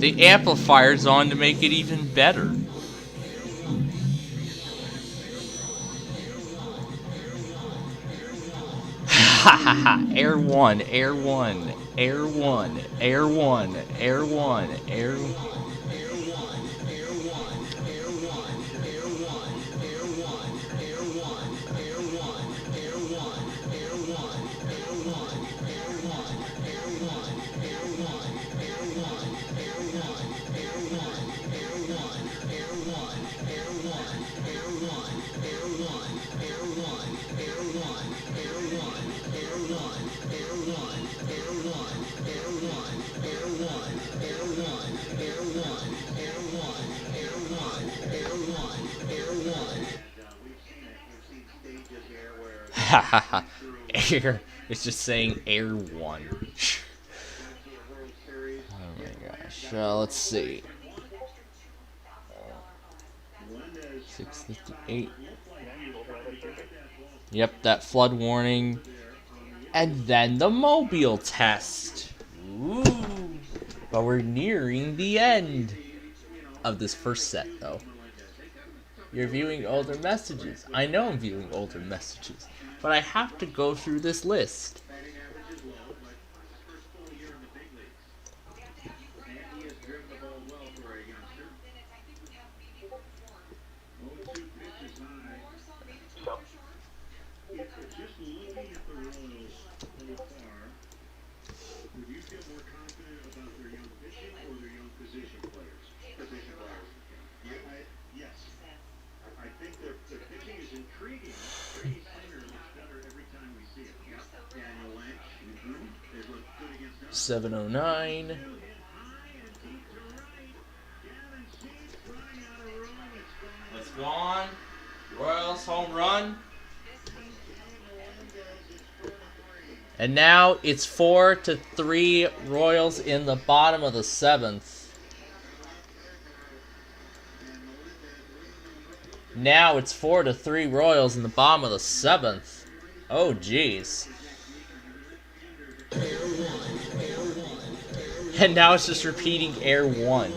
[SPEAKER 1] The amplifier's on to make it even better. Air 1, Air 1, Air 1, Air 1, Air 1, Air 1. Air. It's just saying Air 1. Oh my gosh. Let's see. 658. Yep, that flood warning. And then the mobile test. Ooh. But we're nearing the end of this first set, though. You're viewing older messages. I know I'm viewing older messages, but I have to go through this list.
[SPEAKER 6] I think their pitching is intriguing.
[SPEAKER 1] 709. Let's go on. Royals home run. And now it's 4-3 Royals in the bottom of the 7th. Now it's 4-3 Royals in the bottom of the 7th. Oh, jeez. And now it's just repeating Air 1.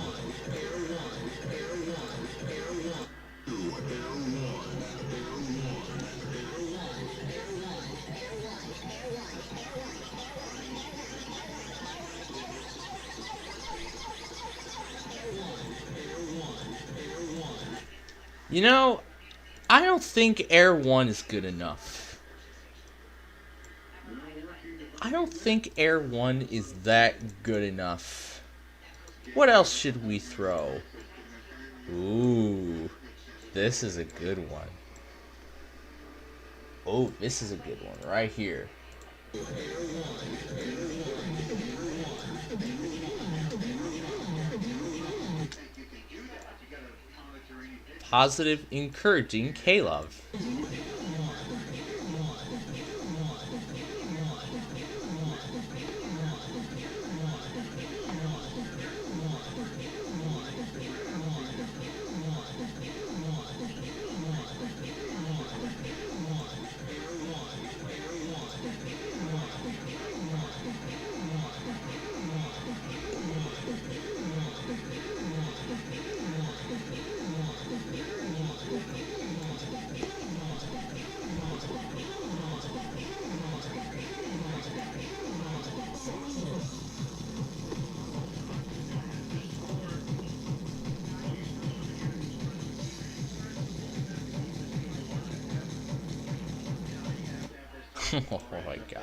[SPEAKER 1] You know, I don't think Air 1 is good enough. I don't think Air 1 is that good enough. What else should we throw? Ooh, this is a good one. Oh, this is a good one right here. Positive, encouraging K-Love. Oh my god.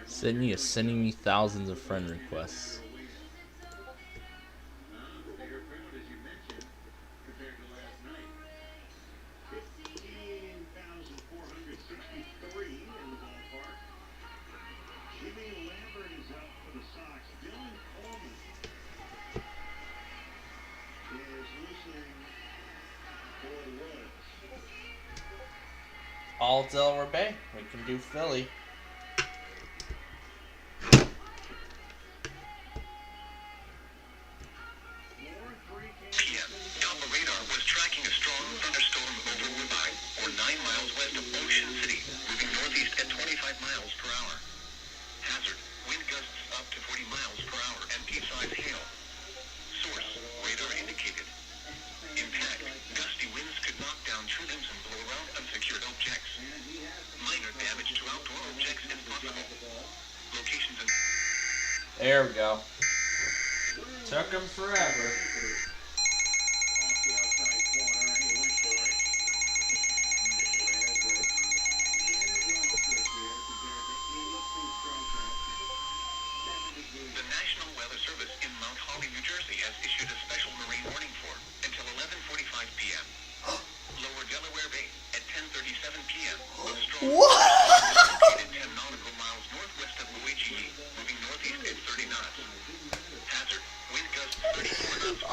[SPEAKER 1] Sydney is sending me thousands of friend requests. All Delaware Bay. We can do Philly.
[SPEAKER 14] PM. Doppler radar was tracking a strong thunderstorm over Woodbine, or 9 miles west of Ocean City, moving northeast at 25 miles per hour. Hazard. Wind gusts up to 40 miles per hour and pea-sized hail. Source. Radar indicated. Impact. Gusty winds could knock down tree limbs and blow around unsecured objects. Minor damage to outdoor objects is possible. Locations in...
[SPEAKER 1] There we go. Took them forever.
[SPEAKER 14] The National Weather Service in Mount Holly, New Jersey has issued a special marine warning for until 11:45 p.m. Lower Delaware Bay at 10:37 p.m. A strong located 10 nautical miles northwest of Luigi, moving northeast at 30 knots.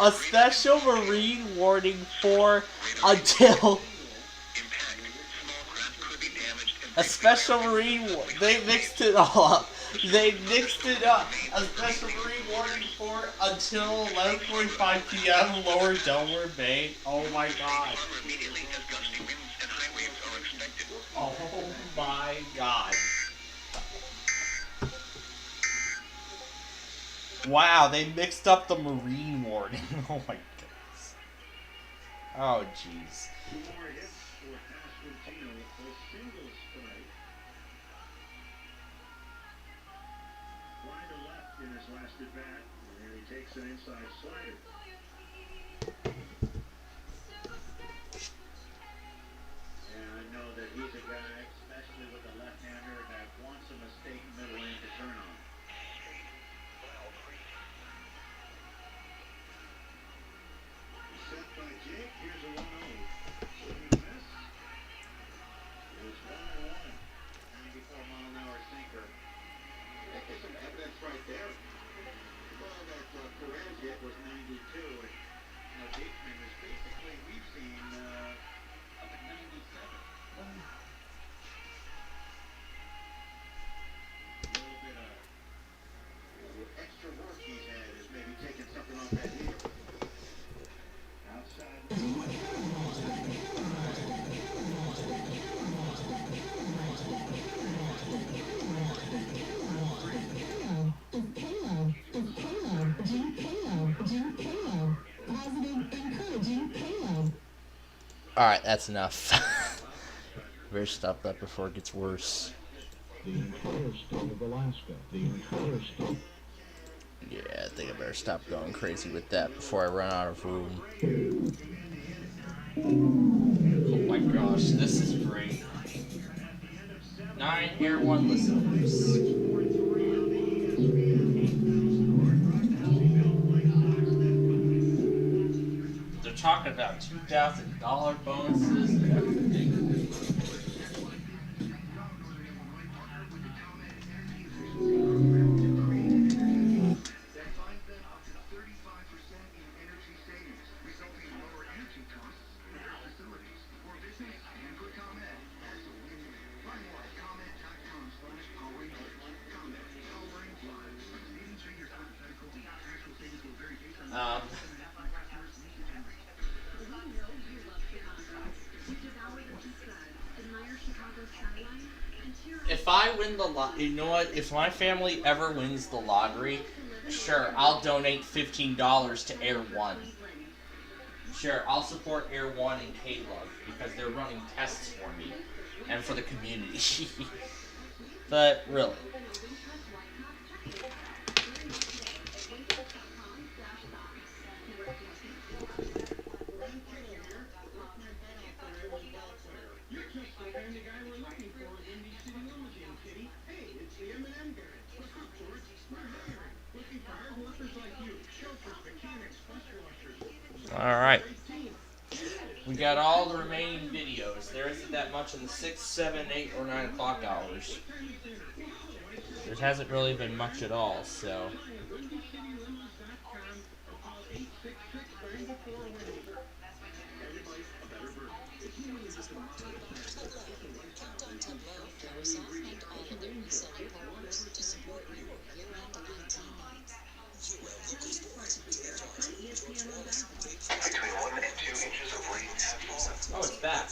[SPEAKER 1] A special marine warning for until... A special marine... They mixed it all up. They mixed it up. A special marine warning for until 11:45 p.m. Lower Delaware Bay. Oh my god. Oh my god. Wow, they mixed up the marine warning. Oh my goodness. Oh jeez.
[SPEAKER 16] Takes an inside slider. And I know that he's a guy, especially with a left-hander, that wants a mistake middle lane to turn on. Set by Jake, here's a 1-0. Swing and miss. It was 1-1. 94-mile-an-hour sinker. That gives some evidence right there. Well, that Perez hit was 92, and Gateman is basically, we've seen up at 97. A little bit of extra work he's had is maybe taking something off that heel. Outside.
[SPEAKER 1] Alright, that's enough. Better stop that before it gets worse.
[SPEAKER 9] The entire state of Alaska. The entire state.
[SPEAKER 1] Yeah, I think I better stop going crazy with that before I run out of room. Oh my gosh, this is great. 9 Air 1 listeners. They're talking about $2,000 bonuses and everything. If I win the you know what? If my family ever wins the lottery, sure, I'll donate $15 to Air 1. Sure, I'll support Air 1 and K-Love because they're running tests for me and for the community. But really. Alright. We got all the remaining videos. There isn't that much in the 6, 7, 8, or 9 o'clock hours. There hasn't really been much at all, so...
[SPEAKER 14] Between 1 and 2 inches of rain have fallen.
[SPEAKER 1] Oh, it's back.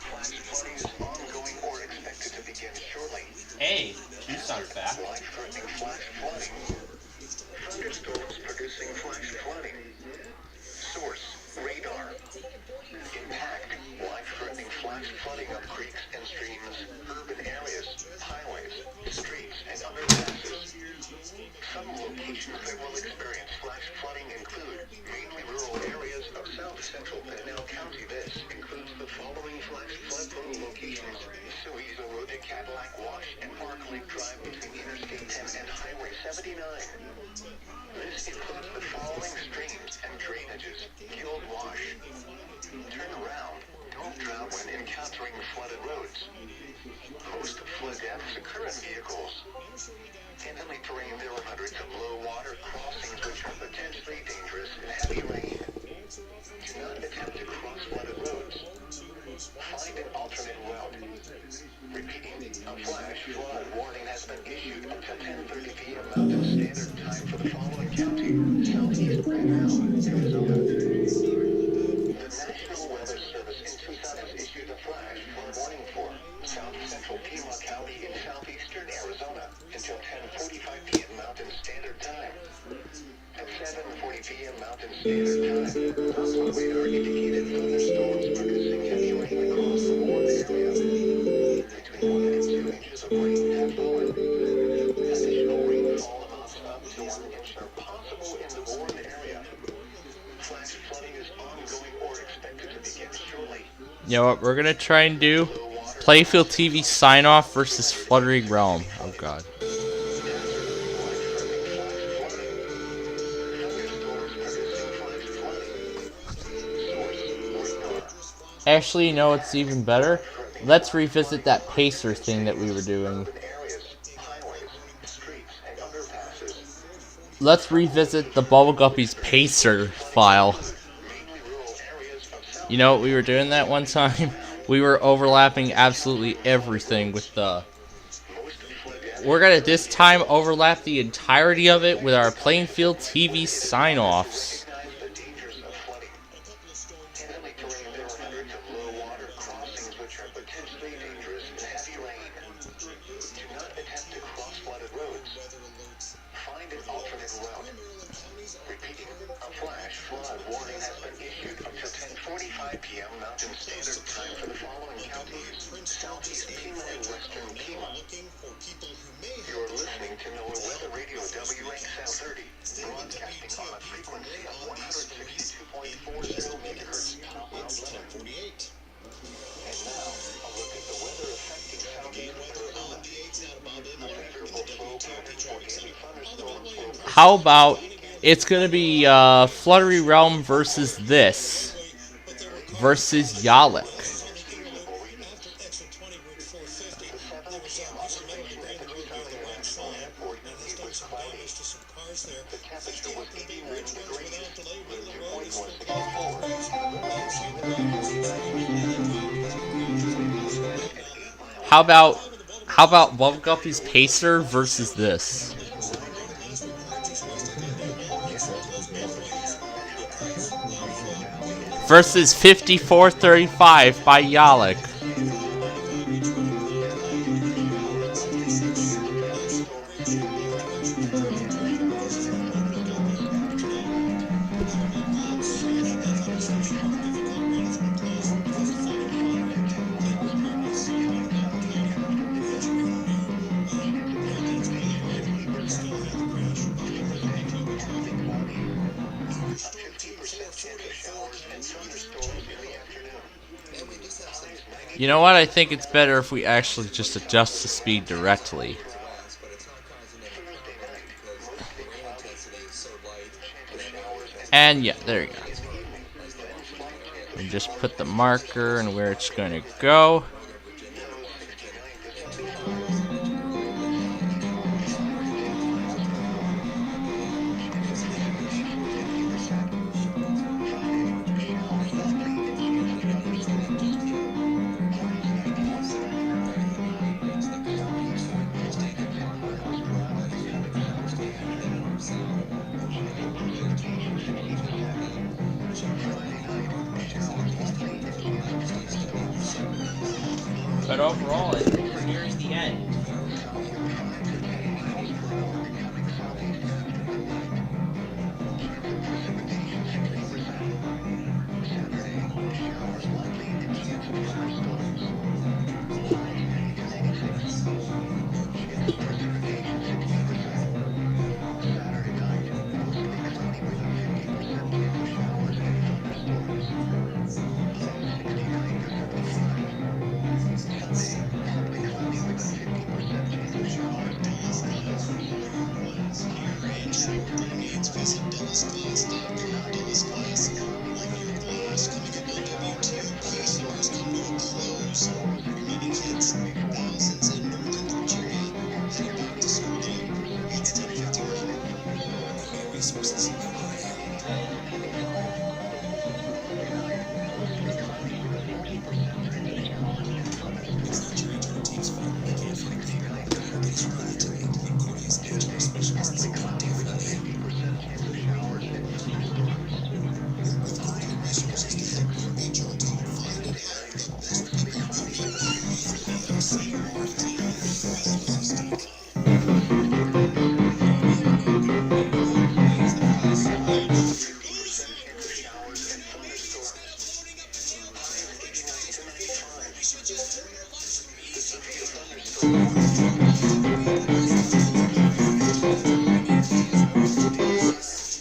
[SPEAKER 14] Flash flooding is ongoing or expected to begin shortly.
[SPEAKER 1] Hey, Tucson's back.
[SPEAKER 14] Life-threatening flash flooding. Thunderstorms producing flash flooding. Source, radar. Impact, life-threatening flash flooding of creeks and streams, urban areas, highways, streets, and underpasses. Some locations that will experience flash flooding include mainly rural areas of south central Pinal County. This includes the following flash flood zone locations: Suizo Road to Cadillac Wash and Park Lake Drive between Interstate 10 and Highway 79. This includes the following streams and drainages: Guild Wash. Turn around. Don't
[SPEAKER 4] not drown when encountering flooded roads. Most flood deaths occur in vehicles. In hilly terrain, there are hundreds of low-water crossings which are potentially dangerous in heavy rain. Do not attempt to cross flooded roads. Find an alternate route. Repeating, a flash flood warning has been issued until 10:30 p.m. Mountain Standard Time for the following county: Southeast Arizona. The National Weather Service in Tucson has issued a flash flood warning for South Central Pima County in southeastern Arizona until 10:45 p.m. Mountain Standard Time. At 7:40 p.m. Mountain Standard Time, Doppler radar indicated thunderstorms producing heavy rain across the Warren area. Between 1 and 2 inches of rain have fallen. Additional rainfall amounts up to 1 inch are possible in the Warren area. Flash flooding is ongoing or expected to begin shortly.
[SPEAKER 1] You know what we're gonna try and do? Plainfield TV sign-off versus Fluttering Realm. Oh god. Actually, you know what's even better? Let's revisit that Pacer thing that we were doing. Let's revisit the Bubble Guppies Pacer file. You know what we were doing that one time? We were overlapping absolutely everything with the... We're gonna this time overlap the entirety of it with our Plainfield TV sign-offs.
[SPEAKER 4] p.m. Mountain Standard Time for the following counties: Southeast Pima and Western Pima. You're listening to Noaa Weather Radio WXL 30, broadcasting on a frequency of 162.40 MHz top of level. And now, a look at the weather affecting southeast Arizona. A favorable flow pattern for heavy thunderstorms will...
[SPEAKER 1] How about it's gonna be Fluttery Realm versus this. Versus Yalik. How about Bubble Guppy's Pacer versus this? Versus 5435 by Yalik. You know what? I think it's better if we actually just adjust the speed directly. And yeah, there you go. And just put the marker and where it's going to go. But overall, I think we're nearing the end.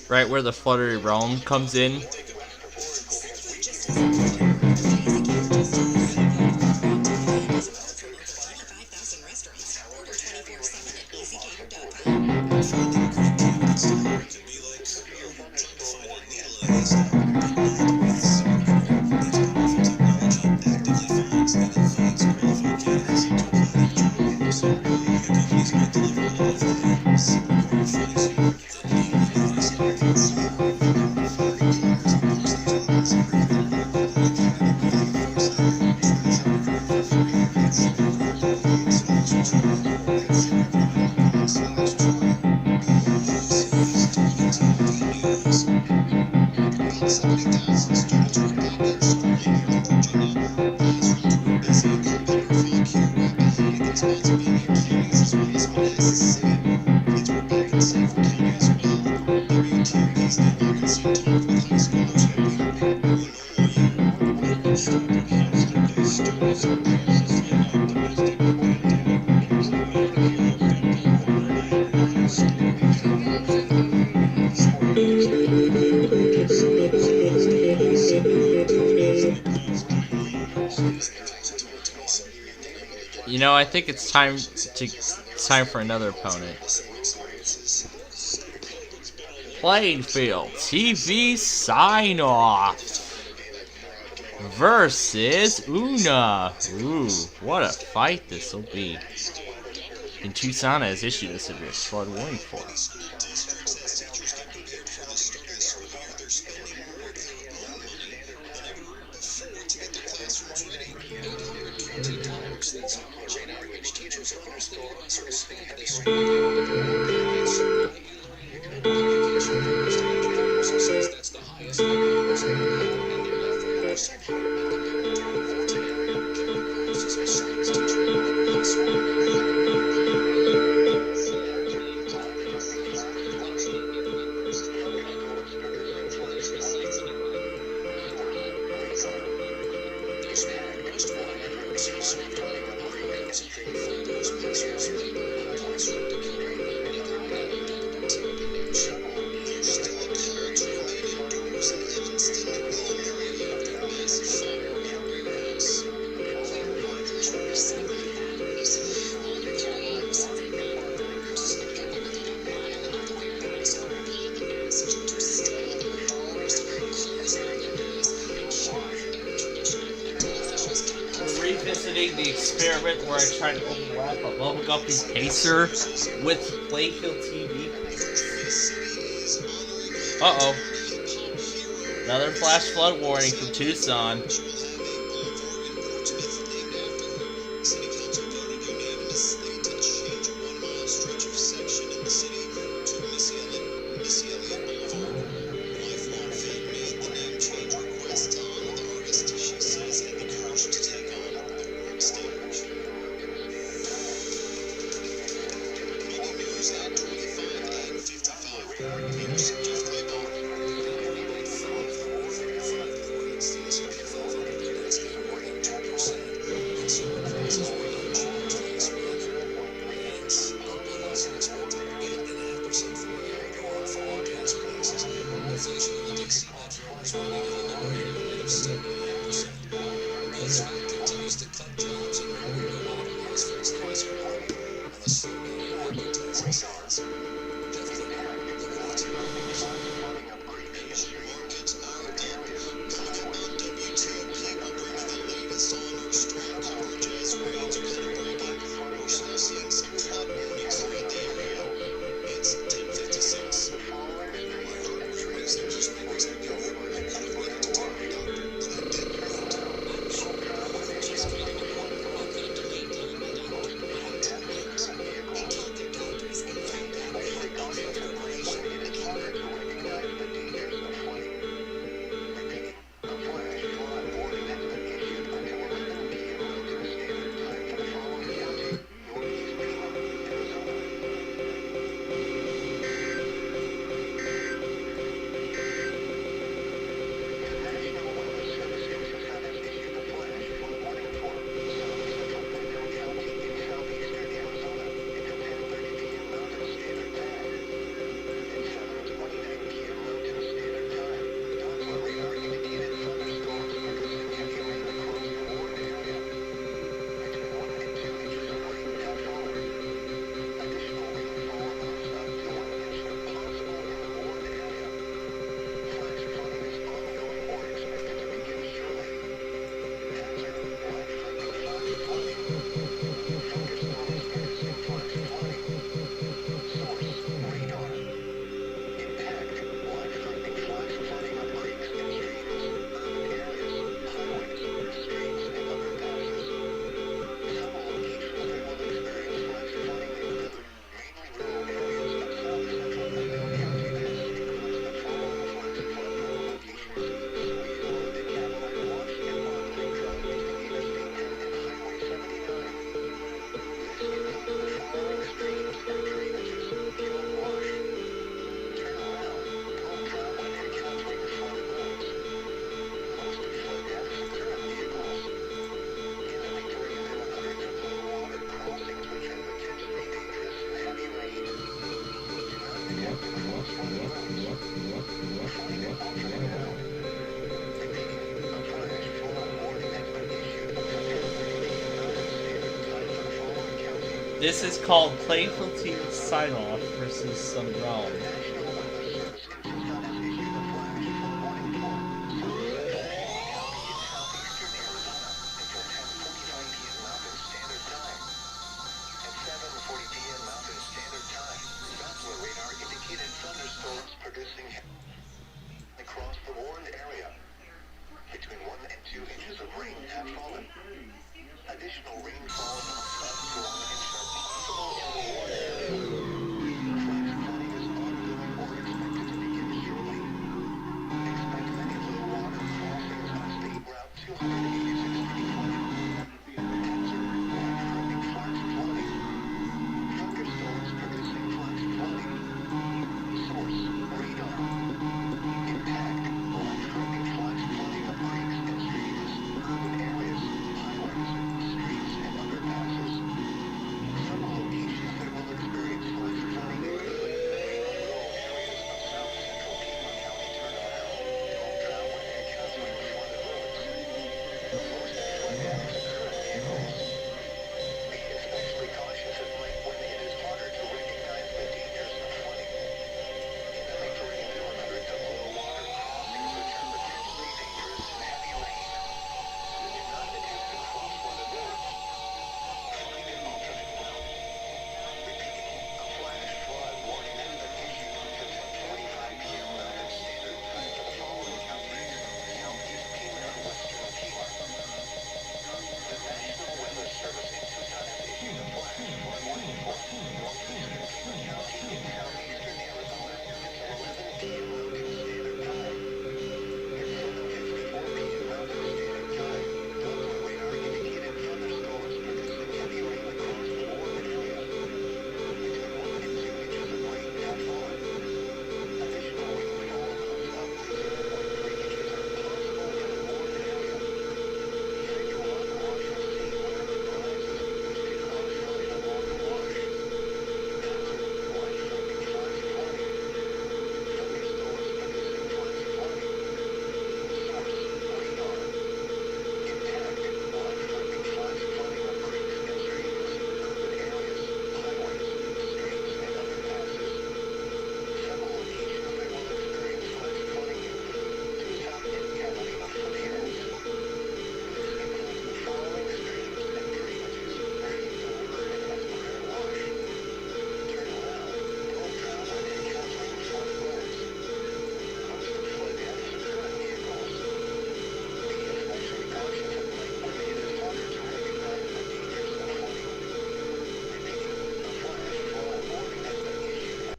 [SPEAKER 1] Right where the fluttery realm comes in. You know, I think it's time for another opponent. Plainfield TV sign-off versus Noaa. Ooh, what a fight this will be. And Tucson has issued a severe flood warning for us. Revisiting the experiment where I tried to overlap a bubble guppy pacer with Plainfield TV. Uh-oh. Another flash flood warning from Tucson. This is called Playful Team Sign-Off versus some realm.
[SPEAKER 14] Thunderstorms producing across the warned area. Between 1 and 2 inches of rain have fallen. Additional rainfall of up to 1 inch are possible in the warned area. Flash flooding is ongoing or expected to begin shortly. Expect many low water crossings on State Route 286 to be flooded. Hazard, life-threatening flash flooding. Thunderstorms producing flash flooding. Source, radar. Impact, life-threatening flash flooding of creeks and streams, urban areas, highways, streets, and underpasses. Some locations that will experience flash flooding include rural areas of south central Piedmont County turnaround, don't travel and encountering flooded roads. Most flood damage occur in vehicles. Be especially cautious at night when it is harder to recognize the dangers of flooding. In the Mediterranean 100 of low water crossings which are potentially dangerous in heavy rain. Do not attempt to cross flooded roads. Find an alternate route. Repeating, a flash flood warning has been issued until 10:45 p.m. Mountain Standard Time for the following counties: Southeast Piedmont and Western Piedmont. The National Weather Service in Tucson has issued a flash flood warning for northeastern Piedmont County and southeastern Arizona until 11 p.m. Mountain Standard Time. At 7:54 p.m. Mountain Standard Time, Doppler radar indicated thunderstorms producing heavy rain across the warned area. Between 1 and 2 inches of rain have fallen. Additional rainfall amounts up to 0.3 inches are possible in the warned area. Central Rock Wash of sea limits rises, which could cause flooding along the wash. Hazard, life-threatening flash flooding. Thunderstorms producing flash flooding. Source, radar. Impact, life-threatening flash flooding of creeks and streams, urban areas, highways, streets, and underpasses. Some locations that will experience flash flooding include Tucson and Catalina foothills. This includes the following streams and drainages: Ready, Deliver, and Esmeralda Wash. Turn around, don't travel and encountering flooded roads. Most flood damage occur in vehicles. Be especially cautious at night when it is harder to recognize the dangers of flooding. Repeating, a flash flood warning has been issued.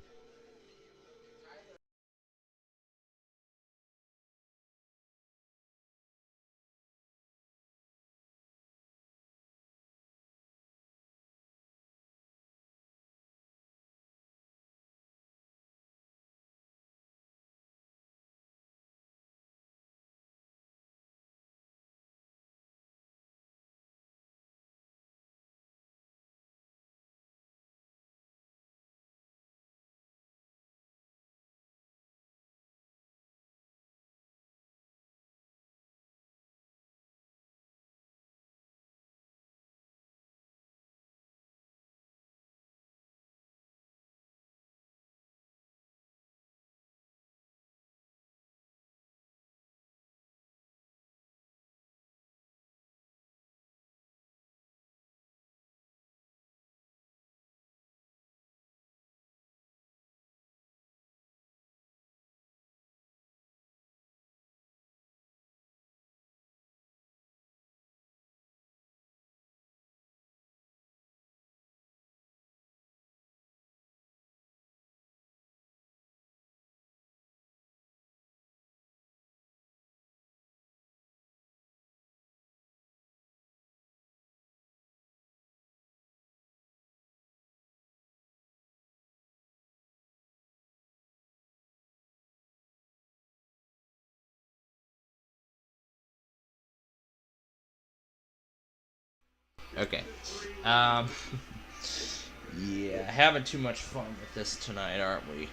[SPEAKER 1] Okay. Yeah, having too much fun with this tonight, aren't we?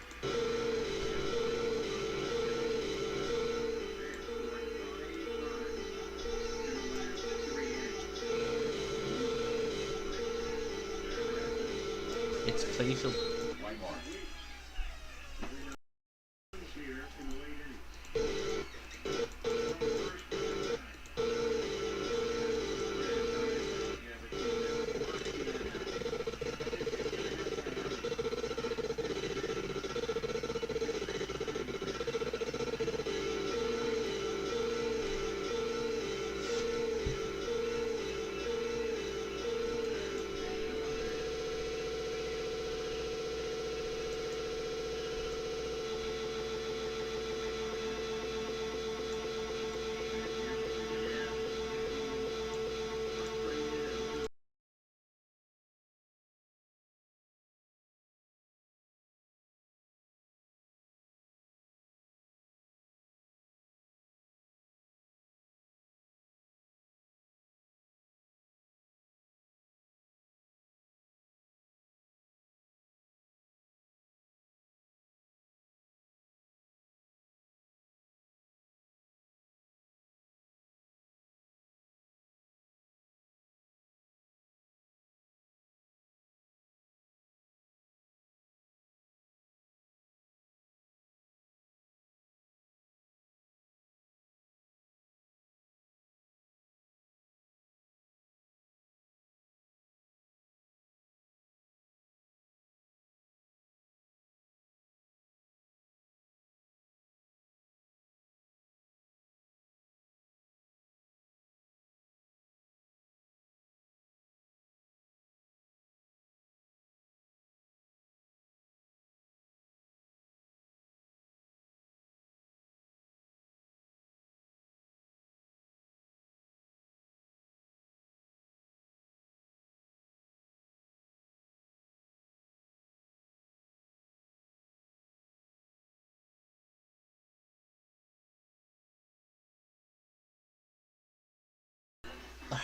[SPEAKER 1] Plainfield. One more.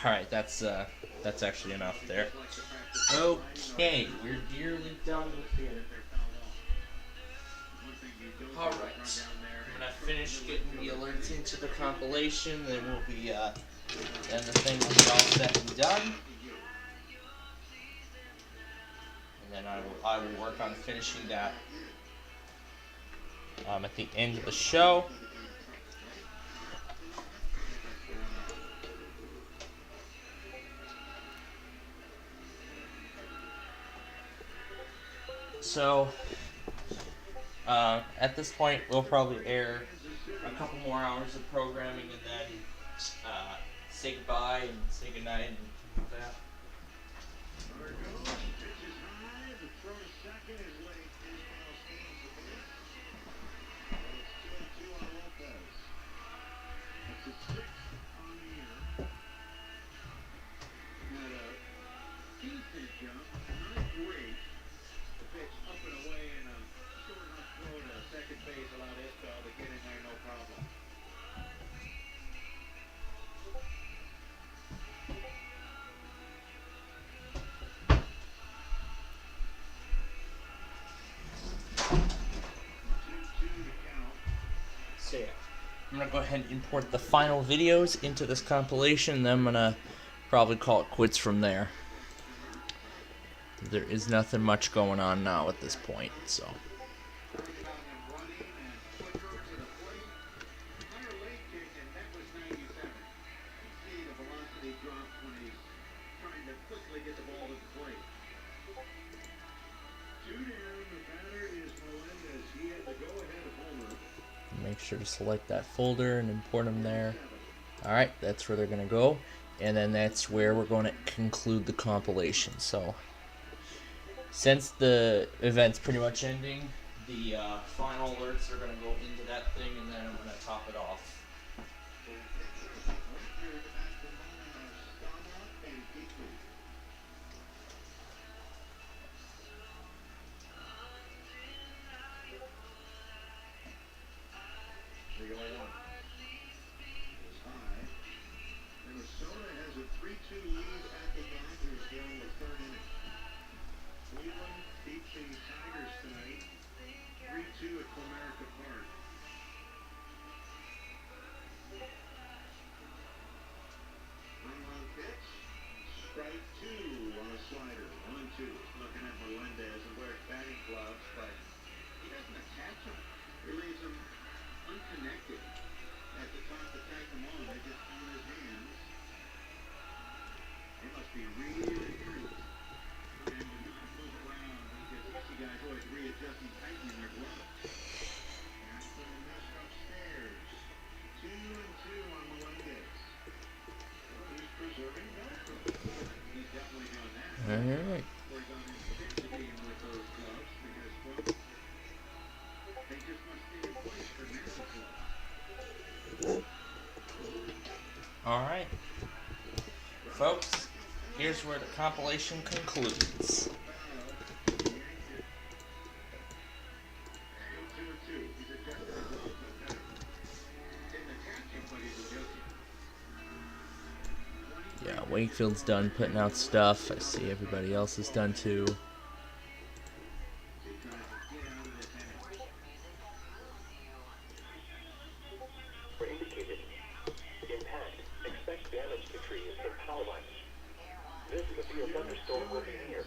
[SPEAKER 1] Alright, that's actually enough there. Okay, we're nearly done with here. Alright, I'm gonna finish getting the alerts into the compilation, then we'll be, then the thing will be all set and done. And then I will work on finishing that at the end of the show. So, at this point, we'll probably air a couple more hours of programming and then say goodbye and say goodnight and like that. So yeah, I'm gonna go ahead and import the final videos into this compilation, then I'm gonna probably call it quits from there. There is nothing much going on now at this point, so. Make sure to select that folder and import them there. Alright, that's where they're going to go. And then that's where we're going to conclude the compilation. So, since the event's pretty much ending, the final alerts are going to go into that thing and then I'm going to top it off.
[SPEAKER 16] Minnesota has a 3-2 lead at the Dodgers here in the third inning. Cleveland beats the Tigers tonight, 3-2 at Comerica Park.
[SPEAKER 1] Alright. Alright. Folks, here's where the compilation concludes. Yeah, Wakefield's done putting out stuff. I see everybody else is done too.
[SPEAKER 4] Indicated. Impact. Expect damage to trees and power lines. This severe thunderstorm will be near.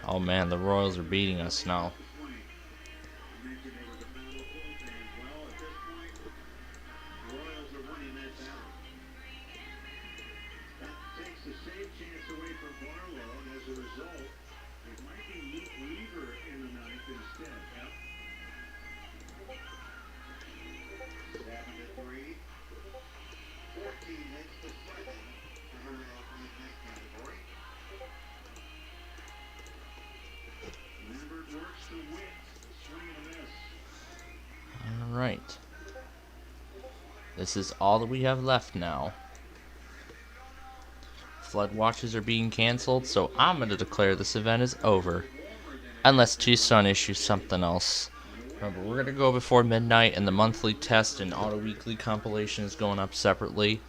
[SPEAKER 1] Oh man, the Royals are beating us now. Alright. This is all that we have left now. Flood watches are being canceled, so I'm going to declare this event is over. Unless Tucson issues something else. Remember, we're going to go before midnight, and the monthly test and auto-weekly compilation is going up separately.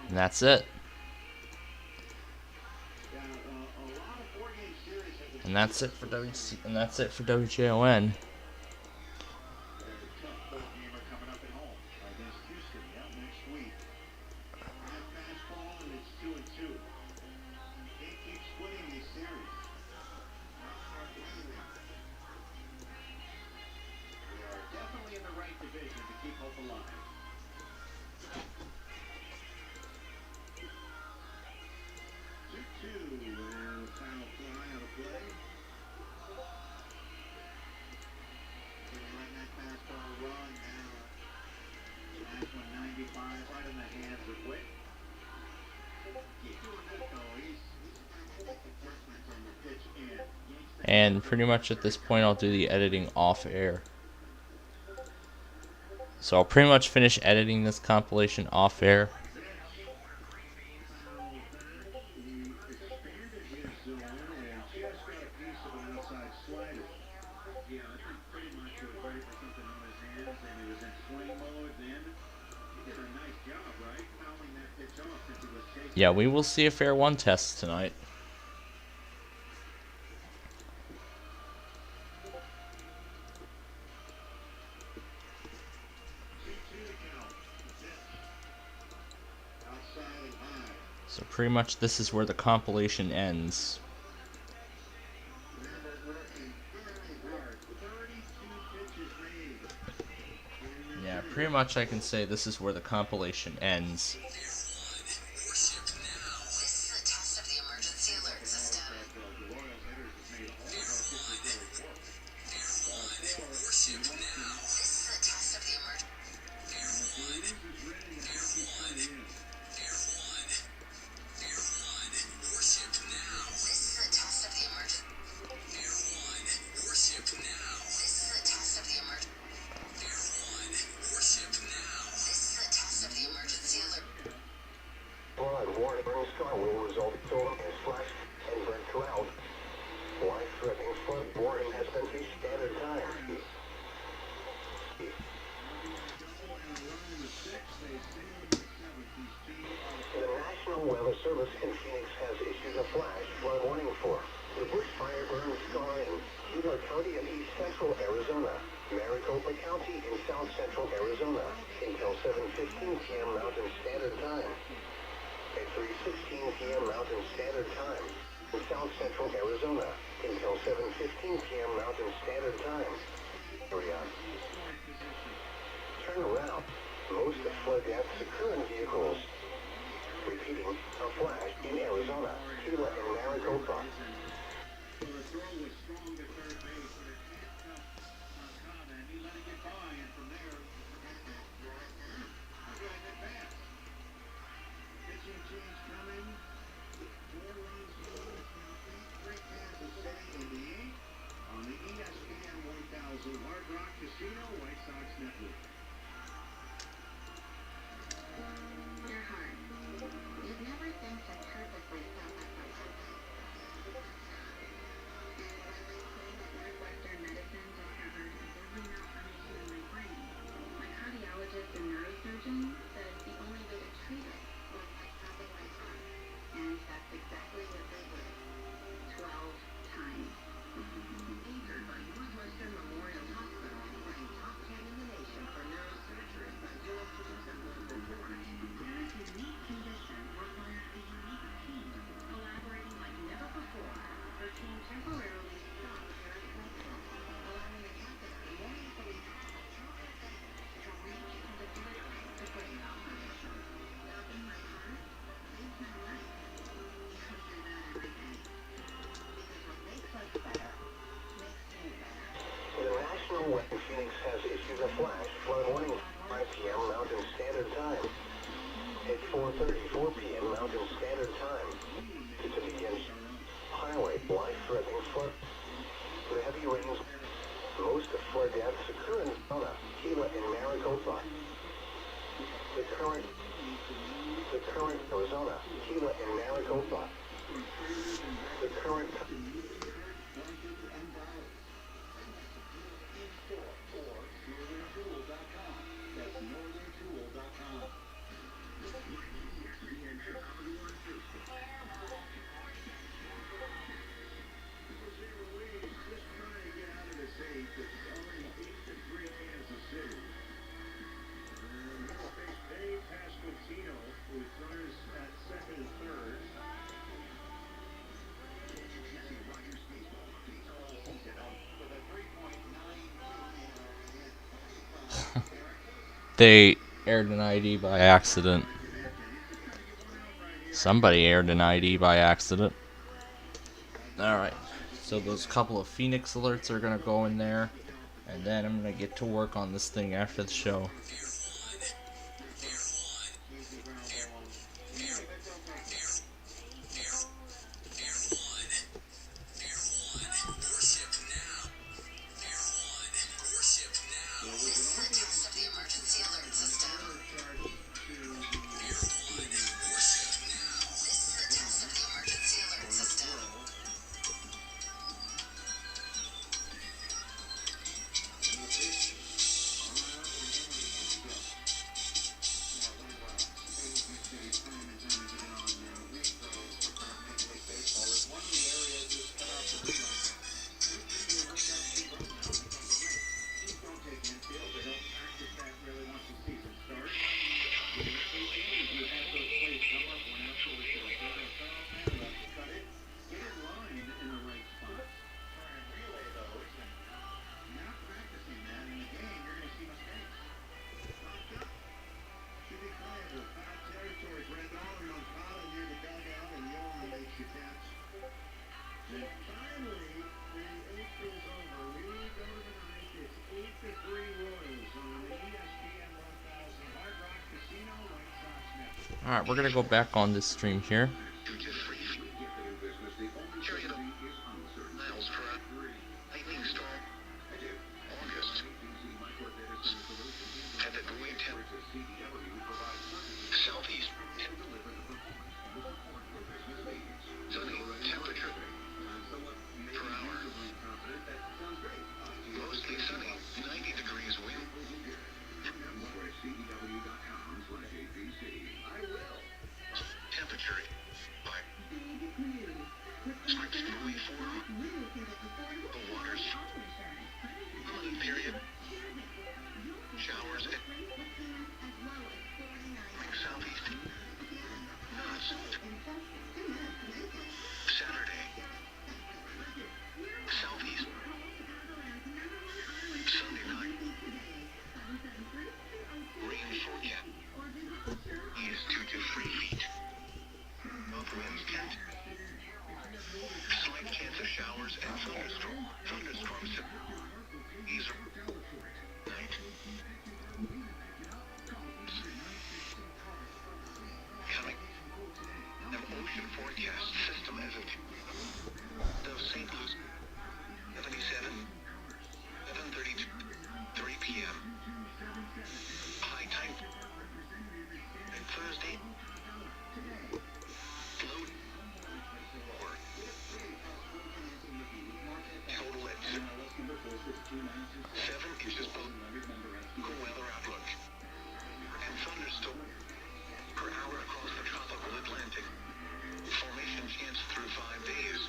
[SPEAKER 1] And that's it. And that's it for WJON. And pretty much at this point I'll do the editing off air. So I'll pretty much finish editing this compilation off air. Yeah, we will see a Fair 1 test tonight. So pretty much this is where the compilation ends. pretty much I can say this is where the compilation ends. They aired an ID by accident. Somebody aired an ID by accident. Alright, so those couple of Phoenix alerts are gonna go in there, and then I'm gonna get to work on this thing after the show. Alright, we're gonna go back on this stream here.
[SPEAKER 14] Miles per hour. Lightning storm. August. At the Gwinnett southeast. Sunny temperature per hour. Mostly sunny. 90 degrees wind. Temperature. Scripts fully form. The water's on period. Showers at southeast. Nuts. Saturday. Southeast. Sunday night. Rain forecast. Is 2 to 3 feet. Upper winds 10. Slight chance of showers and thunderstorms. These are night. Coming. An ocean forecast system as of St. Louis. 77. 7:32. 3 p.m. High tide. And Thursday. Low. Total at 7 inches below. Cool weather outlook. And thunderstorm per hour across the tropical Atlantic. Formation chance through 5 days.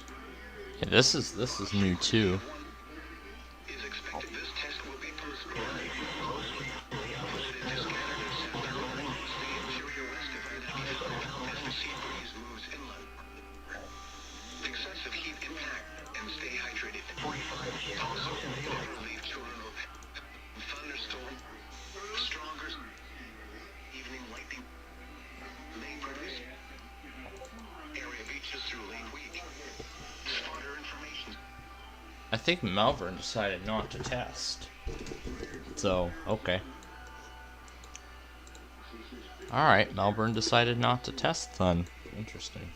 [SPEAKER 1] Yeah, this is new too.
[SPEAKER 14] Is expected this test will be postponed. Excessive heat impact and stay hydrated. Also, never leave children open. Thunderstorm, stronger evening lightning may produce area beaches through late week. Spotter information.
[SPEAKER 1] I think Malvern decided not to test. So, okay. Alright, Melbourne decided not to test then. Interesting.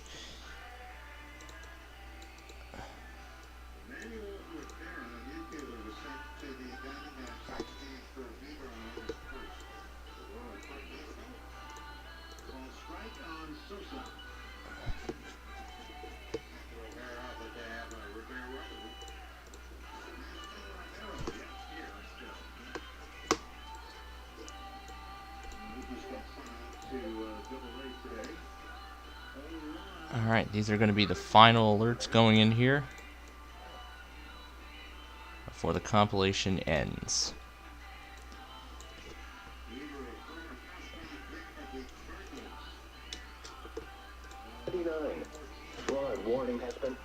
[SPEAKER 1] Alright, these are going to be the final alerts going in here before the compilation ends.
[SPEAKER 4] Flood warning has been.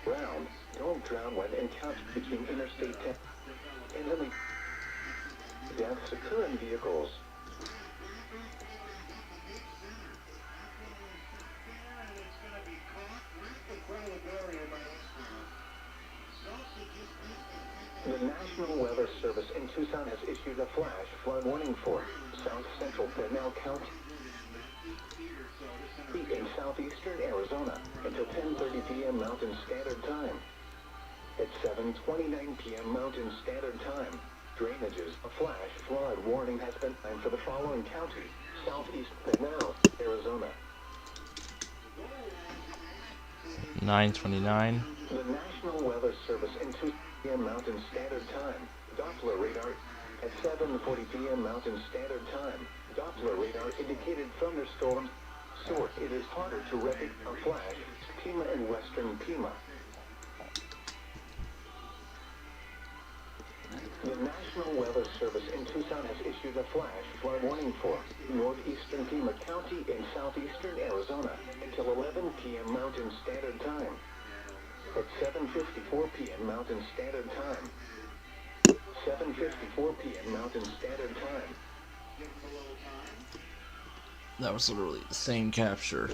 [SPEAKER 4] Drown. Don't drown when encountered between Interstate 10 and Lily. Deaths occur in vehicles. The National Weather Service in Tucson has issued a flash flood warning for South Central Pinal County in southeastern Arizona until 10:30 p.m. Mountain Standard Time. At 7:29 p.m. Mountain Standard Time, drainages, a flash flood warning has been signed for the following county: Southeast Pinal, Arizona.
[SPEAKER 1] 9:29.
[SPEAKER 4] The National Weather Service in 2 p.m. Mountain Standard Time, Doppler radar at 7:40 p.m. Mountain Standard Time. Doppler radar indicated thunderstorms. Source: it is harder to recognize a flash. Pima and Western Pima. The National Weather Service in Tucson has issued a flash flood warning for northeastern Pima County in southeastern Arizona until 11 p.m. Mountain Standard Time. At 7:54 p.m. Mountain Standard Time. 7:54 p.m. Mountain Standard Time.
[SPEAKER 1] That was literally the same capture.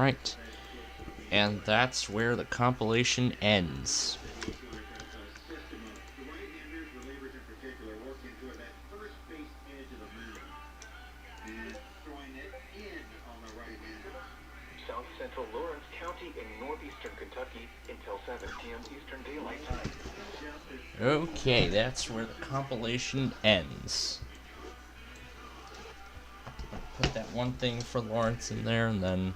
[SPEAKER 1] Alright. And that's where the compilation ends.
[SPEAKER 4] South Central Lawrence County in northeastern Kentucky until 7 p.m. Eastern Daylight Time.
[SPEAKER 1] Okay, that's where the compilation ends. Put that one thing for Lawrence in there, and then...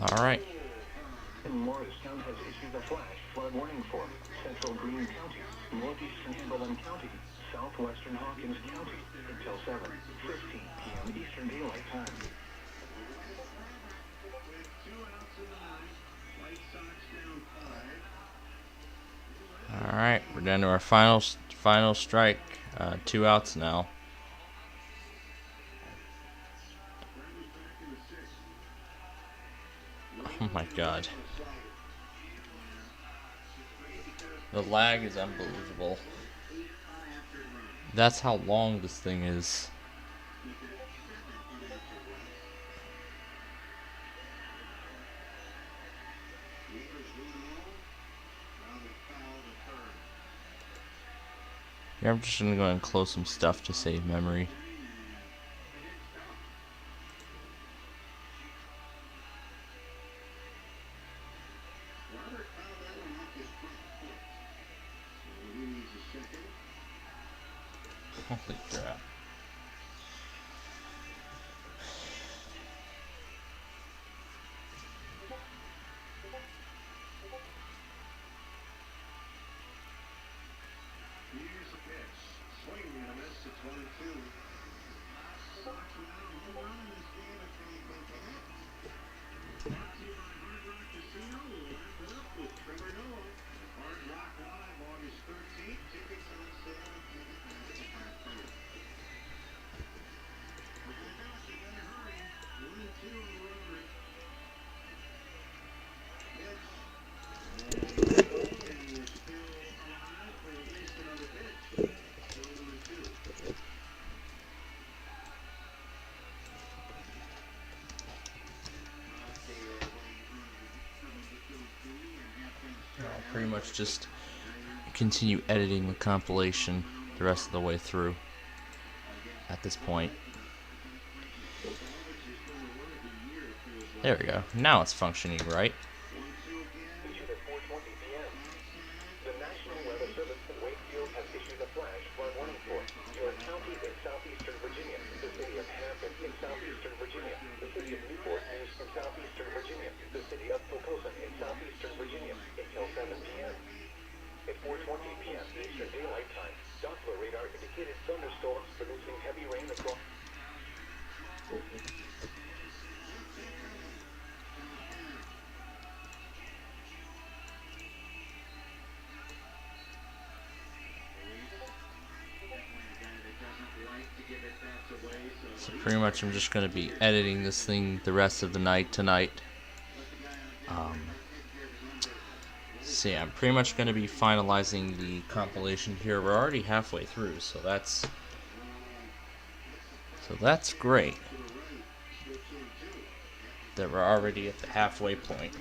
[SPEAKER 1] Alright.
[SPEAKER 4] Morristown has issued a flash flood warning for central Greene County, northeastern Hamilton County, southwestern Hawkins County until 7:15 p.m. Eastern Daylight Time.
[SPEAKER 1] Alright, we're down to our final strike. 2 outs now. Oh my god. The lag is unbelievable. That's how long this thing is. Yeah, I'm just gonna go ahead and close some stuff to save memory. Holy crap. I'll pretty much just continue editing the compilation the rest of the way through at this point. There we go. Now it's functioning right.
[SPEAKER 4] Issued at 4:20 p.m. The National Weather Service in Wakefield has issued a flash flood warning for your county in southeastern Virginia, the city of Hampton in southeastern Virginia, the city of Newport News in southeastern Virginia, the city of Pocosin in southeastern Virginia until 7 p.m. At 4:20 p.m. Eastern Daylight Time, Doppler radar indicated thunderstorms producing heavy rain across.
[SPEAKER 1] pretty much I'm just going to be editing this thing the rest of the night tonight. So yeah, I'm pretty much going to be finalizing the compilation here. We're already halfway through, so that's great that we're already at the halfway point.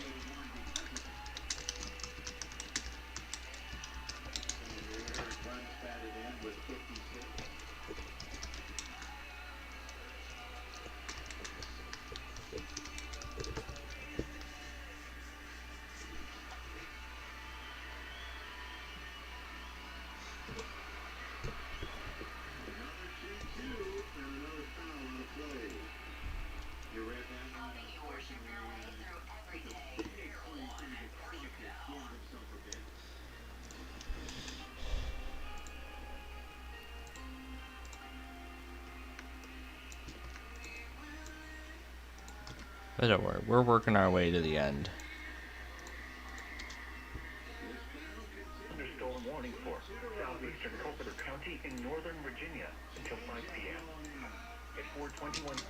[SPEAKER 1] But don't worry, we're working our way to the end.
[SPEAKER 4] Thunderstorm warning for southeastern Culpeper County in northern Virginia until 5 p.m. At 4:21.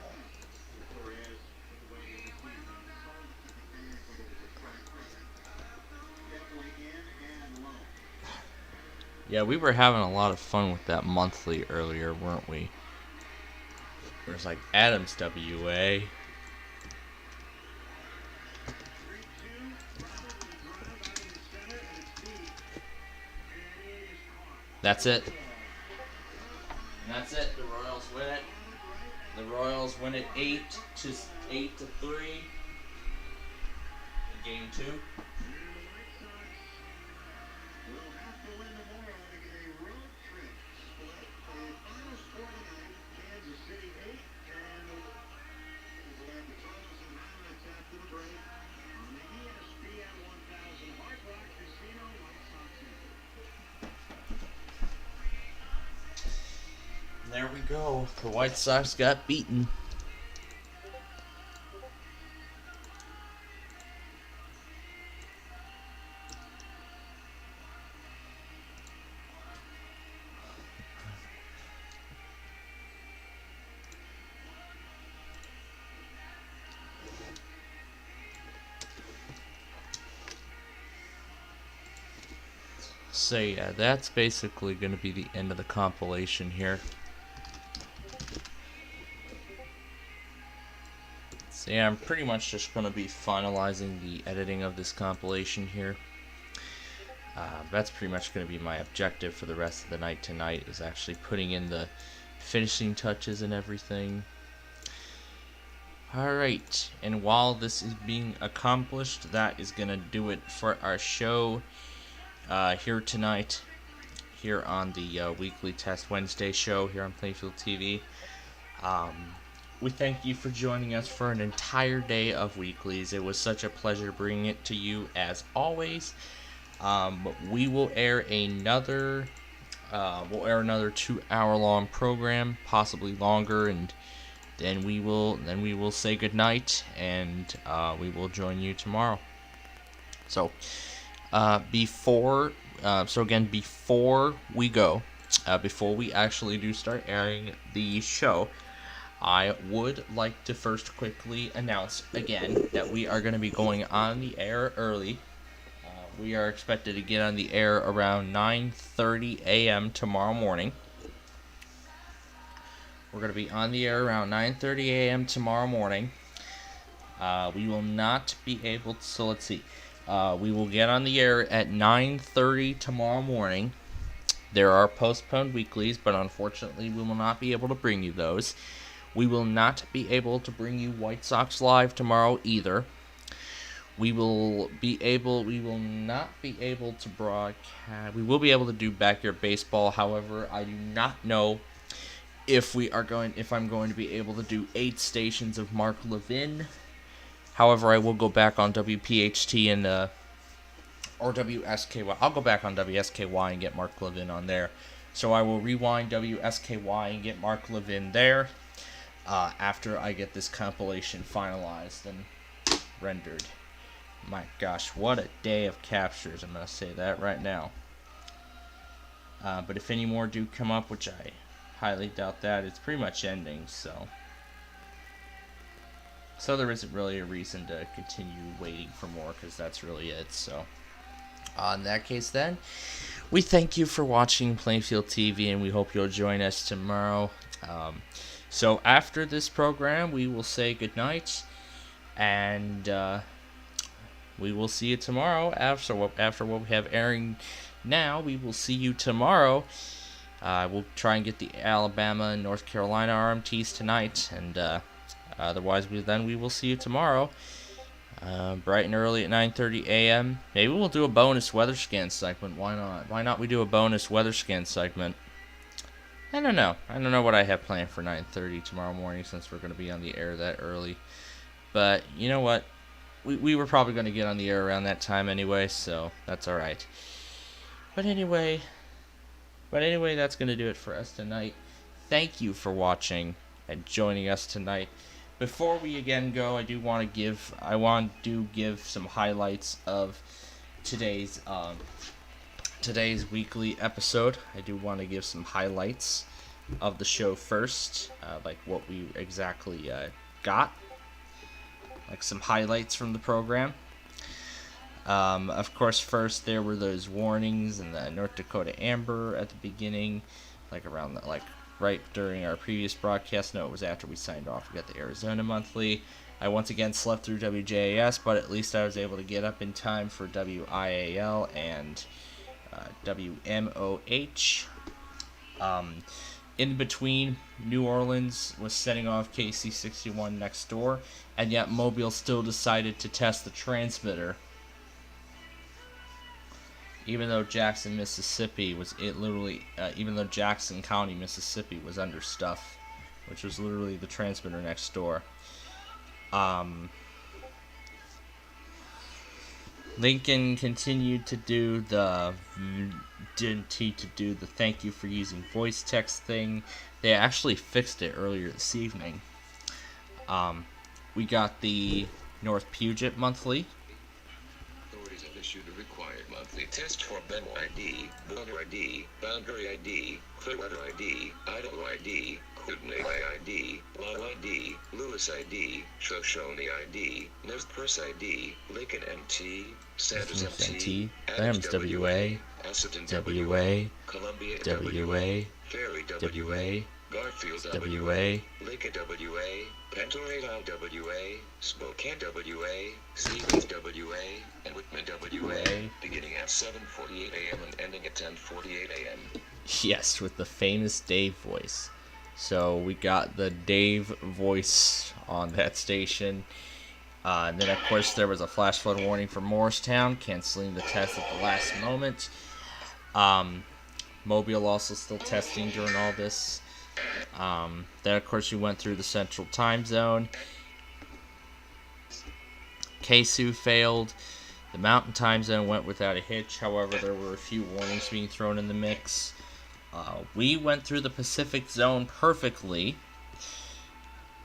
[SPEAKER 1] Yeah, we were having a lot of fun with that monthly earlier, weren't we? There's like Adams WA. That's it. And that's it. The Royals win it. The Royals win it 8-3 in game 2. There we go. The White Sox got beaten. So yeah, that's basically going to be the end of the compilation here. So yeah, I'm pretty much just going to be finalizing the editing of this compilation here. That's pretty much going to be my objective for the rest of the night tonight, is actually putting in the finishing touches and everything. Alright, and while this is being accomplished, that is going to do it for our show here tonight, here on the Weekly Test Wednesday show here on Plainfield TV. We thank you for joining us for an entire day of weeklies. It was such a pleasure bringing it to you as always. We will air another 2-hour-long program, possibly longer, and then we will say goodnight, and we will join you tomorrow. So before we go, before we actually do start airing the show, I would like to first quickly announce again that we are going to be going on the air early. We are expected to get on the air around 9:30 a.m. tomorrow morning. We're going to be on the air around 9:30 a.m. tomorrow morning. We will not be able to, so let's see. We will get on the air at 9:30 tomorrow morning. There are postponed weeklies, but unfortunately we will not be able to bring you those. We will not be able to bring you White Sox Live tomorrow either. We will not be able to broadcast. We will be able to do Backyard Baseball. However, I do not know if I'm going to be able to do 8 stations of Mark Levin. However, I will go back on WPHT and or WSKY. I'll go back on WSKY and get Mark Levin on there. So I will rewind WSKY and get Mark Levin there after I get this compilation finalized and rendered. My gosh, what a day of captures. I'm going to say that right now. But if any more do come up, which I highly doubt that, it's pretty much ending, so So there isn't really a reason to continue waiting for more, because that's really it. So in that case then, we thank you for watching Plainfield TV, and we hope you'll join us tomorrow. So after this program, we will say goodnight, and we will see you tomorrow. After what we have airing now, we will see you tomorrow. We'll try and get the Alabama and North Carolina RMTs tonight, and otherwise we will see you tomorrow, bright and early at 9:30 a.m. Maybe we'll do a bonus weather scan segment. Why not? Why not we do a bonus weather scan segment? I don't know. I don't know what I have planned for 9:30 tomorrow morning, since we're going to be on the air that early. But you know what? We were probably going to get on the air around that time anyway, so that's alright. But anyway, that's going to do it for us tonight. Thank you for watching and joining us tonight. Before we again go, I want to give some highlights of today's weekly episode. I do want to give some highlights of the show first, like what we exactly got, like some highlights from the program. Of course, first there were those warnings and the North Dakota Amber at the beginning, right during our previous broadcast. No, it was after we signed off. We got the Arizona Monthly. I once again slept through WJAS, but at least I was able to get up in time for WIAL and WMOH. In between, New Orleans was setting off KC-61 next door, and yet Mobile still decided to test the transmitter. Even though Jackson, Mississippi even though Jackson County, Mississippi was under stuff, which was literally the transmitter next door. Lincoln continued to do the thank you for using voice text thing. They actually fixed it earlier this evening. We got the North Puget Monthly.
[SPEAKER 17] Authorities have issued a required monthly test for Benwell ID, Border ID, Boundary ID, Clearwater ID, Idaho ID, Kootenai ID, Law ID, Lewis ID, Shoshone ID, Nez ID, Lincoln MT, Sanders MT, Adams WA, Asserton WA, Columbia WA, Ferry WA, Garfield WA, Lincoln WA, Pentorato WA, Spokane WA, Stevens WA, and Whitman WA, beginning at 7:48 a.m. and ending at 10:48 a.m.
[SPEAKER 1] Yes, with the famous Dave voice. So we got the Dave voice on that station. And then, of course, there was a flash flood warning for Morristown, canceling the test at the last moment. Mobile also still testing during all this. Then, of course, we went through the Central Time Zone. KSU failed. The Mountain Time Zone went without a hitch. However, there were a few warnings being thrown in the mix. We went through the Pacific Zone perfectly.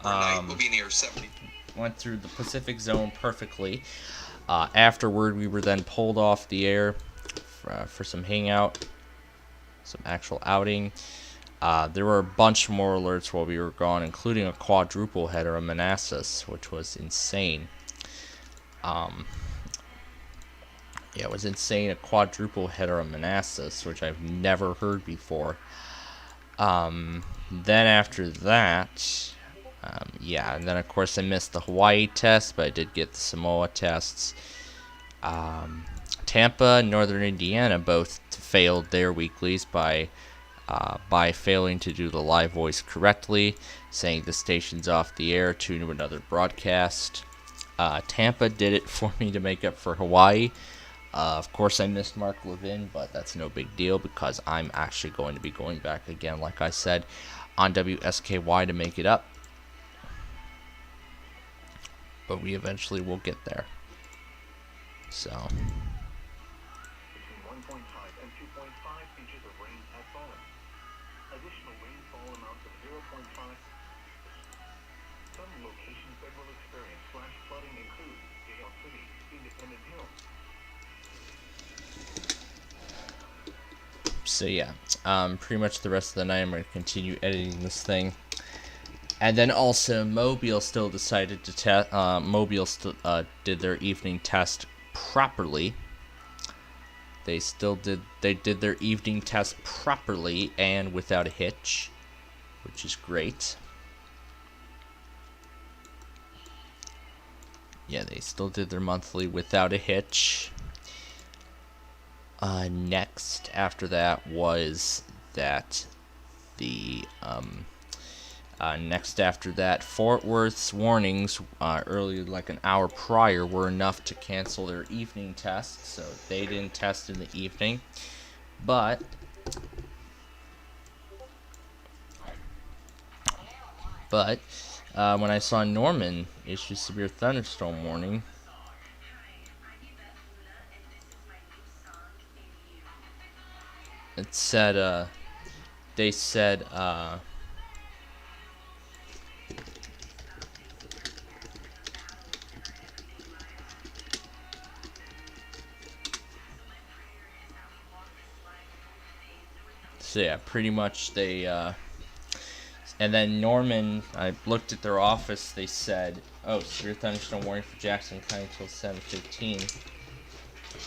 [SPEAKER 17] We'll be near 70.
[SPEAKER 1] Went through the Pacific Zone perfectly. Afterward, we were then pulled off the air for some hangout, some actual outing. There were a bunch more alerts while we were gone, including a quadruple header of Manassas, which was insane. Yeah, it was insane, a quadruple header of Manassas, which I've never heard before. Then after that, and then of course I missed the Hawaii test, but I did get the Samoa tests. Tampa and Northern Indiana both failed their weeklies by failing to do the live voice correctly, saying the station's off the air, tune to another broadcast. Tampa did it for me to make up for Hawaii. Of course, I missed Mark Levin, but that's no big deal because I'm actually going to be going back again, like I said, on WSKY to make it up. But we eventually will get there. So.
[SPEAKER 4] Between 1.5 and 2.5 inches of rain have fallen. Additional rainfall amounts of 0.5. Some locations that will experience flash flooding include Dale City, Independent Hill.
[SPEAKER 1] So yeah, pretty much the rest of the night I'm going to continue editing this thing. And then also Mobile still decided to test. Mobile still did their evening test properly. They did their evening test properly and without a hitch, which is great. Yeah, they still did their monthly without a hitch. Next after that was that the next after that, Fort Worth's warnings earlier, like an hour prior, were enough to cancel their evening test, so they didn't test in the evening. But when I saw Norman issue severe thunderstorm warning, it said they said so yeah, pretty much they and then Norman, I looked at their office, they said, oh, severe thunderstorm warning for Jackson County until 7:15.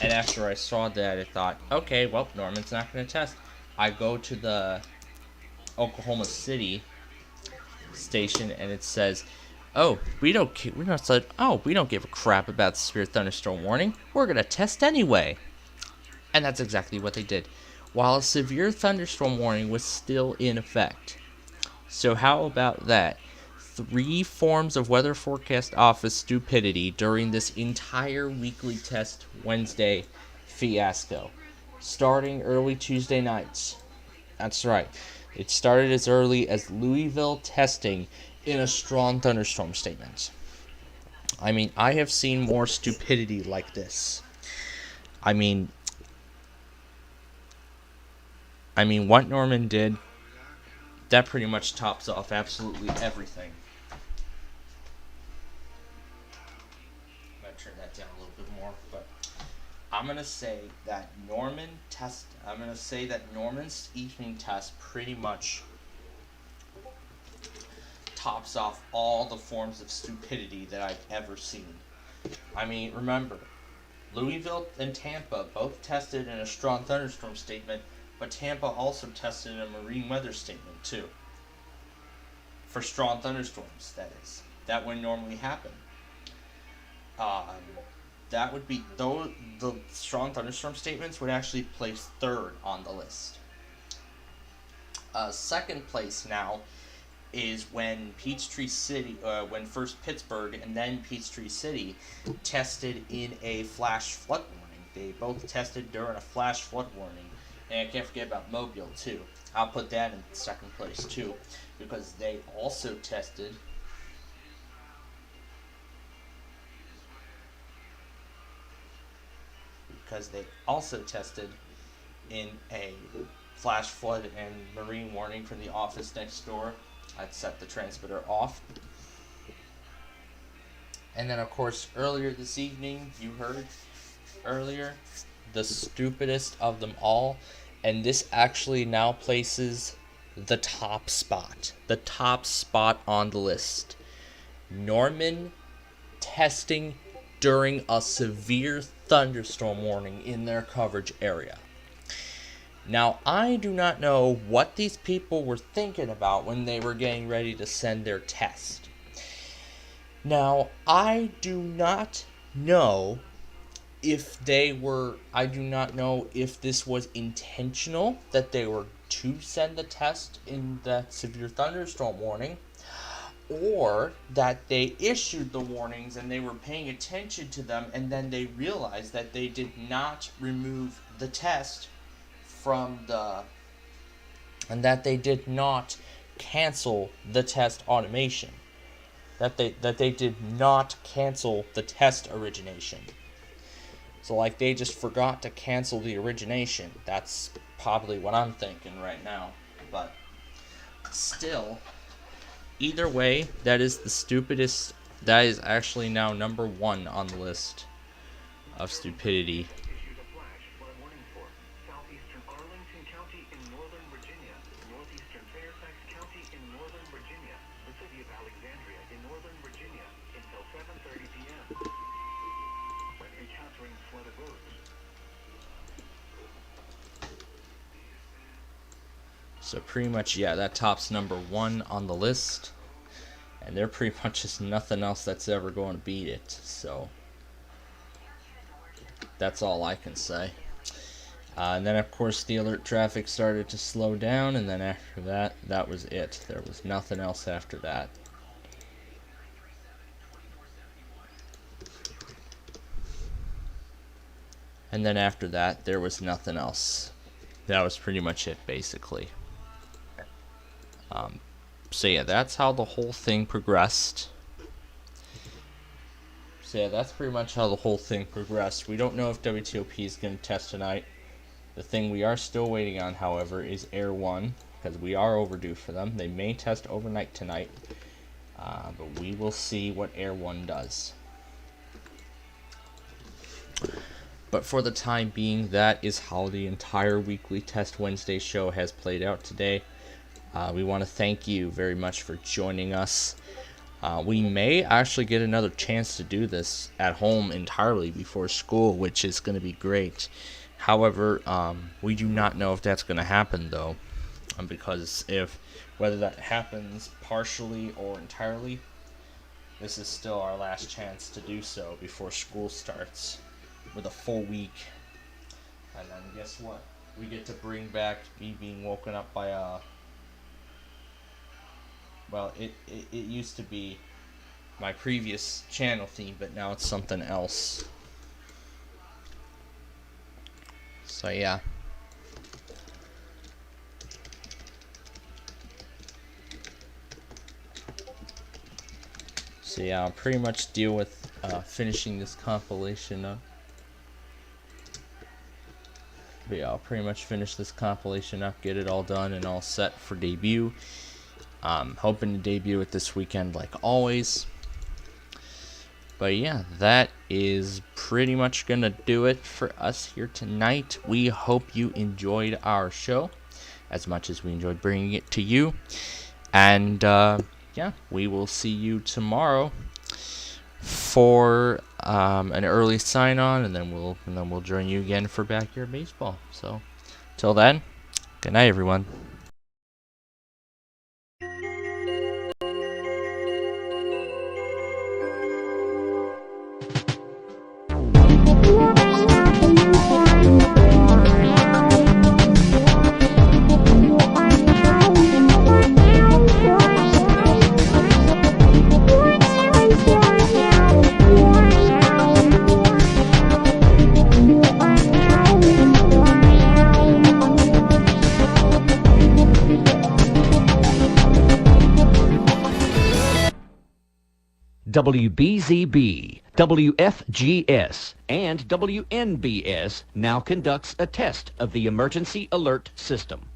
[SPEAKER 1] And after I saw that, I thought, okay, well, Norman's not going to test. I go to the Oklahoma City station, and it says, oh, we don't give a crap about the severe thunderstorm warning. We're going to test anyway. And that's exactly what they did, while a severe thunderstorm warning was still in effect. So how about that? 3 forms of weather forecast office stupidity during this entire weekly test Wednesday fiasco, starting early Tuesday nights. That's right. It started as early as Louisville testing in a strong thunderstorm statement. I mean, I have seen more stupidity like this. I mean, what Norman did, that pretty much tops off absolutely everything. I'm going to turn that down a little bit more, but I'm going to say that Norman's evening test pretty much tops off all the forms of stupidity that I've ever seen. I mean, remember, Louisville and Tampa both tested in a strong thunderstorm statement, but Tampa also tested in a marine weather statement too. For strong thunderstorms, that is. That wouldn't normally happen. That would be, though, the strong thunderstorm statements would actually place 3rd on the list. Second place now is when Peachtree City, when first Pittsburgh and then Peachtree City tested in a flash flood warning. They both tested during a flash flood warning. And I can't forget about Mobile too. I'll put that in second place too, because they also tested in a flash flood and marine warning from the office next door. I'd set the transmitter off. And then, of course, earlier this evening, you heard earlier, the stupidest of them all, and this actually now places the top spot on the list. Norman testing during a severe thunderstorm warning in their coverage area. Now, I do not know what these people were thinking about when they were getting ready to send their test. Now, I do not know if this was intentional, that they were to send the test in that severe thunderstorm warning, or that they issued the warnings and they were paying attention to them, and then they realized that they did not remove the test and that they did not cancel the test automation, that they did not cancel the test origination. So, like, they just forgot to cancel the origination. That's probably what I'm thinking right now. But still, either way, that is the stupidest. That is actually now number 1 on the list of stupidity.
[SPEAKER 16] Southeastern Arlington County in northern Virginia, northeastern Fairfax County in northern Virginia, the city of
[SPEAKER 1] So pretty much, yeah, that tops number 1 on the list. And there pretty much is nothing else that's ever going to beat it. So that's all I can say. And then, of course, the alert traffic started to slow down. And then after that, that was it. There was nothing else after that. And then after that, there was nothing else. That was pretty much it, basically. So yeah, that's how the whole thing progressed. So yeah, that's pretty much how the whole thing progressed. We don't know if WTOP is going to test tonight. The thing we are still waiting on, however, is Air 1, because we are overdue for them. They may test overnight tonight, but we will see what Air 1 does. But for the time being, that is how the entire weekly Test Wednesday show has played out today. We want to thank you very much for joining us. We may actually get another chance to do this at home entirely before school, which is going to be great. However, we do not know if that's going to happen, though, because whether that happens partially or entirely, this is still our last chance to do so before school starts with a full week. And then guess what? We get to bring back me being woken up by a... Well, it used to be my previous channel theme, but now it's something else. So yeah. So yeah, I'll pretty much deal with finishing this compilation up. But yeah, I'll pretty much finish this compilation up, get it all done and all set for debut. Hoping to debut it this weekend like always. But yeah, that is pretty much gonna do it for us here tonight. We hope you enjoyed our show as much as we enjoyed bringing it to you. And yeah, we will see you tomorrow for an early sign on, and then we'll join you again for Backyard Baseball. So till then, good night, everyone.
[SPEAKER 18] WBZB, WFGS, and WNBS now conducts a test of the emergency alert system.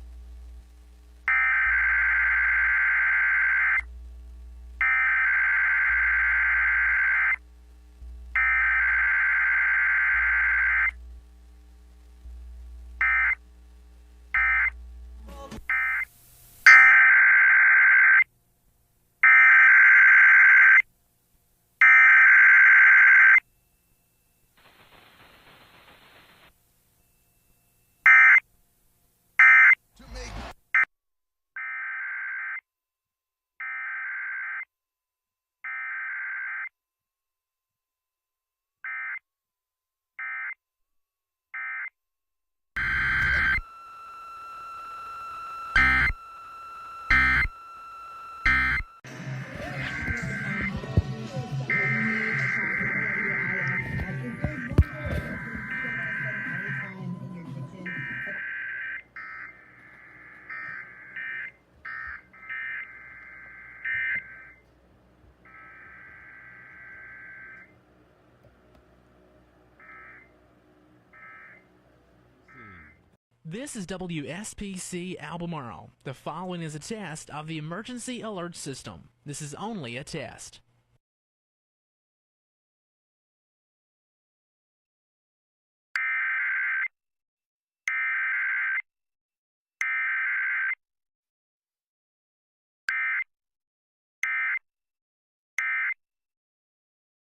[SPEAKER 19] This is WSPC Albemarle. The following is a test of the emergency alert system. This is only a test.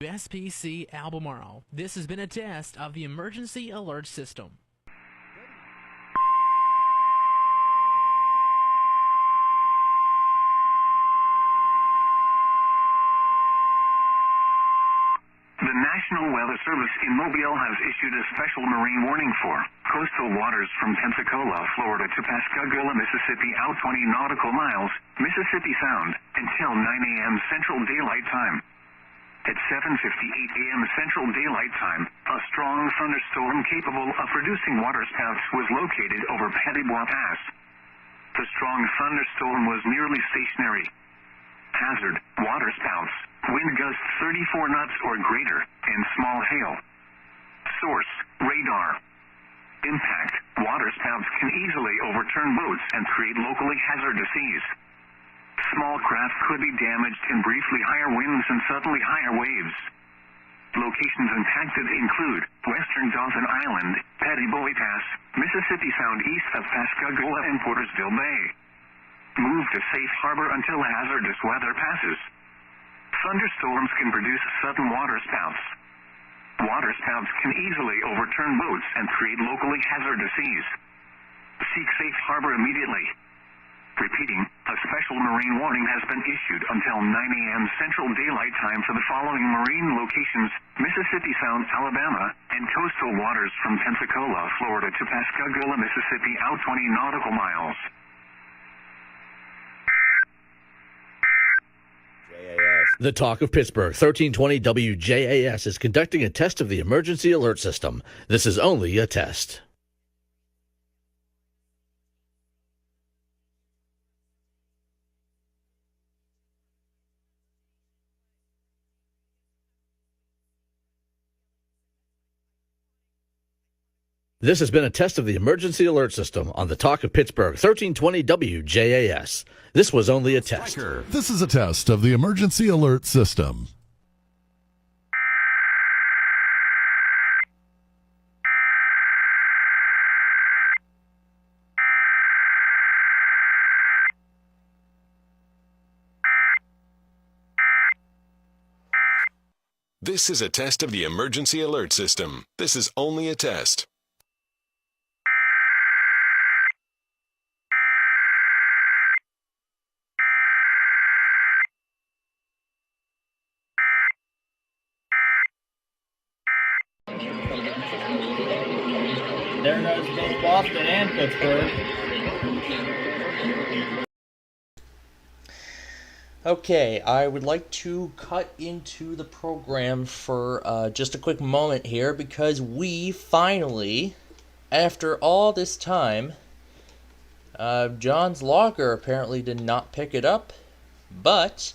[SPEAKER 19] SPC Albemarle. This has been a test of the emergency alert system.
[SPEAKER 4] National Weather Service in Mobile has issued a special marine warning for coastal waters from Pensacola, Florida to Pascagoula, Mississippi out 20 nautical miles, Mississippi Sound, until 9 a.m. Central Daylight Time. At 7:58 a.m. Central Daylight Time, a strong thunderstorm capable of producing waterspouts was located over Petit-Bois Pass. The strong thunderstorm was nearly stationary. Hazard, waterspouts, wind gusts 34 knots or greater, and small hail. Source, radar. Impact, waterspouts can easily overturn boats and create locally hazardous seas. Small craft could be damaged in briefly higher winds and suddenly higher waves. Locations impacted include Western Dauphin Island, Petit-Bois Pass, Mississippi Sound east of Pascagoula and Portersville Bay. Move to safe harbor until hazardous weather passes. Thunderstorms can produce sudden waterspouts. Waterspouts can easily overturn boats and create locally hazardous seas. Seek safe harbor immediately. Repeating, a special marine warning has been issued until 9 a.m. Central Daylight Time for the following marine locations: Mississippi Sound, Alabama, and coastal waters from Pensacola, Florida to Pascagoula, Mississippi out 20 nautical miles.
[SPEAKER 20] The Talk of Pittsburgh, 1320 WJAS, is conducting a test of the emergency alert system. This is only a test. This has been a test of the emergency alert system on the Talk of Pittsburgh, 1320 WJAS. This was only a test.
[SPEAKER 6] This is a test of the emergency alert system.
[SPEAKER 21] This is a test of the emergency alert system. This is only a test.
[SPEAKER 1] There goes both Boston and Pittsburgh. Okay, I would like to cut into the program for just a quick moment here because we finally, after all this time, John's logger apparently did not pick it up, but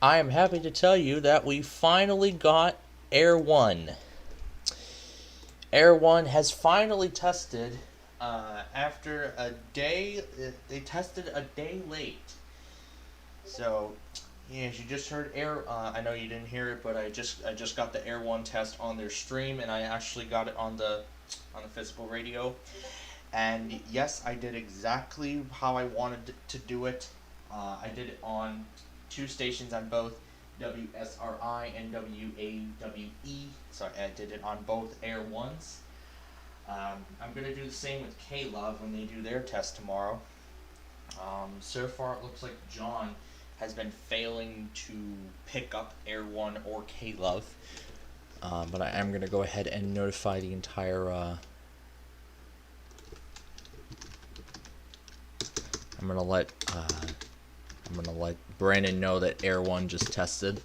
[SPEAKER 1] I am happy to tell you that we finally got Air 1. Air 1 has finally tested after a day. They tested a day late. So, yeah, you just heard Air. I know you didn't hear it, but I just got the Air 1 test on their stream, and I actually got it on the physical radio. And yes, I did exactly how I wanted to do it. I did it on 2 stations on both WSRI and WAWE. So I did it on both Air 1s. I'm going to do the same with K-Love when they do their test tomorrow. So far it looks like John has been failing to pick up Air 1 or K-Love. But I am going to go ahead and notify the entire... I'm going to let Brandon know that Air 1 just tested.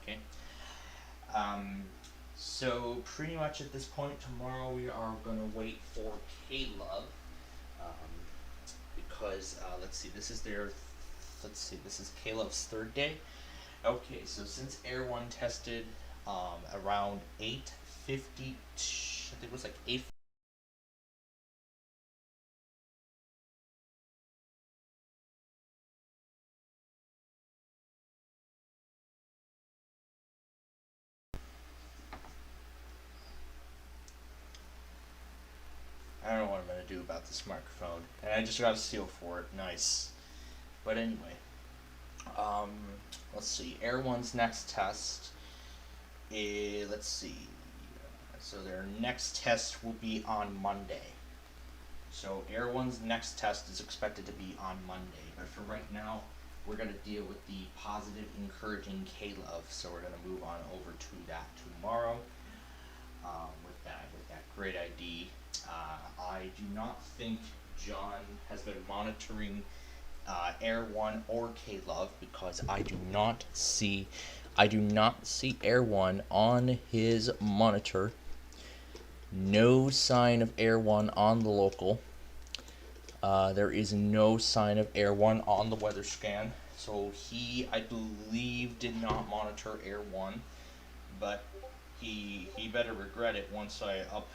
[SPEAKER 1] Okay. So pretty much at this point tomorrow we are going to wait for K-Love. Because let's see, this is K-Love's 3rd day. Okay, so since Air 1 tested around 8:50, I think it was like 8. I don't know what I'm going to do about this microphone. And I just got a seal for it. Nice. But anyway. Let's see. Air 1's next test. Let's see. So their next test will be on Monday. So Air 1's next test is expected to be on Monday. But for right now, we're going to deal with the positive encouraging K-Love, so we're going to move on over to that tomorrow with that great ID. I do not think John has been monitoring Air 1 or K-Love because I do not see Air 1 on his monitor. No sign of Air 1 on the local. There is no sign of Air 1 on the weather scan. So he, I believe, did not monitor Air 1, but he better regret it once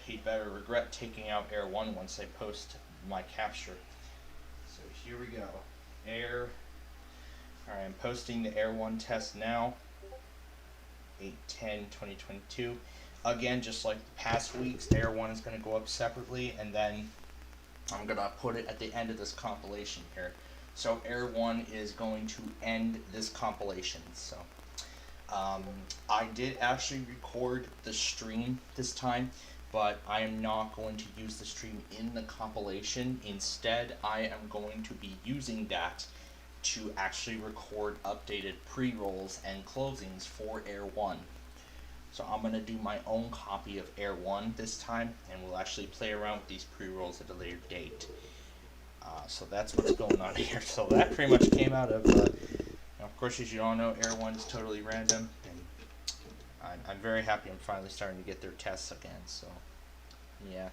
[SPEAKER 1] he better regret taking out Air 1 once I post my capture. So here we go. Alright, I'm posting the Air 1 test now. 8/10/2022. Again, just like the past weeks, Air 1 is going to go up separately, and then I'm going to put it at the end of this compilation here. So Air 1 is going to end this compilation. So I did actually record the stream this time, but I am not going to use the stream in the compilation. Instead, I am going to be using that to actually record updated pre-rolls and closings for Air 1. So I'm going to do my own copy of Air 1 this time, and we'll actually play around with these pre-rolls at a later date. So that's what's going on here. So that pretty much came out of, of course, as you all know, Air 1 is totally random, and I'm very happy I'm finally starting to get their tests again. So yeah,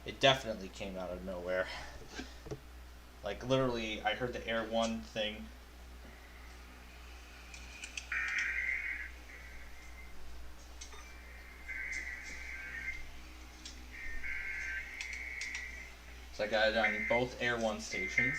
[SPEAKER 1] it definitely came out of nowhere. Like literally, I heard the Air 1 thing. So I got it on both Air 1 stations.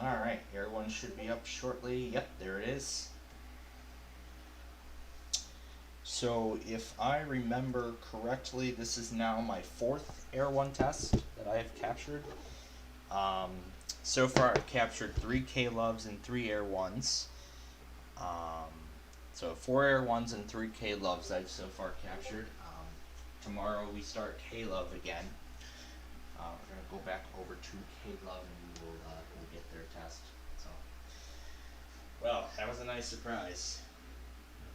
[SPEAKER 1] Alright, Air 1 should be up shortly. Yep, there it is. So if I remember correctly, this is now my 4th Air 1 test that I have captured. So far I've captured 3 K-Loves and 3 Air 1s. So 4 Air 1s and 3 K-Loves I've so far captured. Tomorrow we start K-Love again. We're going to go back over to K-Love and we'll get their test. So, well, that was a nice surprise.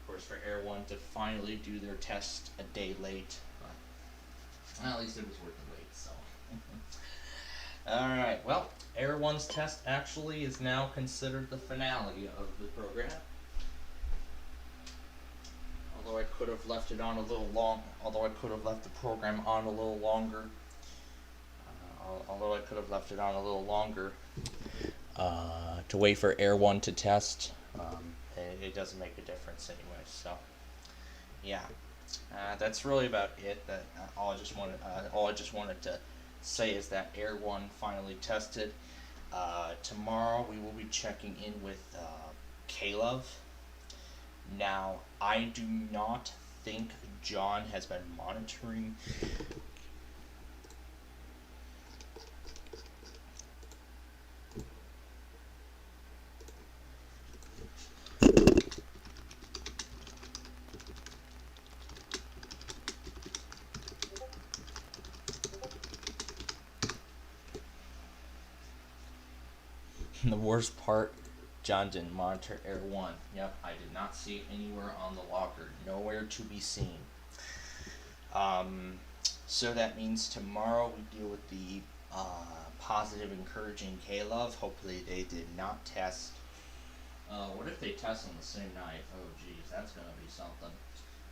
[SPEAKER 1] Of course, for Air 1 to finally do their test a day late. But, well, at least it was worth the wait, so. Alright, well, Air 1's test actually is now considered the finale of the program. Although I could have left it on a little long, although I could have left the program on a little longer. To wait for Air 1 to test. It doesn't make a difference anyway. So, yeah, that's really about it. That all I just wanted to say is that Air 1 finally tested. Tomorrow we will be checking in with K-Love. Now, I do not think John has been monitoring. The worst part, John didn't monitor Air 1. Yep, I did not see it anywhere on the logger. Nowhere to be seen. So that means tomorrow we deal with the positive, encouraging K-Love. Hopefully they did not test. What if they test on the same night? Oh geez, that's going to be something.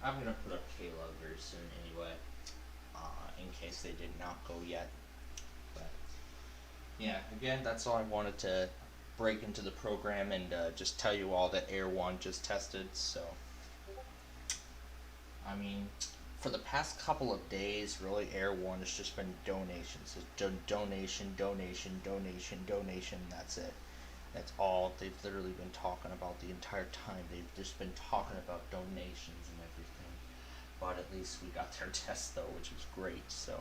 [SPEAKER 1] I'm going to put up K-Love very soon anyway, in case they did not go yet. But yeah, again, that's all I wanted to break into the program and just tell you all that Air 1 just tested. So, I mean, for the past couple of days, really, Air 1 has just been donations. It's donation, that's it. That's all they've literally been talking about the entire time. They've just been talking about donations and everything. But at least we got their test, though, which was great. So,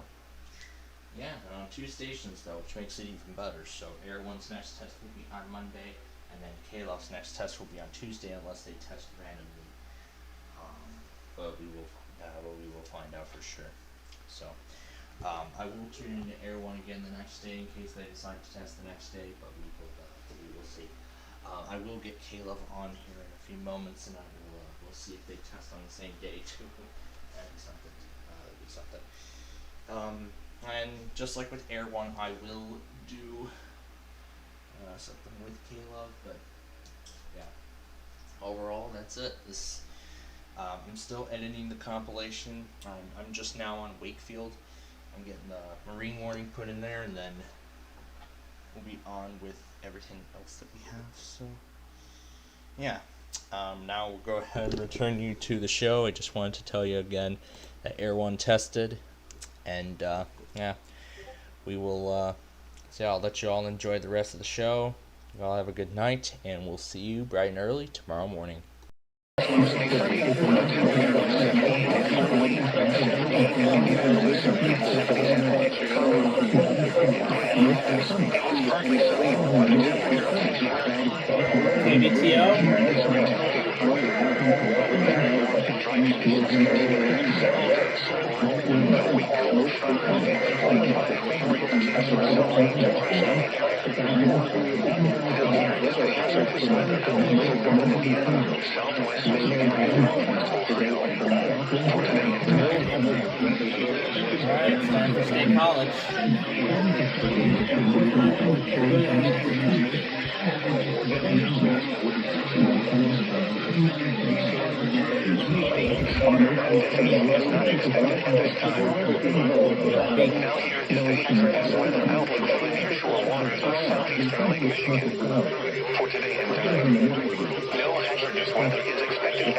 [SPEAKER 1] Yeah, and on 2 stations though, which makes it even better. So Air 1's next test will be on Monday, and then KLOF's next test will be on Tuesday unless they test randomly. But we will find out for sure. So I will tune into Air 1 again the next day in case they decide to test the next day, but we will see. I will get Caleb on here in a few moments, and we'll see if they test on the same day too. That'd be something. And just like with Air 1, I will do something with Caleb, but yeah. Overall, that's it. I'm still editing the compilation. I'm just now on Wakefield. I'm getting the marine warning put in there, and then we'll be on with everything else that we have. So yeah, now we'll go ahead and return you to the show. I just wanted to tell you again that Air 1 tested, and yeah, we will so I'll let you all enjoy the rest of the show. You all have a good night, and we'll see you bright and early tomorrow morning. Alright, it's time for State College.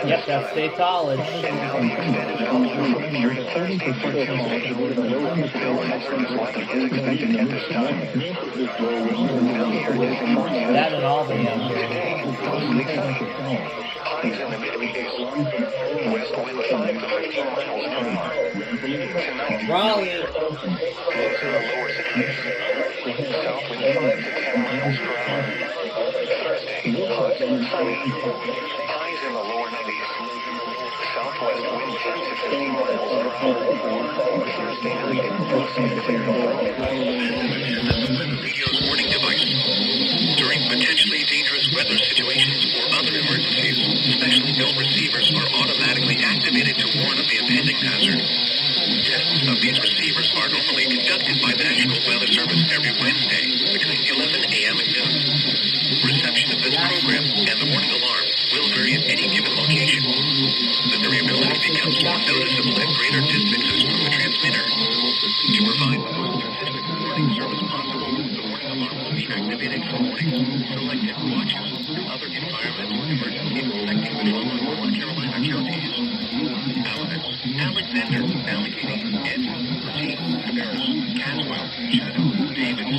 [SPEAKER 1] Yep, that's State College. That and Albany out here. Highs in the mid-80s. West wind 5 to 15 miles per hour. Tonight, Raleigh. Lows in the lower 60s. South wind 5 to 10 miles per hour. Thursday, hot and sunny. Highs in the lower 90s. Southwest wind 10 to 15 miles per hour. Thursday night, mostly clear. Radio's warning device. During potentially dangerous weather situations or other emergencies, specially built receivers are automatically activated to warn of the impending hazard. Tests of these receivers are normally conducted by the National Weather Service every Wednesday between 11 a.m. and noon. Reception of this program and the warning alarm will vary at any given location. The variability becomes more noticeable at greater distances from the transmitter. To provide the most consistent warning service possible, the warning alarm will be activated for warnings, selected watches, and other environmental emergencies affecting the North Carolina counties. Elements: Alexander, Allegheny, Edmond, Racine, Ferris, Caswell, Shadow, Davis,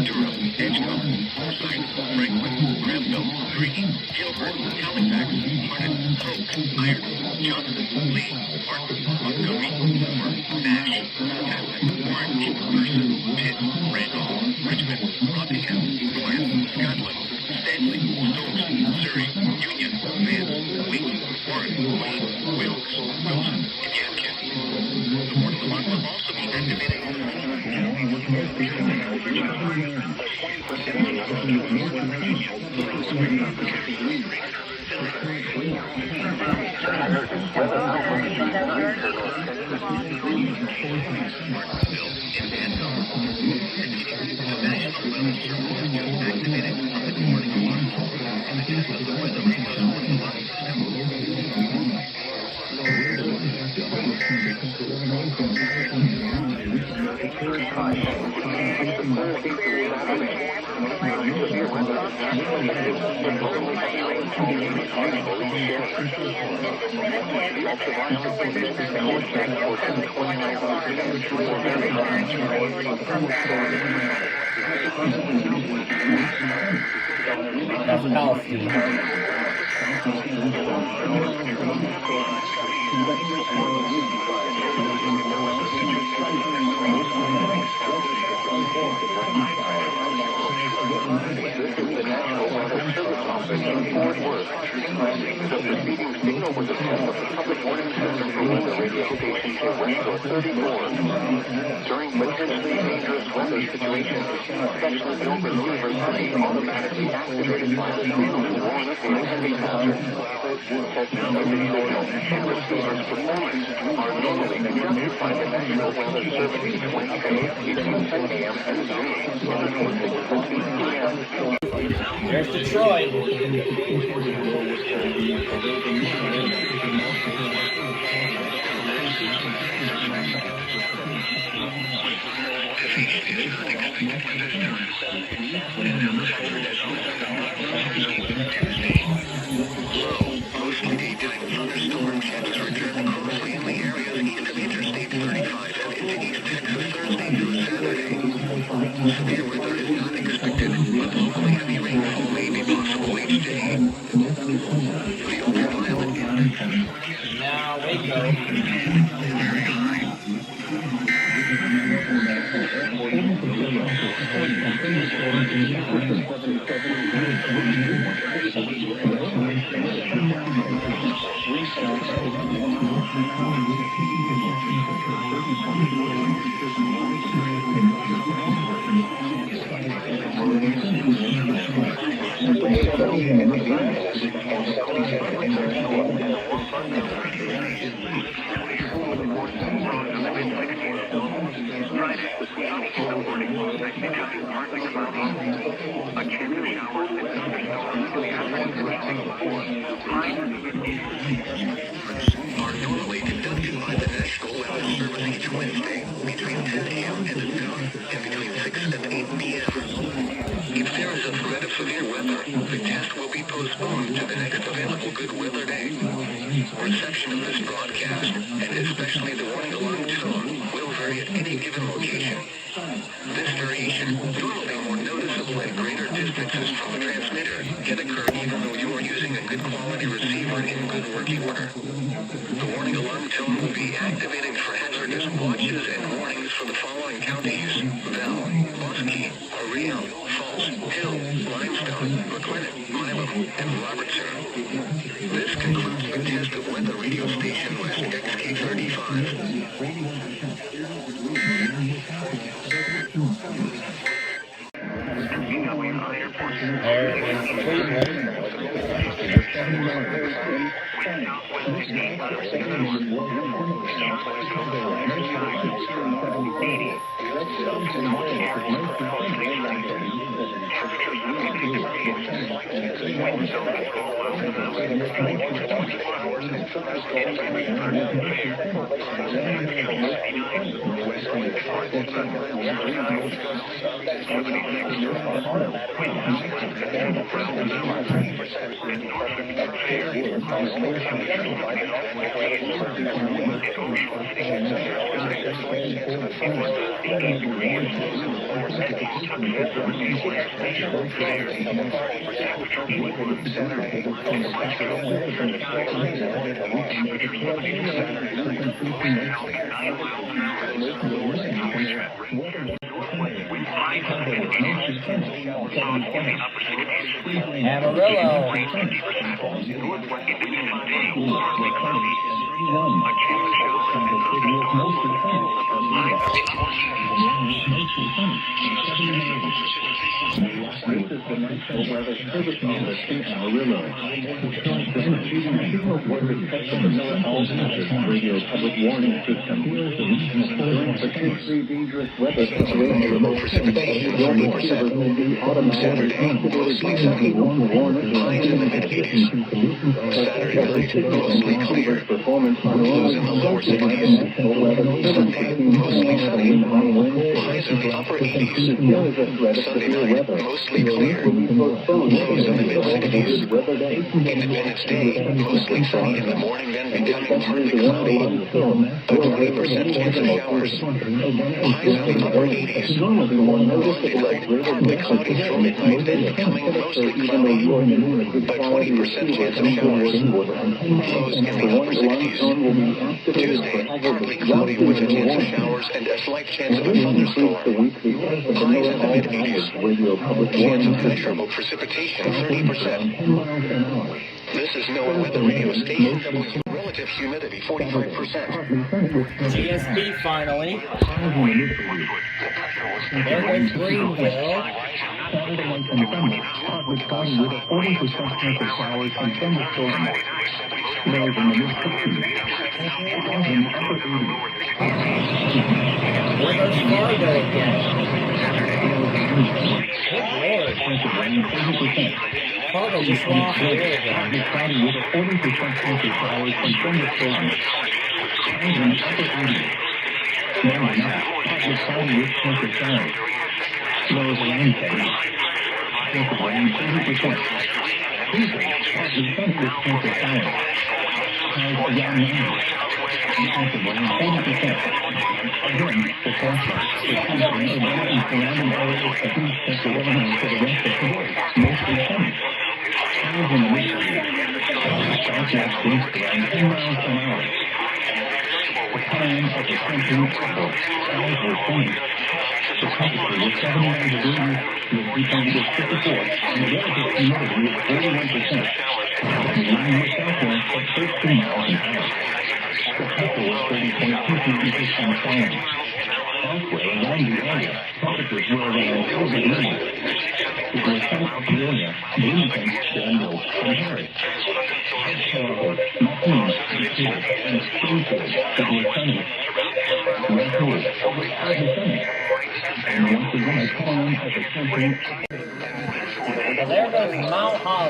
[SPEAKER 1] Durham, Edgecombe, Forsyth, Franklin, Granville, Greene, Gilbert, Halifax, Hardin, Hope, Iron, Johnson, Lee, Martin, Montgomery, Moore, Nash, Southampton, Orange, Mercer, Pitt, Randolph, Richmond, Rockingham, North, Scotland, Stanley, Stokes, Cerri, Union, Vance, Wheaton, Warren, Wayne, Wilkes, Wilson, and Yadkin. The warning alarm will also be activated for That's Palestine.
[SPEAKER 4] During potentially dangerous weather situations, special built receivers are automatically activated by the sound and warn of the impending hazard. Technology signal and receiver's performance are normally adjusted by the National Weather Service each Wednesday between 10 a.m. and 3 p.m.
[SPEAKER 1] There's Detroit.
[SPEAKER 14] Post-daytime thunderstorm chances return closely in the areas east of Interstate 35 and into East Texas Thursday through Saturday. Severe weather is not expected, but locally heavy rainfall may be possible each day. The ultraviolet index
[SPEAKER 1] Now, Waco.
[SPEAKER 14] very high. Are normally conducted by the National Weather Service each Wednesday between 10 a.m. and noon and between 6 and 8 p.m. If there is a threat of severe weather, the test will be postponed to the next available good weather day. Reception of this broadcast, and especially the warning alarm tone, will vary at any given location. This variation, normally more noticeable at greater distances from the transmitter, can occur even though you are using a good quality receiver in good working order. The warning alarm tone will be activated for hazardous watches and warnings for the following counties: Val, Bosque, Ariel, Falls, Hill, Limestone, McLennan, Milam, and Robertson. This concludes the test of weather radio station West XK35. Saturday, mostly sunny. Highs in the mid-80s. Saturday night, mostly clear.
[SPEAKER 4] Lows in the lower 60s. Sunday, mostly sunny. Highs in the upper 80s. Sunday night, mostly clear. Lows in the mid-60s. Independence Day, mostly sunny in the morning, then becoming partly cloudy. A 20% chance of showers. Highs in the upper 80s. Monday night, partly cloudy through midnight, then becoming mostly cloudy. A 20% chance of showers. Lows in the upper 60s. Tuesday, partly cloudy with a chance of showers and a slight chance of a thunderstorm. Highs in the mid-80s. Chance of measurable precipitation 30%. This is Noaa Weather Radio Station W. Relative humidity 45%.
[SPEAKER 1] GSP finally. There goes Greenville. There goes Fargo again. Good Lord. Fargo just went off the air again. There goes Mount Holly.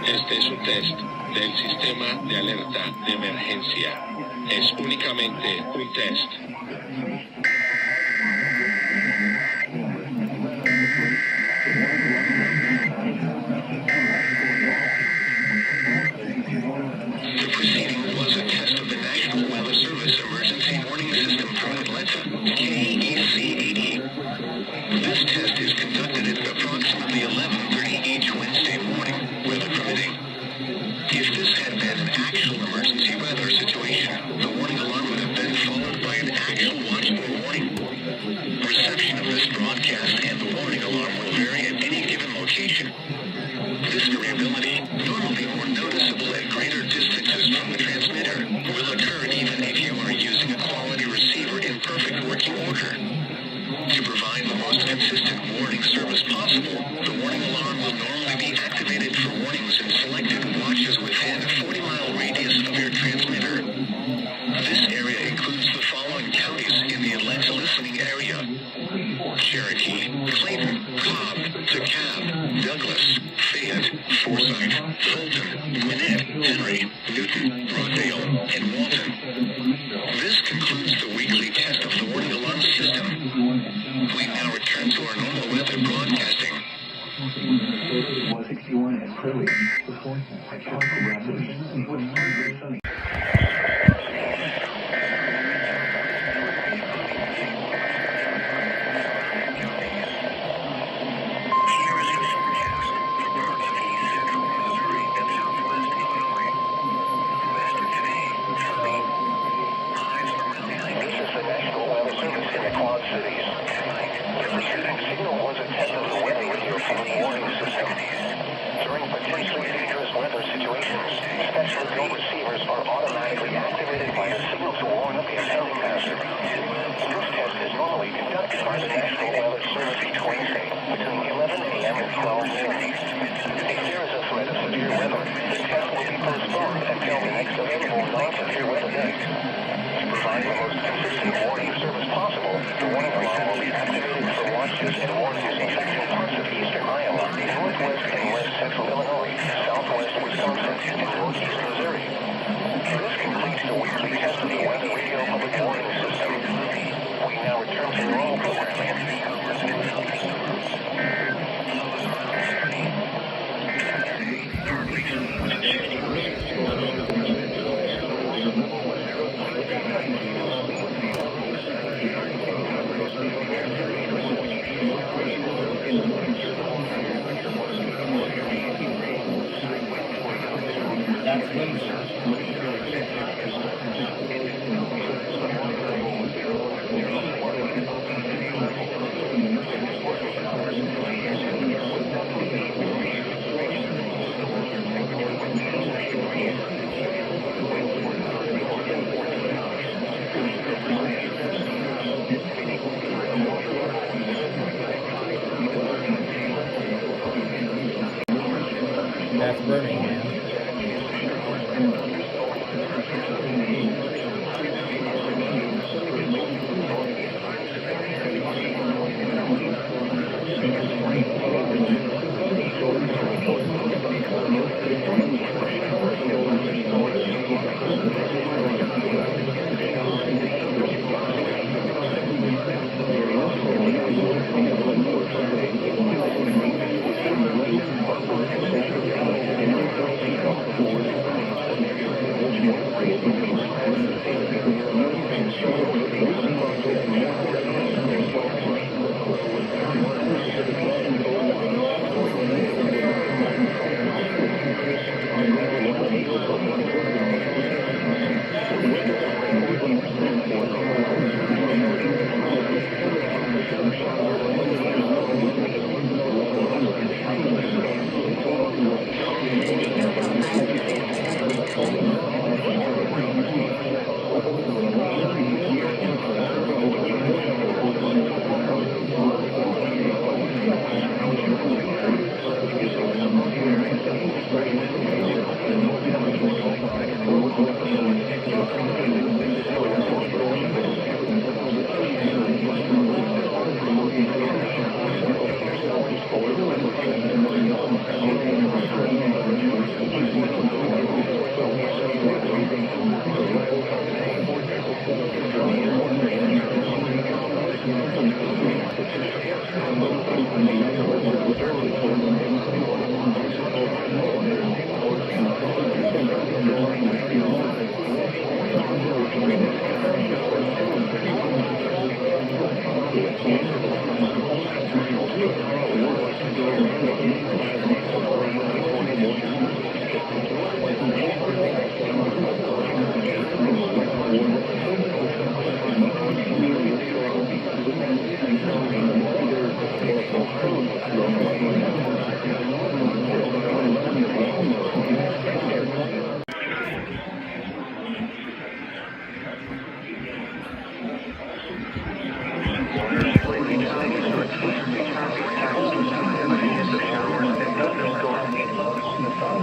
[SPEAKER 6] Este es un test del sistema de alerta de emergencia. Es únicamente un test. The preceding was a test of the National Weather Service Emergency Warning System from Atlanta, KEC-80. This test is conducted at approximately 11:30 each Wednesday morning, weather permitting. If this had been an actual emergency weather situation, the warning alarm would have been followed by an actual watchful warning. Reception of this broadcast and the warning alarm will vary at any given location. This variability, normally more noticeable at greater distances from the transmitter, will occur
[SPEAKER 14] Moab, Douglas, Fayette, Forsyth, Tarleton, Gwinnett, Henry, Newton, Rockdale, and Walton. This concludes the weekly test of the warning alarm system. We now return to our normal weather broadcasting.
[SPEAKER 16] 161 and Cerri, rapidly.
[SPEAKER 1] That's Birmingham.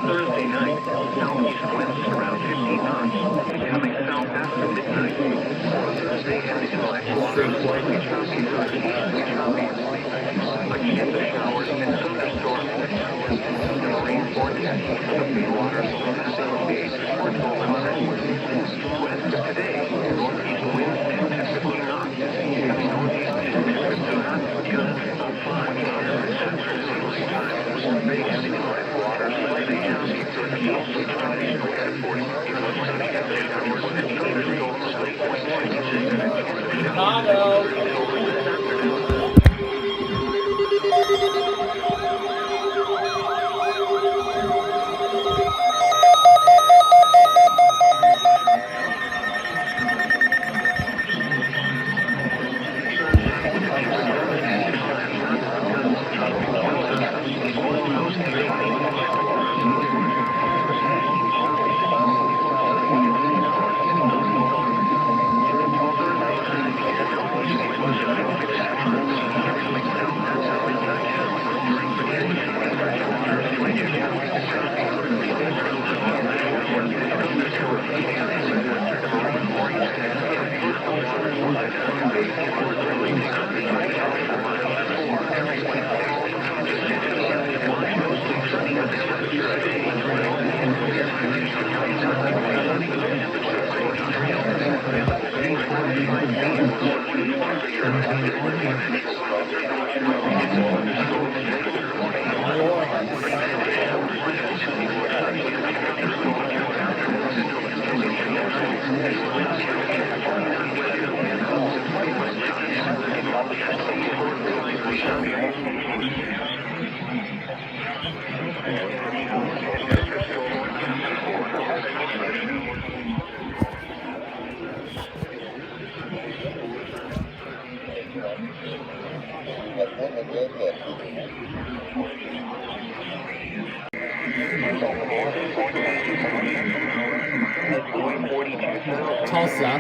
[SPEAKER 4] Thursday night, southeast winds around 15 knots, coming south after midnight. Thursday and intellectual waters slightly choppy, choppy. Again, the showers and thunderstorms. West of today, northeast winds 10 to 15 knots. Heavy northeast winds 10 to 15 knots. Gusts of 5 knots. Saturday night time. Big heavy inland water slightly challenging towards the east of tropical airport. Sunny and showers and thunderstorms late morning.
[SPEAKER 1] Chicago. Tulsa.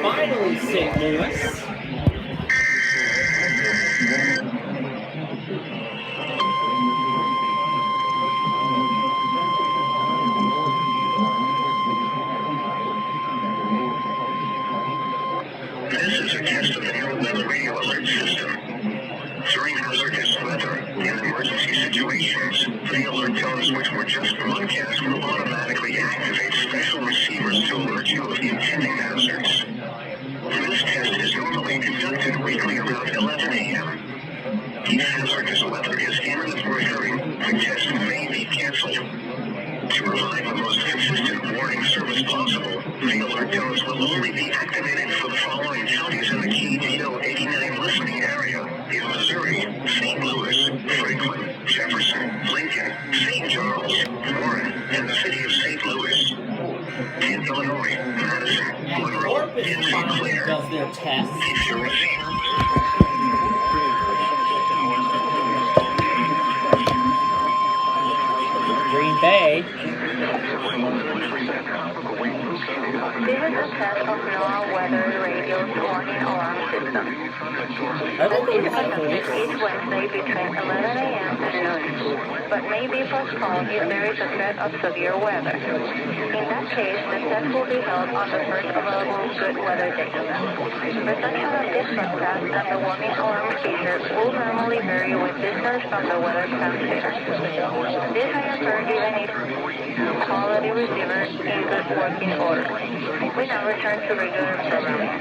[SPEAKER 1] Finally, St. Louis.
[SPEAKER 4] This is a test of the new weather radio alert system. During hazardous weather and emergency situations, the alert tones which were just broadcast will automatically activate special receivers to alert you of impending hazards. This test is normally conducted weekly around 11 a.m. If hazardous weather is imminent or occurring, the test may be canceled. To provide the most consistent warning service possible, the alert tones will only be activated for the following counties in the key Dado 89 listening area: in Missouri, St. Louis, Franklin, Jefferson, Lincoln, St. Charles, Warren, and the city of St. Louis. In Illinois, Madison, Monroe, and St. Clair.
[SPEAKER 1] Does their test.
[SPEAKER 4] If you receive
[SPEAKER 1] Green Bay.
[SPEAKER 13] This is a test of Noaa weather radio's warning alarm system. The system is each Wednesday between 11 a.m. and noon, but may be postponed if there is a threat of severe weather. In that case, the test will be held on the first available good weather day. Reception of this broadcast and the warning alarm feature will normally vary with distance from the weather transmitter. This may occur even if quality receiver in good working order. We now return to regular programming.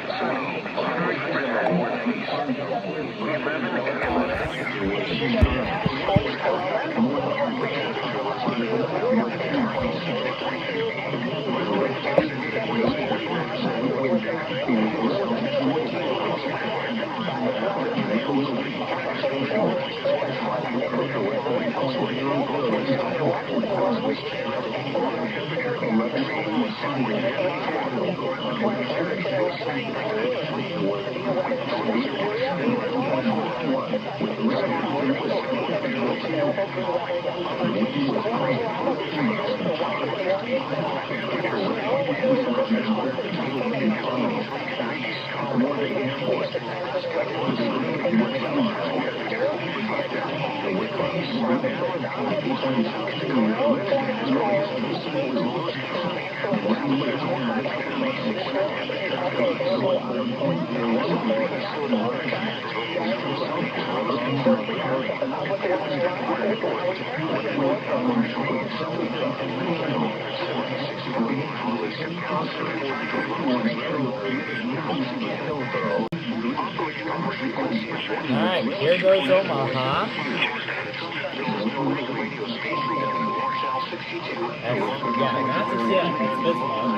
[SPEAKER 3] Alright, here goes Omaha. Yeah, not just yet. It's Bismarck.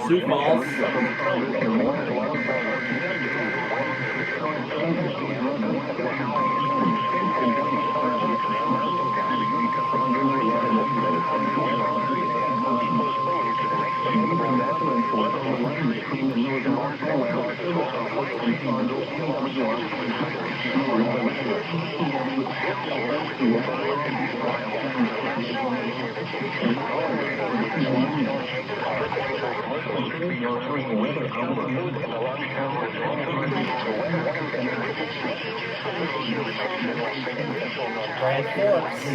[SPEAKER 3] Sioux Falls. Grand Forks.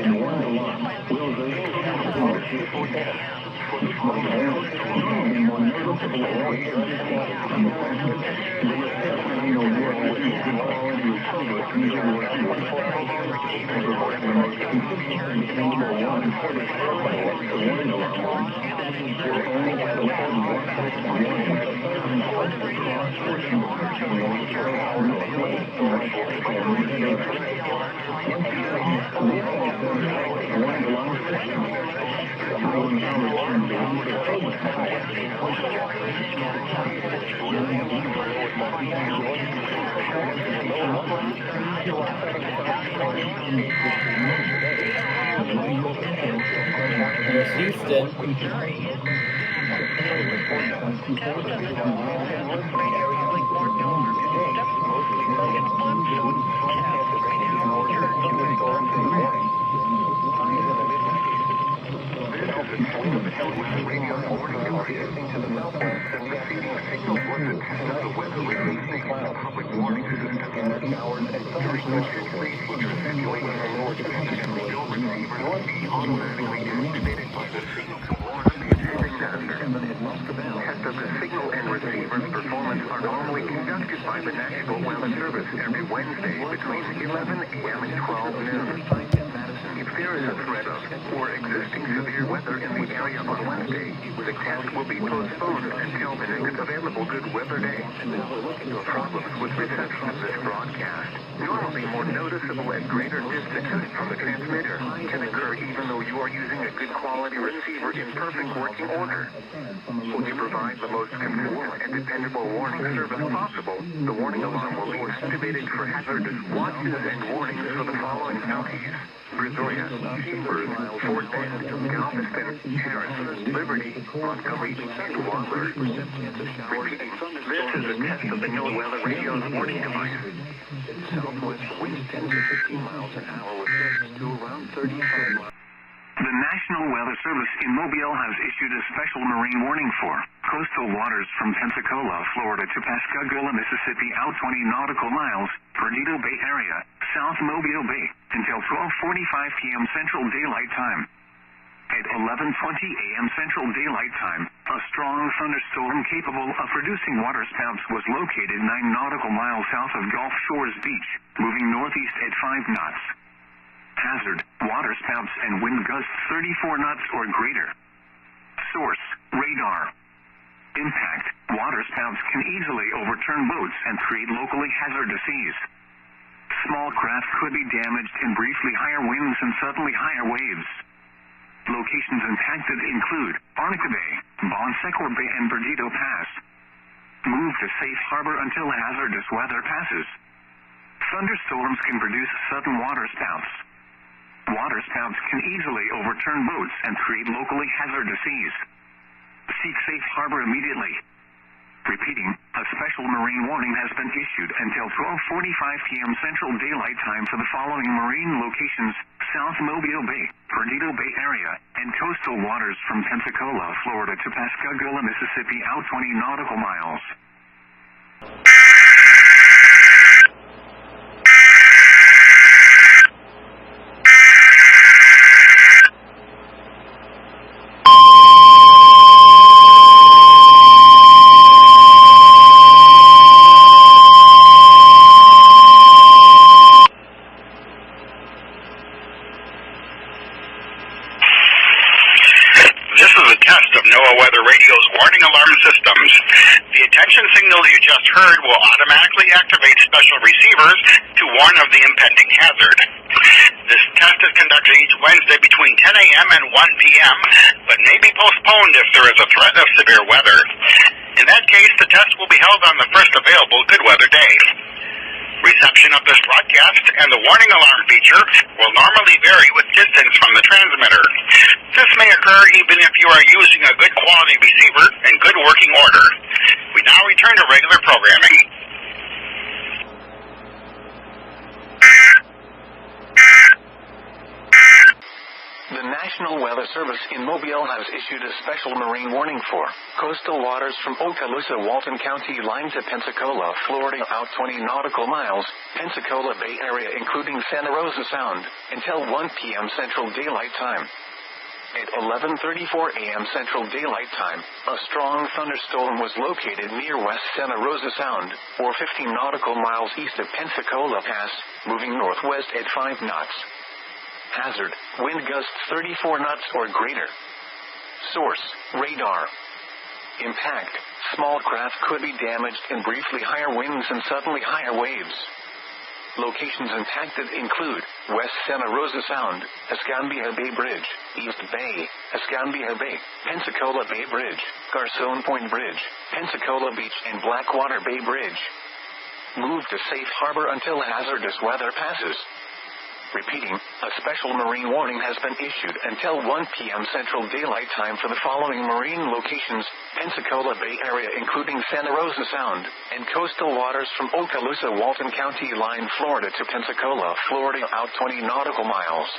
[SPEAKER 3] And now here's Houston.
[SPEAKER 4] Tests of the signal and receiver's performance are normally conducted by the National Weather Service every Wednesday between 11 a.m. and 12 noon. If there is a threat of or existing severe weather in the area on Wednesday, the test will be postponed until the next available good weather day. Problems with reception of this broadcast, normally more noticeable noticeable at greater distances from the transmitter can occur even though you are using a good quality receiver in perfect working order. To provide the most consistent and dependable warning service possible, the warning alarm will be activated for hazardous watches and warnings for the following counties: Brazoria, Chambers, Fort Bend, Galveston, Harris, Liberty, Montgomery, and Waller. Repeating, this is a test of the NOAA Weather Radio's warning device. Southwest winds 10 to 15 miles an hour with gusts to around 35 miles. The National Weather Service in Mobile has issued a special marine warning for coastal waters from Pensacola, Florida to Pascagoula, Mississippi out 20 nautical miles, Perdido Bay area, South Mobile Bay, until 12:45 p.m. Central Daylight Time. At 11:20 a.m. Central Daylight Time, a strong thunderstorm capable of producing waterspouts was located 9 nautical miles south of Gulf Shores Beach, moving northeast at 5 knots. Hazard, waterspouts and wind gusts 34 knots or greater. Source, radar. Impact, waterspouts can easily overturn boats and create locally hazardous seas. Small craft could be damaged in briefly higher winds and suddenly higher waves. Locations impacted include Arnica Bay, Bon Secour Bay and Perdido Pass. Move to safe harbor until hazardous weather passes. Thunderstorms can produce sudden waterspouts. Waterspouts can easily overturn boats and create locally hazardous seas. Seek safe harbor immediately. Repeating, a special marine warning has been issued until 12:45 p.m. Central Daylight Time for the following marine locations: South Mobile Bay, Perdido Bay area, and coastal waters from Pensacola, Florida to Pascagoula, Mississippi out 20 nautical miles.
[SPEAKER 14] The attention signal you just heard will automatically activate special receivers to warn of the impending hazard. This test is conducted each Wednesday between 10 a.m. and 1 p.m., but may be postponed if there is a threat of severe weather. In that case, the test will be held on the first available good weather day. Reception of this broadcast and the warning alarm feature will normally vary with distance from the transmitter. This may occur even if you are using a good quality receiver in good working order. We now return to regular programming.
[SPEAKER 4] The National Weather Service in Mobile has issued a special marine warning for coastal waters from Okaloosa, Walton County line to Pensacola, Florida out 20 nautical miles, Pensacola Bay area including Santa Rosa Sound, until 1 p.m. Central Daylight Time. At 11:34 a.m. Central Daylight Time, a strong thunderstorm was located near West Santa Rosa Sound, or 15 nautical miles east of Pensacola Pass, moving northwest at 5 knots. Hazard, wind gusts 34 knots or greater. Source, radar. Impact, small craft could be damaged in briefly higher winds and suddenly higher waves. Locations impacted include West Santa Rosa Sound, Escambia Bay Bridge, East Bay, Escambia Bay, Pensacola Bay Bridge, Garcon Point Bridge, Pensacola Beach and Blackwater Bay Bridge. Move to safe harbor until hazardous weather passes. Repeating, a special marine warning has been issued until 1 p.m. Central Daylight Time for the following marine locations: Pensacola Bay area including Santa Rosa Sound, and coastal waters from Okaloosa, Walton County line, Florida to Pensacola, Florida out 20 nautical miles.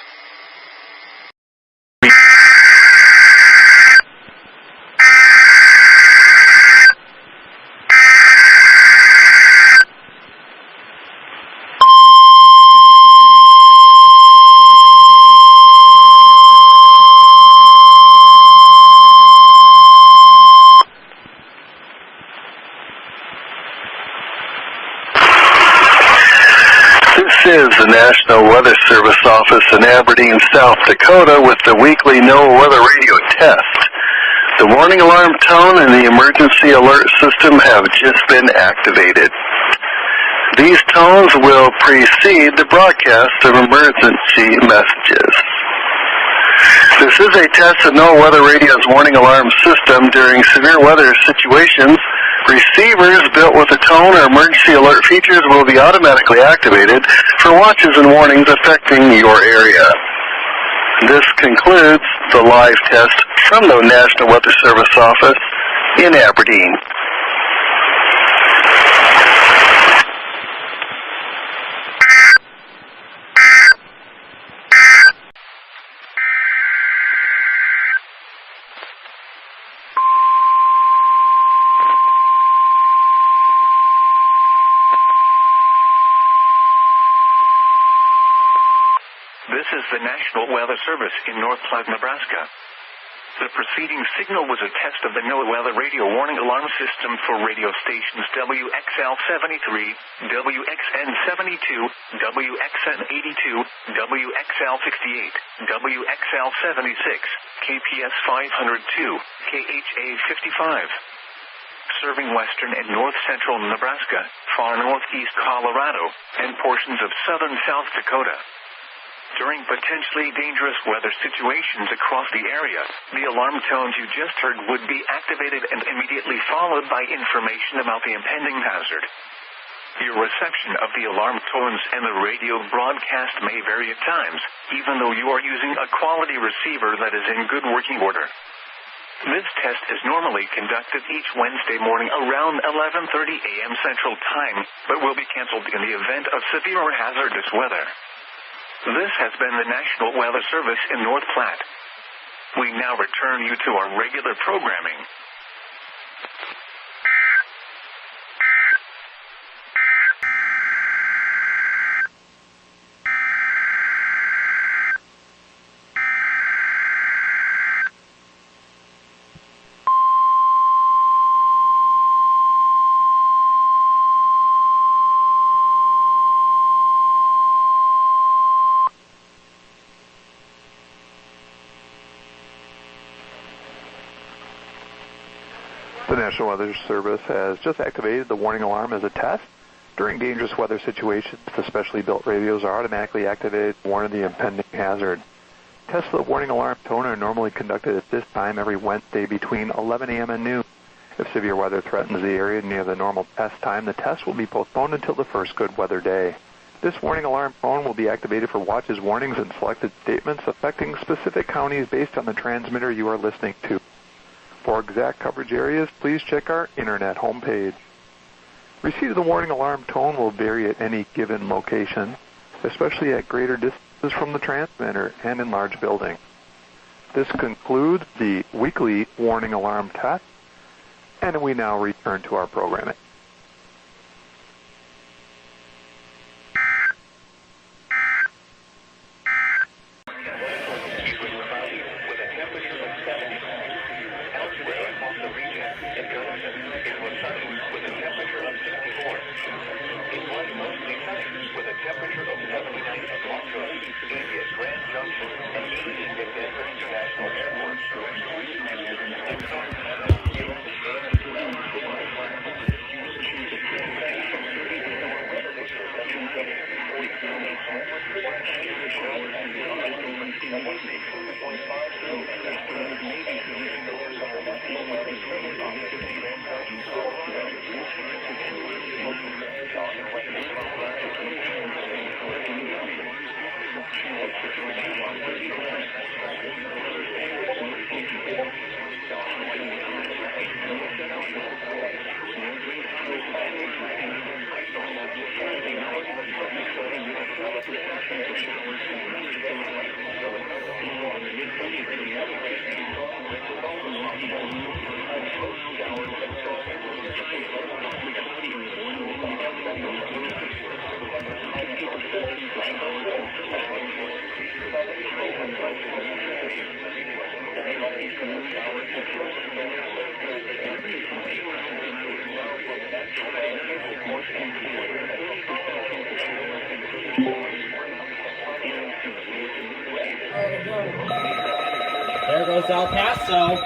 [SPEAKER 4] This is the National Weather Service office in Aberdeen, South Dakota with the weekly NOAA Weather Radio test. The warning alarm tone and the emergency alert system have just been activated. These tones will precede the broadcast of emergency messages. This is a test of Noaa Weather Radio's warning alarm system during severe weather situations. Receivers built with a tone or emergency alert features will be automatically activated for watches and warnings affecting your area. This concludes the live test from the National Weather Service office in Aberdeen. This is the National Weather Service in North Platte, Nebraska. The preceding signal was a test of the Noaa Weather Radio Warning Alarm System for radio stations WXL-73, WXN-72, WXN-82, WXL-68, WXL-76, KPS-502, KHA-55. Serving western and north-central Nebraska, far northeast Colorado, and portions of southern South Dakota. During potentially dangerous weather situations across the area, the alarm tones you just heard would be activated and immediately followed by information about the impending hazard. Your reception of the alarm tones and the radio broadcast may vary at times, even though you are using a quality receiver that is in good working order. This test is normally conducted each Wednesday morning around 11:30 a.m. Central Time, but will be canceled in the event of severe or hazardous weather. This has been the National Weather Service in North Platte. We now return you to our regular programming.
[SPEAKER 5] The National Weather Service has just activated the warning alarm as a test. During dangerous weather situations, the specially built radios are automatically activated to warn of the impending hazard. Tests of the warning alarm tone are normally conducted at this time every Wednesday between 11 a.m. and noon. If severe weather threatens the area near the normal test time, the test will be postponed until the first good weather day. This warning alarm tone will be activated for watches, warnings, and selected statements affecting specific counties based on the transmitter you are listening to. For exact coverage areas, please check our internet homepage. Receipt of the warning alarm tone will vary at any given location, especially at greater distances from the transmitter and in large buildings. This concludes the weekly warning alarm test, and we now return to our programming.
[SPEAKER 3] There goes El Paso.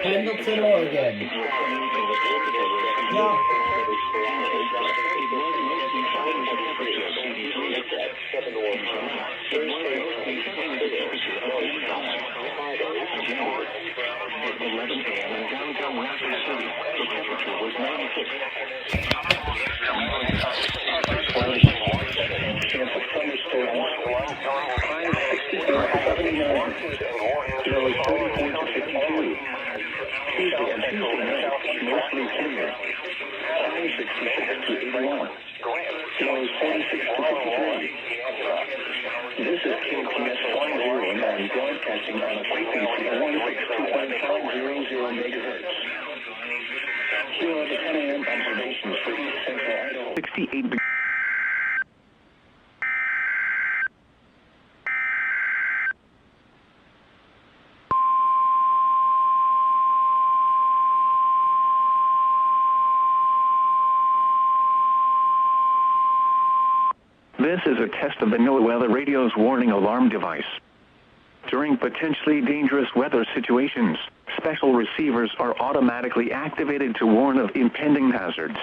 [SPEAKER 3] Pendleton, Oregon. Yeah.
[SPEAKER 4] This is KPS 509 broadcasting on a frequency of 162.500 megahertz. Here are the 10 a.m. observations for East Central Idaho. 68 This is a test of the NOAA Weather Radio's warning alarm device. During potentially dangerous weather situations, special receivers are automatically activated to warn of impending hazards.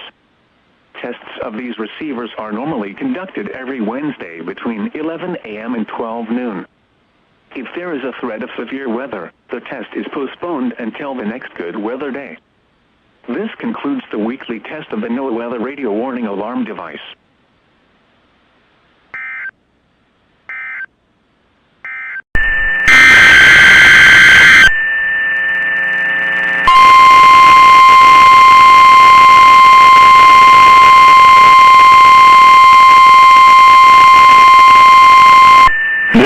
[SPEAKER 4] Tests of these receivers are normally conducted every Wednesday between 11 a.m. and 12 noon. If there is a threat of severe weather, the test is postponed until the next good weather day. This concludes the weekly test of the NOAA Weather Radio warning alarm device.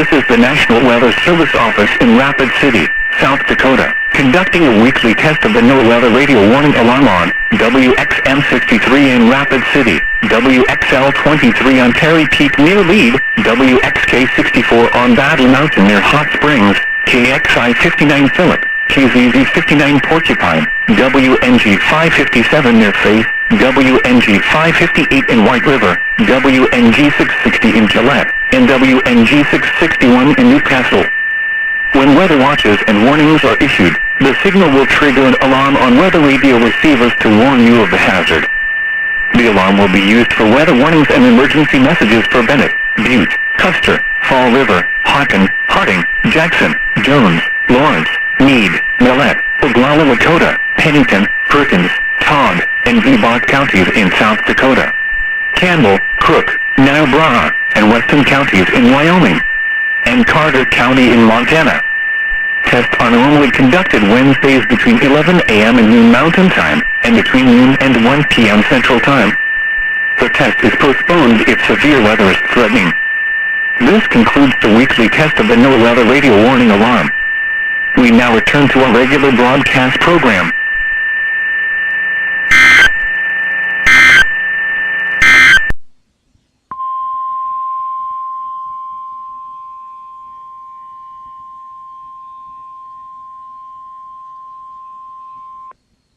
[SPEAKER 4] This is the National Weather Service Office in Rapid City, South Dakota, conducting a weekly test of the NOAA Weather Radio warning alarm on WXM63 in Rapid City, WXL23 on Cerri Peak near Lead, WXK64 on Battle Mountain near Hot Springs, KXI59 Phillip, KZZ59 Porcupine, WNG557 near Faith, WNG558 in White River, WNG660 in Gillette, and WNG661 in Newcastle. When weather watches and warnings are issued, the signal will trigger an alarm on weather radio receivers to warn you of the hazard. The alarm will be used for weather warnings and emergency messages for Bennett, Butte, Custer, Fall River, Hockin, Harding, Jackson, Jones, Lawrence, Meade, Millette, Oglala Lakota, Pennington, Perkins, Todd, and Vibot counties in South Dakota, Campbell, Crook, Niobrara, and Weston counties in Wyoming, and Carter County in Montana. Tests are normally conducted Wednesdays between 11 a.m. and noon Mountain Time, and between noon and 1 p.m. Central Time. The test is postponed if severe weather is threatening. This concludes the weekly test of the NOAA Weather Radio warning alarm. We now return to our regular broadcast program.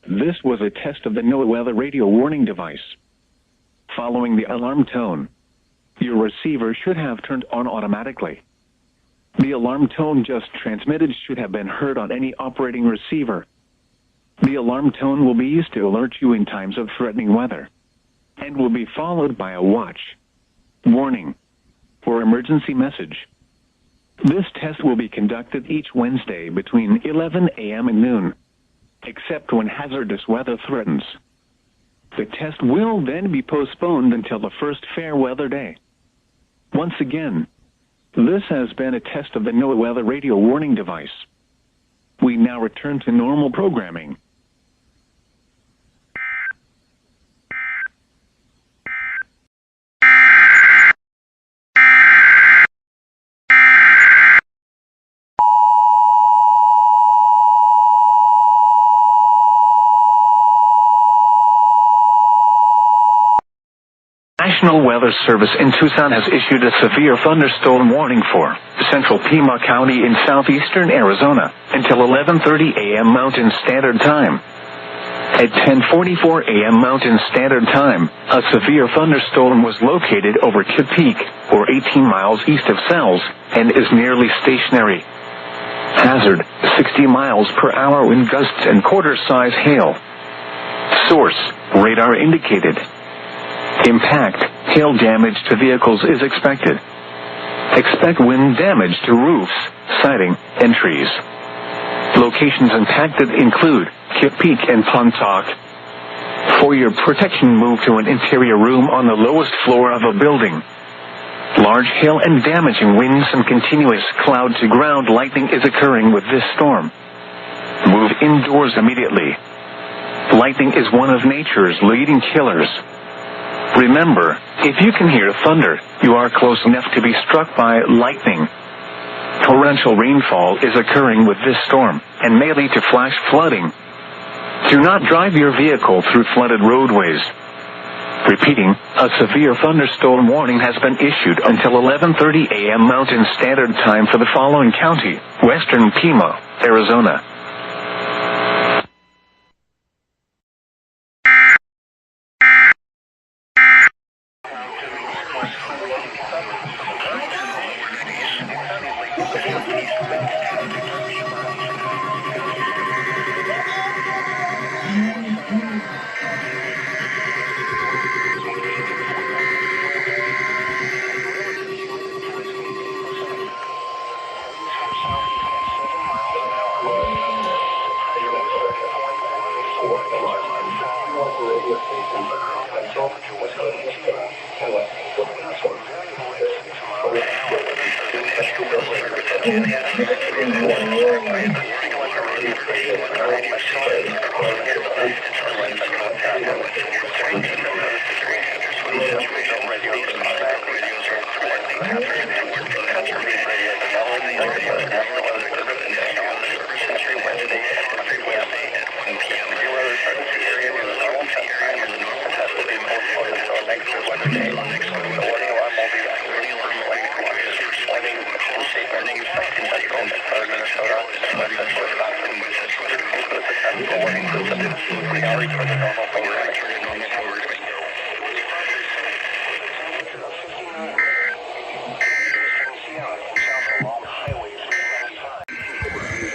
[SPEAKER 4] This was a test of the NOAA Weather Radio warning device. Following the alarm tone, your receiver should have turned on automatically.
[SPEAKER 5] The alarm tone just transmitted should have been heard on any operating receiver. The alarm tone will be used to alert you in times of threatening weather, and will be followed by a watch, warning, or emergency message. This test will be conducted each Wednesday between 11 a.m. and noon, except when hazardous weather threatens. The test will then be postponed until the first fair weather day. Once again, this has been a test of the NOAA weather radio warning device. We now return to normal programming. National Weather Service in Tucson has issued a severe thunderstorm warning for central Pima County in southeastern Arizona until 11:30 a.m. Mountain Standard Time. At 10:44 a.m. Mountain Standard Time, a severe thunderstorm was located over Kidd Peak, or 18 miles east of Sells, and is nearly stationary. Hazard, 60 miles per hour wind gusts and quarter-size hail. Source, radar indicated. Impact, hail damage to vehicles is expected. Expect wind damage to roofs, siding, and trees. Locations impacted include Kidd Peak and Pontoc. For your protection, move to an interior room on the lowest floor of a building. Large hail and damaging winds and continuous cloud-to-ground lightning is occurring with this storm. Move indoors immediately. Lightning is one of nature's leading killers. Remember, if you can hear thunder, you are close enough to be struck by lightning. Torrential rainfall is occurring with this storm, and may lead to flash flooding. Do not drive your vehicle through flooded roadways. Repeating, a severe thunderstorm warning has been issued until 11:30 a.m. Mountain Standard Time for the following county: Western Pima, Arizona.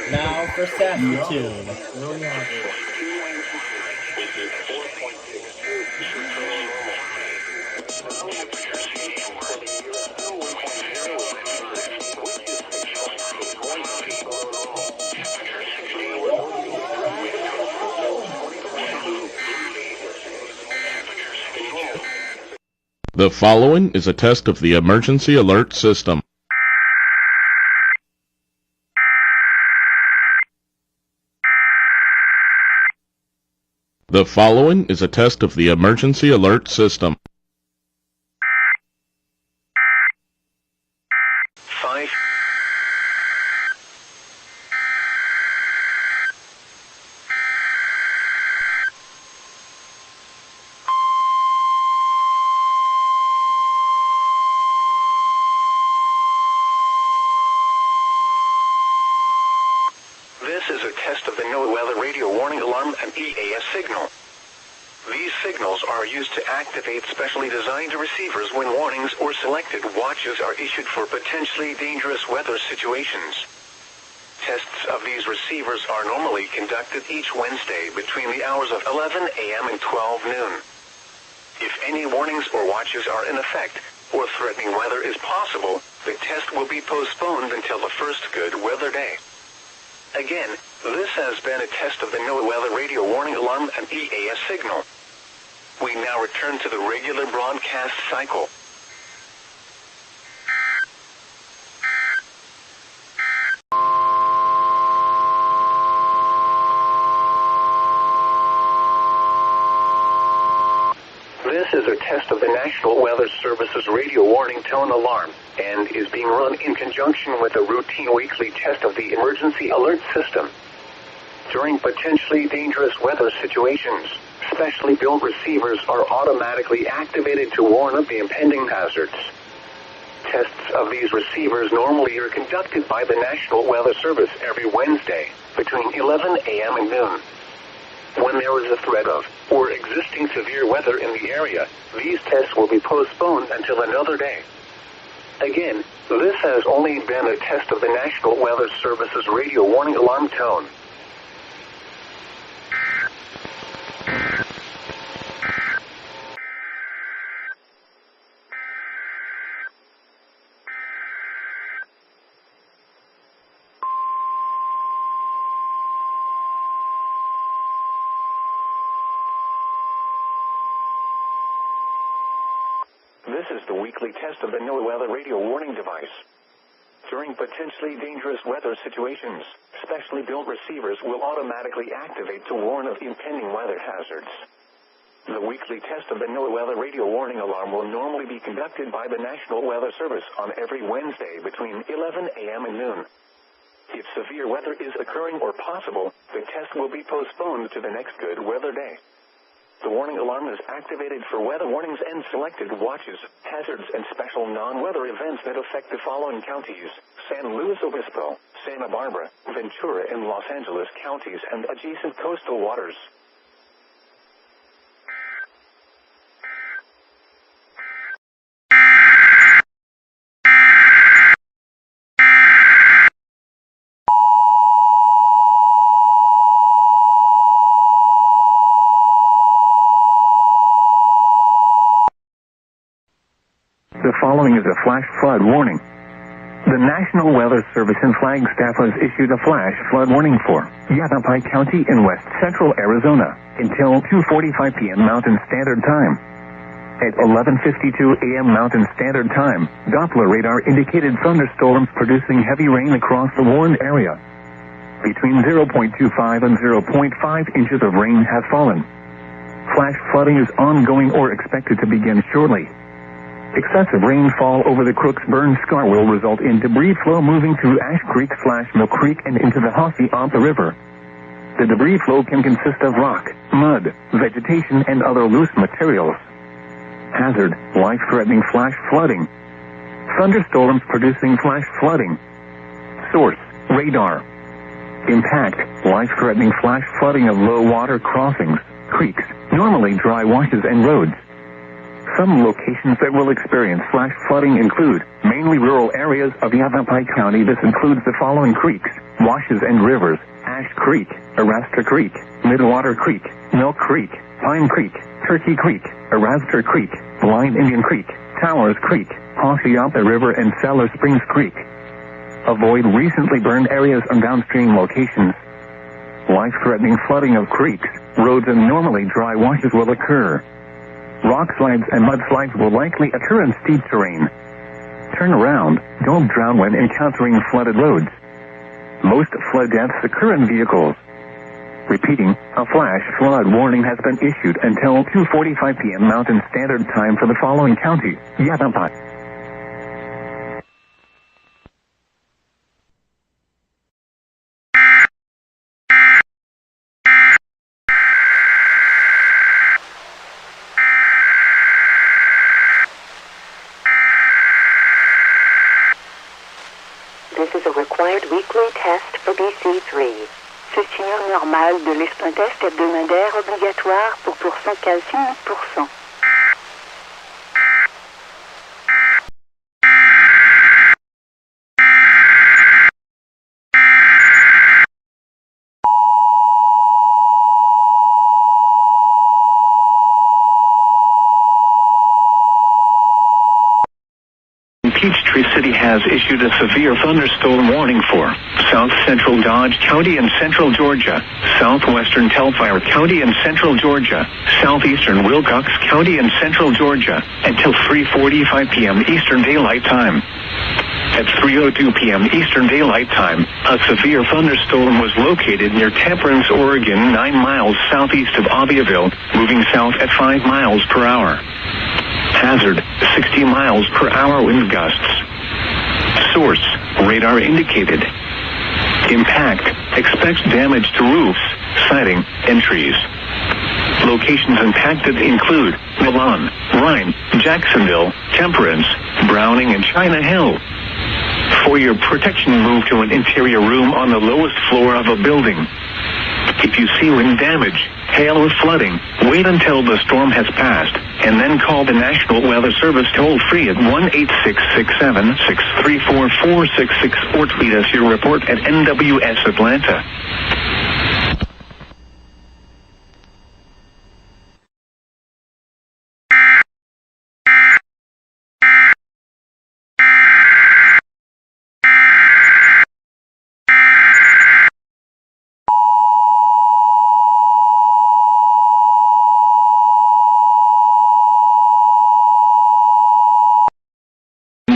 [SPEAKER 3] Now for Saskatoon.
[SPEAKER 21] The following is a test of the emergency alert system. The following is a test of the emergency alert system.
[SPEAKER 4] 5. This is a test of the NOAA weather radio warning alarm and EAS signal. These signals are used to activate specially designed receivers when warnings or selected watches are issued for potentially dangerous weather situations. Tests of these receivers are normally conducted each Wednesday between the hours of 11 a.m. and 12 noon. If any warnings or watches are in effect, or threatening weather is possible, the test will be postponed until the first good weather day. Again, this has been a test of the NOAA weather radio warning alarm and EAS signal. We now return to the regular broadcast cycle. This is a test of the National Weather Service's radio warning tone alarm and is being run in conjunction with a routine weekly test of the emergency alert system. During potentially dangerous weather situations, specially built receivers are automatically activated to warn of the impending hazards. Tests of these receivers normally are conducted by the National Weather Service every Wednesday between 11 a.m. and noon. When there is a threat of or existing severe weather in the area, these tests will be postponed until another day. Again, this has only been a test of the National Weather Service's radio warning alarm tone. This is the weekly test of the NOAA weather radio warning device. During potentially dangerous weather situations, specially built receivers will automatically activate to warn of impending weather hazards. The weekly test of the NOAA weather radio warning alarm will normally be conducted by the National Weather Service on every Wednesday between 11 a.m. and noon. If severe weather is occurring or possible, the test will be postponed to the next good weather day. The warning alarm is activated for weather warnings and selected watches, hazards, and special non-weather events that affect the following counties: San Luis Obispo, Santa Barbara, Ventura, and Los Angeles counties and adjacent coastal waters. The following is a flash flood warning. The National Weather Service in Flagstaff has issued a flash flood warning for Yavapai County in west central Arizona until 2:45 p.m. Mountain Standard Time. At 11:52 a.m. Mountain Standard Time, Doppler radar indicated thunderstorms producing heavy rain across the warned area. Between 0.25 and 0.5 inches of rain have fallen. Flash flooding is ongoing or expected to begin shortly. Excessive rainfall over the Crooks-Burn Scar will result in debris flow moving through Ash Creek/Mill Creek and into the Hossy-Ampa River. The debris flow can consist of rock, mud, vegetation, and other loose materials. Hazard: life-threatening flash flooding. Thunderstorms producing flash flooding. Source: radar. Impact: life-threatening flash flooding of low water crossings, creeks, normally dry washes, and roads. Some locations that will experience flash flooding include mainly rural areas of Yavapai County. This includes the following creeks, washes, and rivers: Ash Creek, Arastra Creek, Midwater Creek, Milk Creek, Pine Creek, Turkey Creek, Arastra Creek, Blind Indian Creek, Towers Creek, Hossy-Ampa River, and Cellar Springs Creek. Avoid recently burned areas and downstream locations. Life-threatening flooding of creeks, roads, and normally dry washes will occur. Rock slides and mudslides will likely occur in steep terrain. Turn around, don't drown when encountering flooded roads. Most flood deaths occur in vehicles. Repeating, a flash flood warning has been issued until 2:45 p.m. Mountain Standard Time for the following counties: Yavapai.
[SPEAKER 8] This is a required weekly test for BC3.
[SPEAKER 13] Ceci est normal de l'est un test hebdomadaire obligatoire pour pourcent calcul 10%.
[SPEAKER 4] Peachtree City has issued a severe thunderstorm warning for south central Dodge County and central Georgia, southwestern Telfair County and central Georgia, southeastern Wilcox County and central Georgia, until 3:45 p.m. Eastern Daylight Time. At 3:02 p.m. Eastern Daylight Time, a severe thunderstorm was located near Temperance, Oregon, 9 miles southeast of Abbeville, moving south at 5 miles per hour. Hazard, 60 miles per hour wind gusts. Source, radar indicated. Impact, expects damage to roofs, siding, and trees. Locations impacted include Milan, Rhine, Jacksonville, Temperance, Browning, and China Hill. For your protection, move to an interior room on the lowest floor of a building. If you see wind damage, hail, or flooding, wait until the storm has passed, and then call the National Weather Service toll-free at 1-866-674-4666 or tweet us your report at NWS Atlanta.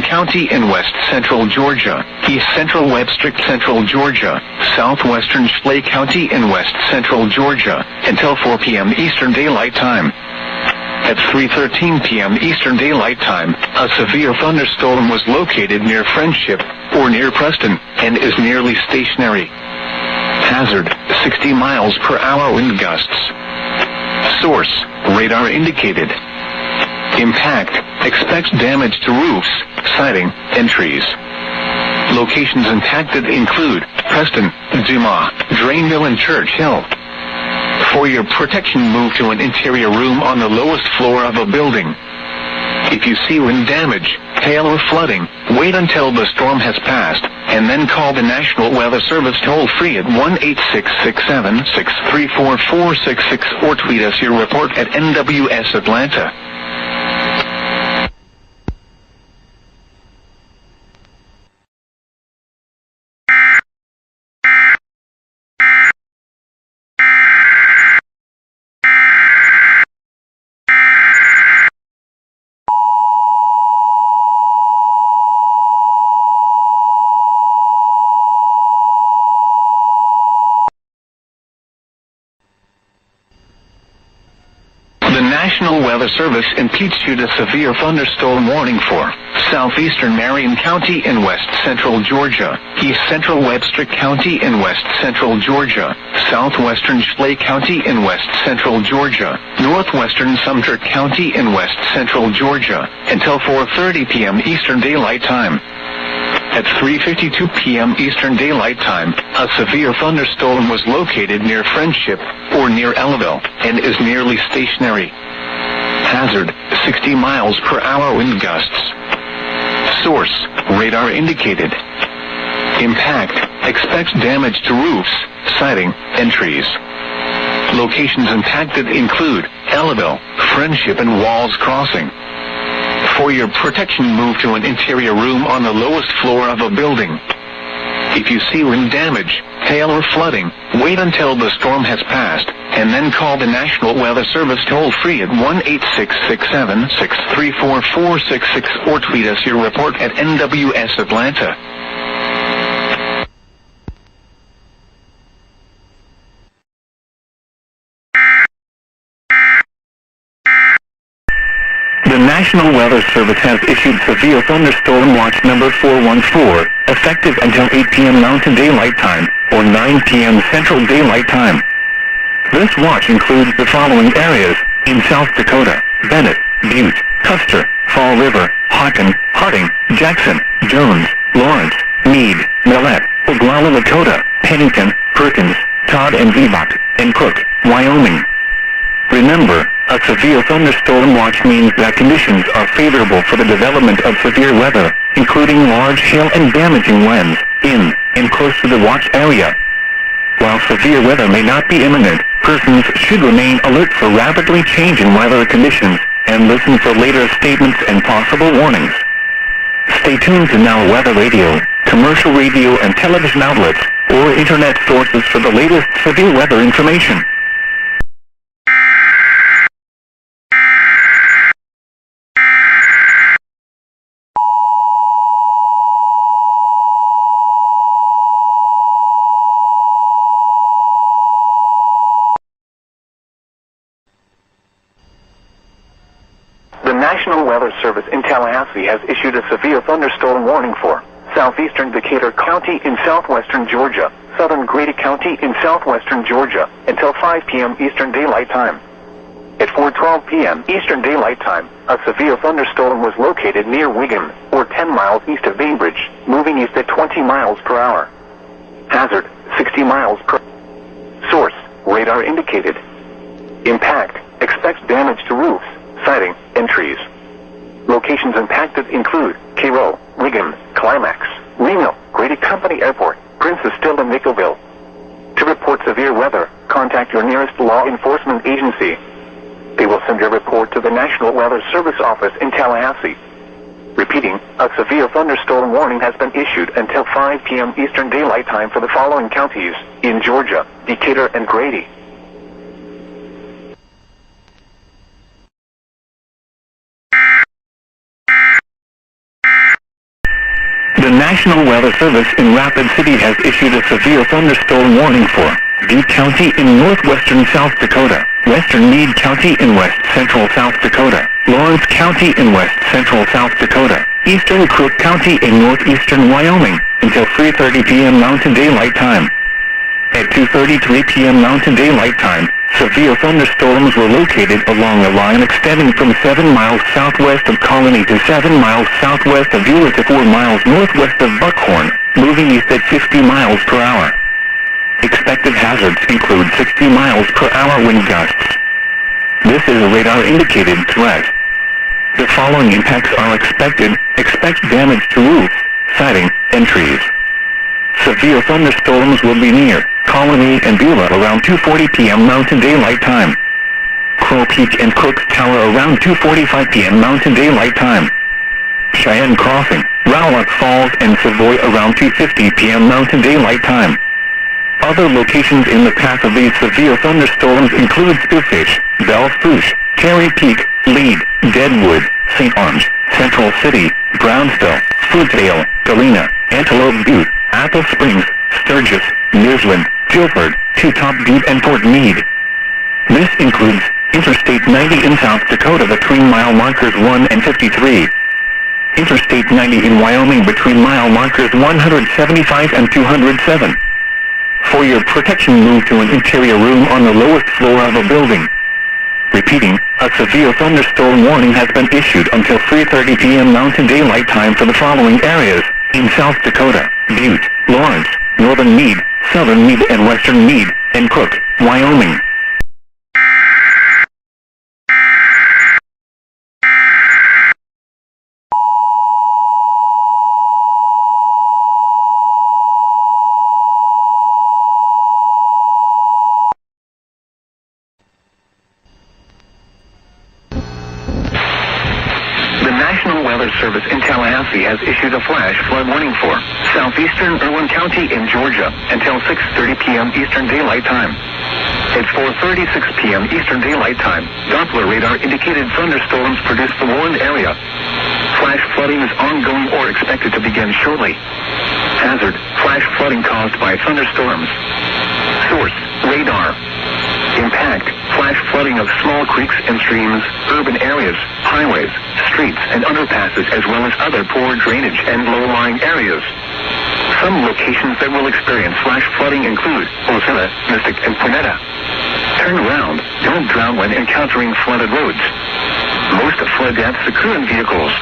[SPEAKER 4] County in west central Georgia, east central Webster central Georgia, southwestern Schley County in west central Georgia, until 4 p.m. Eastern Daylight Time. At 3:13 p.m. Eastern Daylight Time, a severe thunderstorm was located near Friendship, or near Preston, and is nearly stationary. Hazard, 60 miles per hour wind gusts. Source, radar indicated. Impact, expects damage to roofs, siding, and trees. Locations impacted include Preston, Dumas, Drainville, and Church Hill. For your protection, move to an interior room on the lowest floor of a building. If you see wind damage, hail, or flooding, wait until the storm has passed, and then call the National Weather Service toll-free at 1-866-674-4666 or tweet us your report at NWS Atlanta. The National Weather Service issued a severe thunderstorm warning for southeastern Marion County in west central Georgia, east central Webster County in west central Georgia, southwestern Schley County in west central Georgia, northwestern Sumter County in west central Georgia, until 4:30 p.m. Eastern Daylight Time. At 3:52 p.m. Eastern Daylight Time, a severe thunderstorm was located near Friendship, or near Ellaville, and is nearly stationary. Hazard, 60 miles per hour wind gusts. Source, radar indicated. Impact, expects damage to roofs, siding, and trees. Locations impacted include Ellaville, Friendship, and Walls Crossing. For your protection, move to an interior room on the lowest floor of a building. If you see wind damage, hail, or flooding, wait until the storm has passed, and then call the National Weather Service toll-free at 1-866-674-4666 or tweet us your report at NWS Atlanta. The National Weather Service has issued Severe Thunderstorm Watch number 414, effective until 8 p.m. Mountain Daylight Time, or 9 p.m. Central Daylight Time. This watch includes the following areas: in South Dakota, Bennett, Butte, Custer, Fall River, Hockin, Harding, Jackson, Jones, Lawrence, Meade, Millette, Oglala Lakota, Pennington, Perkins, Todd and Vivot, and Cook, Wyoming. Remember, a severe thunderstorm watch means that conditions are favorable for the development of severe weather, including large hail and damaging winds, in and close to the watch area. While severe weather may not be imminent, persons should remain alert for rapidly changing weather conditions, and listen for later statements and possible warnings. Stay tuned to Noaa Weather Radio, commercial radio and television outlets, or internet sources for the latest severe weather information. The National Weather Service in Tallahassee has issued a severe thunderstorm warning for southeastern Decatur County in southwestern Georgia, southern Grady County in southwestern Georgia, until 5 p.m. Eastern Daylight Time. At 4:12 p.m. Eastern Daylight Time, a severe thunderstorm was located near Wigan, or 10 miles east of Bainbridge, moving east at 20 miles per hour. Hazard, 60 miles per hour. Source, radar indicated. Impact, expects damage to roofs, siding, and trees. Locations impacted include Cairo, Wigan, Climax, Reno, Grady Company Airport, Princess Still, and Nickelville. To report severe weather, contact your nearest law enforcement agency. They will send your report to the National Weather Service office in Tallahassee. Repeating, a severe thunderstorm warning has been issued until 5 p.m. Eastern Daylight Time for the following counties in Georgia, Decatur, and Grady. The National Weather Service in Rapid City has issued a severe thunderstorm warning for Butte County in northwestern South Dakota, western Meade County in west central South Dakota, Lawrence County in west central South Dakota, eastern Crook County in northeastern Wyoming, until 3:30 p.m. Mountain Daylight Time. At 2:33 p.m. Mountain Daylight Time, severe thunderstorms were located along a line extending from 7 miles southwest of Colony to 7 miles southwest of Eula to 4 miles northwest of Buckhorn, moving east at 50 miles per hour. Expected hazards include 60 miles per hour wind gusts. This is a radar-indicated threat. The following impacts are expected. Expect damage to roofs, siding, and trees. Severe thunderstorms will be near Colony and Beulah around 2:40 p.m. Mountain Daylight Time. Crow Peak and Cook's Tower around 2:45 p.m. Mountain Daylight Time. Cheyenne Crossing, Rowlett Falls, and Savoy around 2:50 p.m. Mountain Daylight Time. Other locations in the path of these severe thunderstorms include Spearfish, Belle Fourche, Terry Peak, Lead, Deadwood, St. Arms, Central City, Brownsville, Fruitvale, Galena, Antelope Butte, Apple Springs, Sturgis, Nearsland, Guilford, Two Top Butte, and Fort Meade. This includes Interstate 90 in South Dakota between mile markers 1 and 53. Interstate 90 in Wyoming between mile markers 175 and 207. For your protection, move to an interior room on the lowest floor of a building. Repeating, a severe thunderstorm warning has been issued until 3:30 p.m. Mountain Daylight Time for the following areas in South Dakota: Butte, Lawrence, northern Meade, southern Meade, and western Meade, and Cook, Wyoming. Service in Tallahassee has issued a flash flood warning for southeastern Irwin County in Georgia until 6:30 p.m. Eastern Daylight Time. At 4:36 p.m. Eastern Daylight Time, Doppler radar indicated thunderstorms produced the warned area. Flash flooding is ongoing or expected to begin shortly. Hazard, flash flooding caused by thunderstorms. Source, radar. Impact, flash flooding of small creeks and streams, urban areas, highways, streets, and underpasses, as well as other poor drainage and low-lying areas. Some locations that will experience flash flooding include Ozilla, Mystic, and Quinetta. Turn around, don't drown when encountering flooded roads. Most flood deaths occur in vehicles.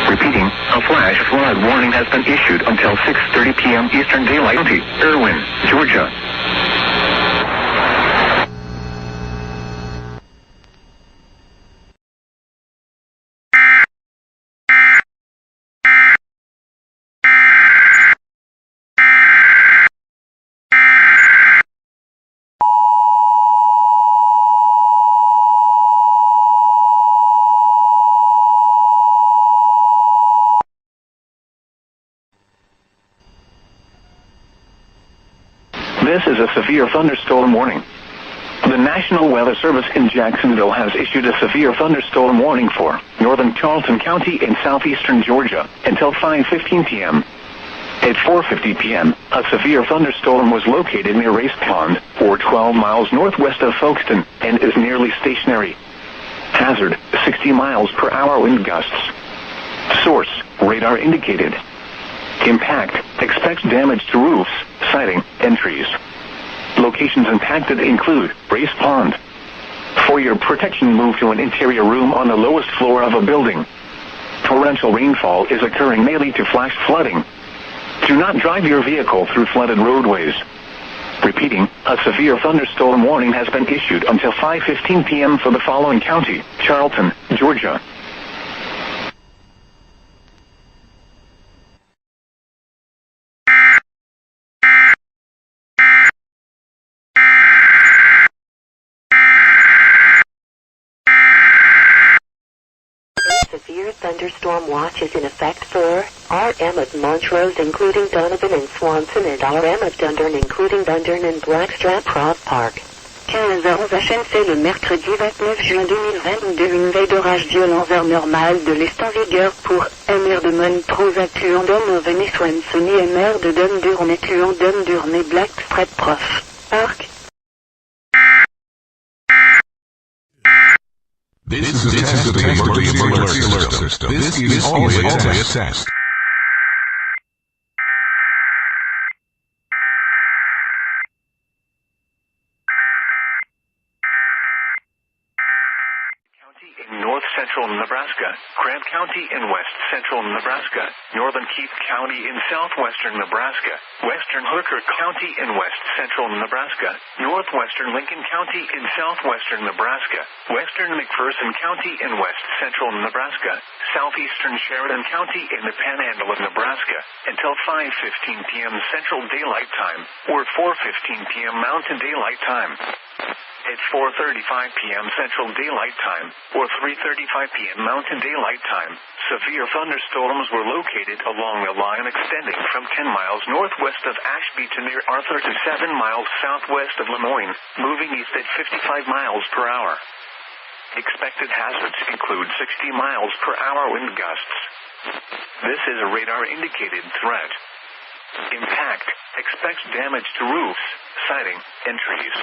[SPEAKER 4] Repeating, a flash flood warning has been issued until 6:30 p.m. Eastern Daylight Time, Irwin, Georgia. This is a severe thunderstorm warning. The National Weather Service in Jacksonville has issued a severe thunderstorm warning for northern Tarleton County in southeastern Georgia until 5:15 p.m. At 4:50 p.m., a severe thunderstorm was located near Race Pond, or 12 miles northwest of Folkestone, and is nearly stationary. Hazard, 60 miles per hour wind gusts. Source, radar indicated. Impact, expect damage to roofs, siding, and trees. Locations impacted include Race Pond. For your protection, move to an interior room on the lowest floor of a building. Torrential rainfall is occurring, may lead to flash flooding. Do not drive your vehicle through flooded roadways. Repeating, a severe thunderstorm warning has been issued until 5:15 p.m. for the following county: Charlton, Georgia.
[SPEAKER 8] Severe thunderstorm watch is in effect for RM of Montrose including Donovan and Swanson and RM of Dundurn including Dundurn and Blackstrap Prov Park. 15h11 HN c'est le mercredi 29 juin 2022. Une veille d'orage violent heure normale de l'est en vigueur pour MR de Montrose incluant Donovan et Swanson et MR de Dundurn incluant Dundurn et Blackstrap Prov Park.
[SPEAKER 6] This is a test of the emergency alert system. This is only a test.
[SPEAKER 4] In north-central Nebraska, Grant County in west-central Nebraska, northern Keith County in southwestern Nebraska, western Hooker County in west-central Nebraska, northwestern Lincoln County in southwestern Nebraska, western McPherson County in west-central Nebraska, southeastern Sheridan County in the panhandle of Nebraska, until 5:15 p.m. Central Daylight Time, or 4:15 p.m. Mountain Daylight Time. At 4:35 p.m. Central Daylight Time, or 3:35 p.m. Mountain Daylight Time, severe thunderstorms were located along a line extending from 10 miles northwest of Ashby to near Arthur to 7 miles southwest of Lemoyne, moving east at 55 miles per hour. Expected hazards include 60 miles per hour wind gusts. This is a radar-indicated threat. Impact, expect damage to roofs, siding, and trees.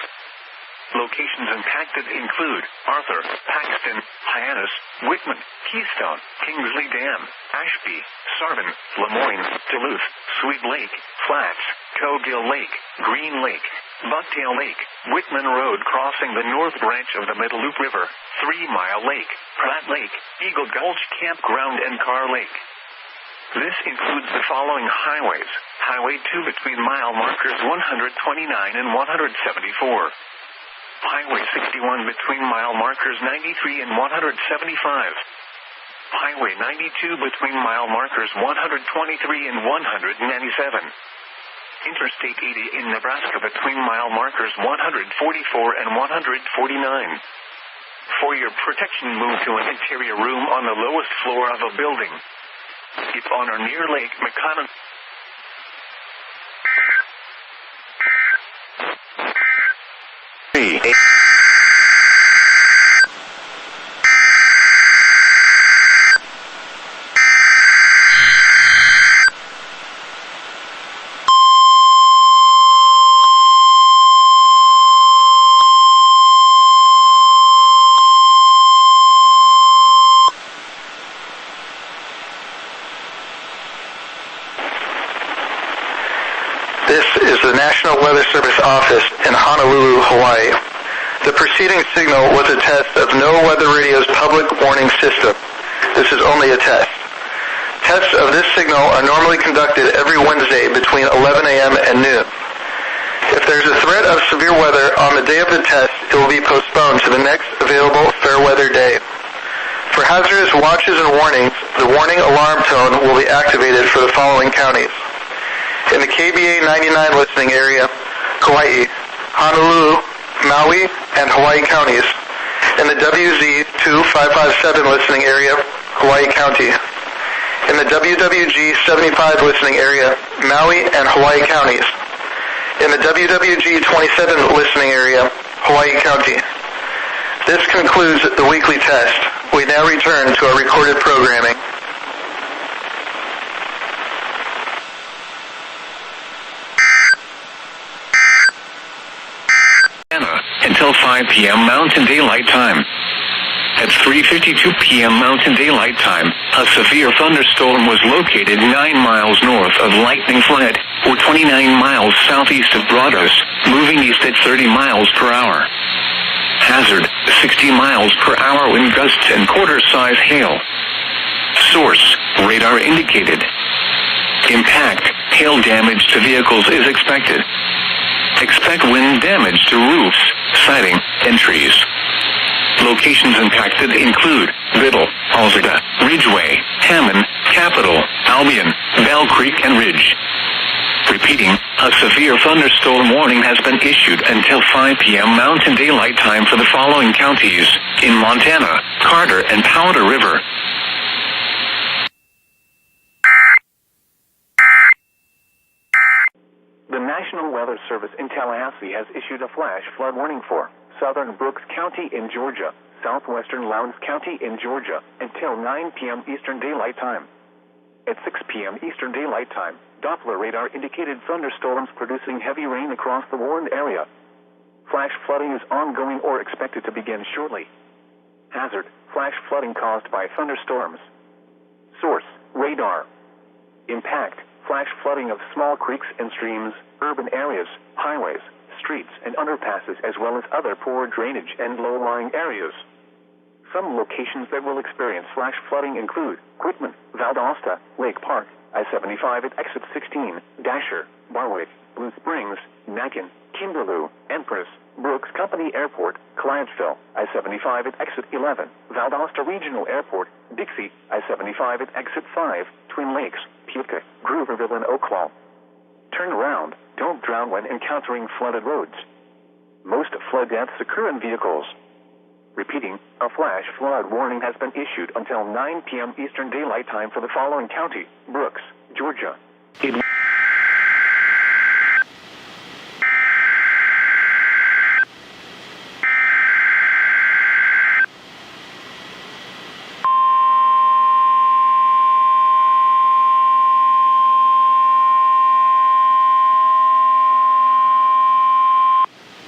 [SPEAKER 4] Locations impacted include Arthur, Paxton, Hyannis, Whitman, Keystone, Kingsley Dam, Ashby, Sarvin, Lemoyne, Duluth, Sweet Lake, Flats, Cogill Lake, Green Lake, Bucktail Lake, Whitman Road crossing the north branch of the Middle Loop River, 3 Mile Lake, Pratt Lake, Eagle Gulch Campground and Carr Lake. This includes the following highways: Highway 2 between mile markers 129 and 174. Highway 61 between mile markers 93 and 175. Highway 92 between mile markers 123 and 197. Interstate 80 in Nebraska between mile markers 144 and 149. For your protection, move to an interior room on the lowest floor of a building. If on or near Lake McConnell.
[SPEAKER 5] This is the National Weather Service office in Honolulu, Hawaii. The preceding signal was a test of Noaa Weather Radio's public warning system. This is only a test. Tests of this signal are normally conducted every Wednesday between 11 a.m. and noon. If there's a threat of severe weather on the day of the test, it will be postponed to the next available fair weather day. For hazardous watches and warnings, the warning alarm tone will be activated for the following counties: in the KBA 99 listening area, Kauai, Honolulu, Maui, and Hawaii counties; in the WZ 2557 listening area, Hawaii County; in the WWG 75 listening area, Maui and Hawaii counties;
[SPEAKER 7] in the WWG-27 listening area, Hawaii County. This concludes the weekly test. We now return to our recorded programming.
[SPEAKER 4] Until 5 p.m. Mountain Daylight Time. At 3:52 p.m. Mountain Daylight Time, a severe thunderstorm was located 9 miles north of Lightning Flat, or 29 miles southeast of Broadus, moving east at 30 miles per hour. Hazard, 60 miles per hour wind gusts and quarter-size hail. Source, radar indicated. Impact, hail damage to vehicles is expected. Expect wind damage to roofs, siding, and trees. Locations impacted include Biddle, Alzada, Ridgeway, Hammond, Capitol, Albion, Bell Creek, and Ridge. Repeating, a severe thunderstorm warning has been issued until 5 p.m. Mountain Daylight Time for the following counties in Montana, Carter, and Powder River. The National Weather Service in Tallahassee has issued a flash flood warning for southern Brooks County in Georgia, southwestern Lowndes County in Georgia, until 9 p.m. Eastern Daylight Time. At 6 p.m. Eastern Daylight Time, Doppler radar indicated thunderstorms producing heavy rain across the warned area. Flash flooding is ongoing or expected to begin shortly. Hazard, flash flooding caused by thunderstorms. Source, radar. Impact, flash flooding of small creeks and streams, urban areas, highways, streets, and underpasses, as well as other poor drainage and low-lying areas. Some locations that will experience flash flooding include Quitman, Valdosta, Lake Park, I-75 at exit 16, Dasher, Barwick, Blue Springs, Macon, Kimberloo, Empress, Brooks Company Airport, Clientsville, I-75 at exit 11, Valdosta Regional Airport, Dixie, I-75 at exit 5, Twin Lakes, Putka, Grooverville, and Oaklaw. Turn around. Don't drown when encountering flooded roads. Most flood deaths occur in vehicles. Repeating, a flash flood warning has been issued until 9 p.m. Eastern Daylight Time for the following county, Brooks, Georgia.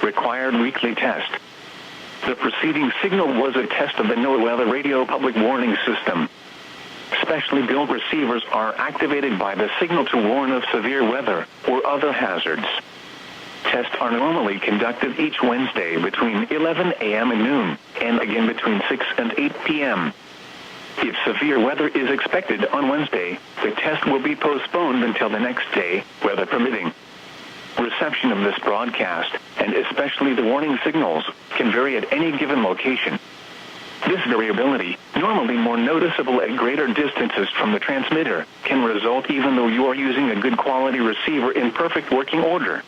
[SPEAKER 4] Required weekly test. The preceding signal was a test of the Noaa Weather Radio Public Warning System. Specially built receivers are activated by the signal to warn of severe weather or other hazards. Tests are normally conducted each Wednesday between 11 a.m. and noon, and again between 6 and 8 p.m. If severe weather is expected on Wednesday, the test will be postponed until the next day, weather permitting. Reception of this broadcast, and especially the warning signals, can vary at any given location. This variability, normally more noticeable at greater distances from the transmitter, can result even though you are using a good quality receiver in perfect working order.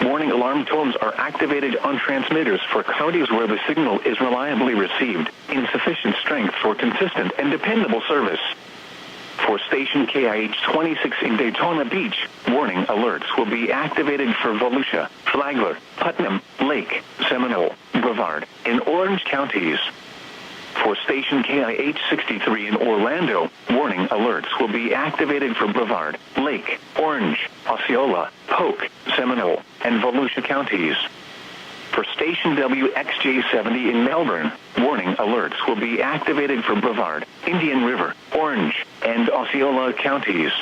[SPEAKER 4] Warning alarm tones are activated on transmitters for counties where the signal is reliably received, in sufficient strength for consistent and dependable service. For station KIH-26 in Daytona Beach, warning alerts will be activated for Volusia, Flagler, Putnam, Lake, Seminole, Brevard, and Orange counties. For station KIH-63 in Orlando, warning alerts will be activated for Brevard, Lake, Orange, Osceola, Polk, Seminole, and Volusia counties. For station WXJ-70 in Melbourne, warning alerts will be activated for Brevard, Indian River, Orange, and Osceola counties.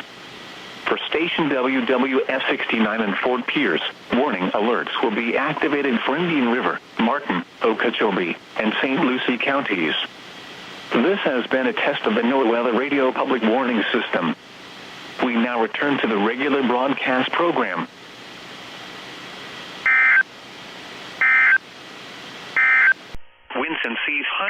[SPEAKER 4] For station WWF-69 in Fort Pierce, warning alerts will be activated for Indian River, Martin, Okeechobee, and St. Lucie counties. This has been a test of the Noaa Weather Radio Public Warning System. We now return to the regular broadcast program. Winds and seas high.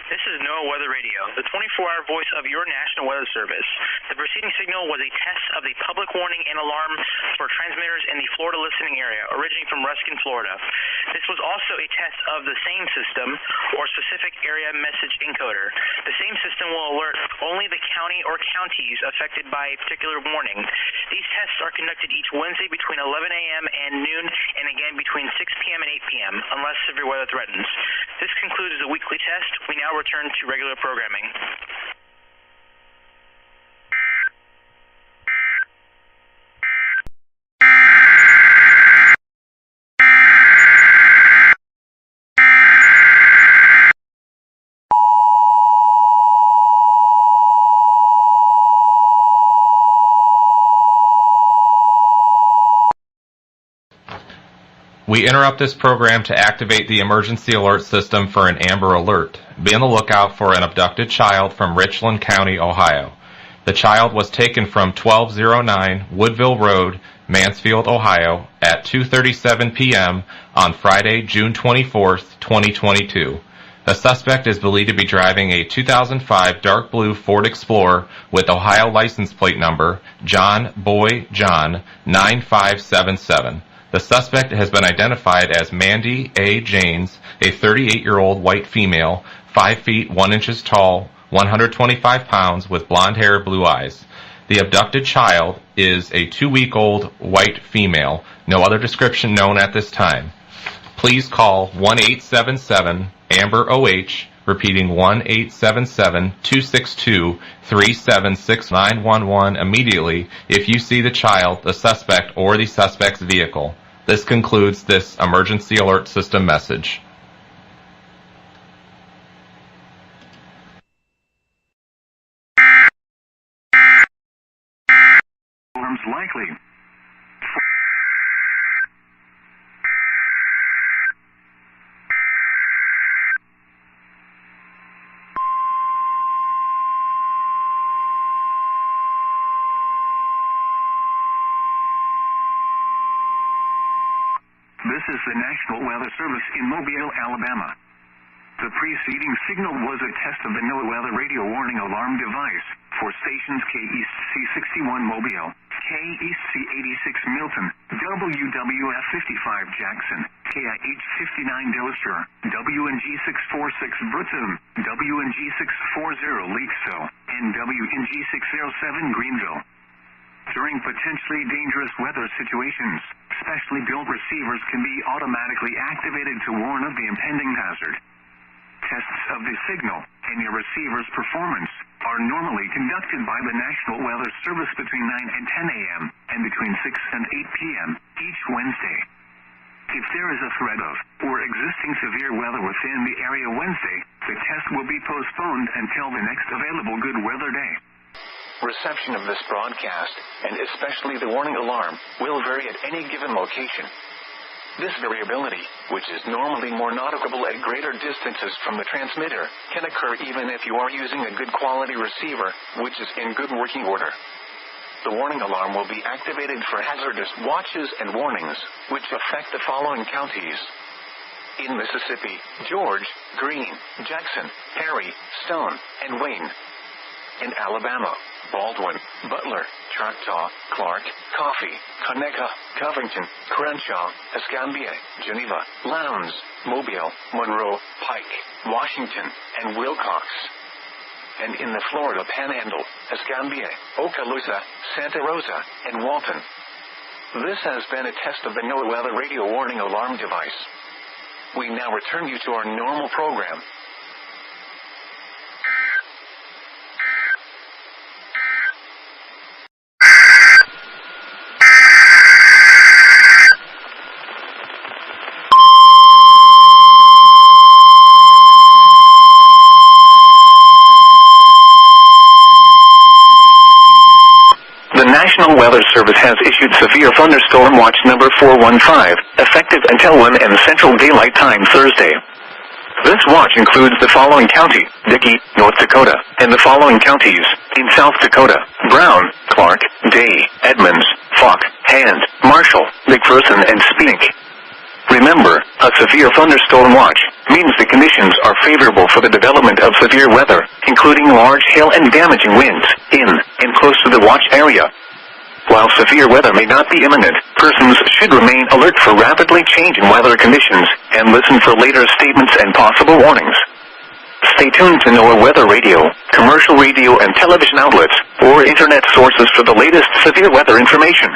[SPEAKER 7] This is Noaa Weather Radio. The
[SPEAKER 10] 24-hour voice of your National Weather Service. The preceding signal was a test of the public warning and alarm for transmitters in the Florida listening area, originating from Ruskin, Florida. This was also a test of the same system, or specific area message encoder. The same system will alert only the county or counties affected by a particular warning. These tests are conducted each Wednesday between 11 a.m. and noon, and again between 6 p.m. and 8 p.m., unless severe weather threatens. This concludes the weekly test. We now return to regular programming.
[SPEAKER 11] We interrupt this program to activate the emergency alert system for an Amber Alert. Be on the lookout for an abducted child from Richland County, Ohio. The child was taken from 1209 Woodville Road, Mansfield, Ohio, at 2:37 p.m. on Friday, June 24th, 2022. The suspect is believed to be driving a 2005 dark blue Ford Explorer with Ohio license plate number John Boy John 9577. The suspect has been identified as Mandy A. Janes, a 38-year-old white female, 5 feet 1 inches tall, 125 pounds, with blonde hair, blue eyes. The abducted child is a 2-week-old white female. No other description known at this time. Please call 1-877-AMBER-OH, repeating 1-877-262-376-911 immediately if you see the child, the suspect, or the suspect's vehicle. This concludes this emergency alert system message.
[SPEAKER 4] Storms likely. This is the National Weather Service in Mobile, Alabama. The preceding signal was a test of the NOAA weather radio warning alarm device for stations KEC61 Mobile, KEC86 Milton, WWF55 Jackson, KIH59 Dillister, WNG646 Brooklyn, WNG640 Leakesville, and WNG607 Greenville. During potentially dangerous weather situations, specially built receivers can be automatically activated to warn of the impending hazard. Tests of the signal and your receiver's performance are normally conducted by the National Weather Service between 9 and 10 a.m. and between 6 and 8 p.m. each Wednesday. If there is a threat of or existing severe weather within the area Wednesday, the test will be postponed until the next available good weather day. Reception of this broadcast, and especially the warning alarm, will vary at any given location. This variability, which is normally more noticeable at greater distances from the transmitter, can occur even if you are using a good quality receiver, which is in good working order. The warning alarm will be activated for hazardous watches and warnings, which affect the following counties: in Mississippi, George, Greene, Jackson, Perry, Stone, and Wayne. In Alabama, Baldwin, Butler, Choctaw, Clark, Coffee, Conecuh, Covington, Crenshaw, Escambia, Geneva, Lowndes, Mobile, Monroe, Pike, Washington, and Wilcox. And in the Florida Panhandle, Escambia, Okaloosa, Santa Rosa, and Walton. This has been a test of the NOAA weather radio warning alarm device. We now return you to our normal program. National Weather Service has issued severe thunderstorm watch number 415, effective until 1 a.m. Central Daylight Time Thursday. This watch includes the following county: Dickey, North Dakota, and the following counties in South Dakota: Brown, Clark, Day, Edmonds, Falk, Hand, Marshall, McPherson, and Spink. Remember, a severe thunderstorm watch means the conditions are favorable for the development of severe weather, including large hail and damaging winds, in and close to the watch area. While severe weather may not be imminent, persons should remain alert for rapidly changing weather conditions and listen for later statements and possible warnings. Stay tuned to Noaa Weather Radio, commercial radio and television outlets, or internet sources for the latest severe weather information.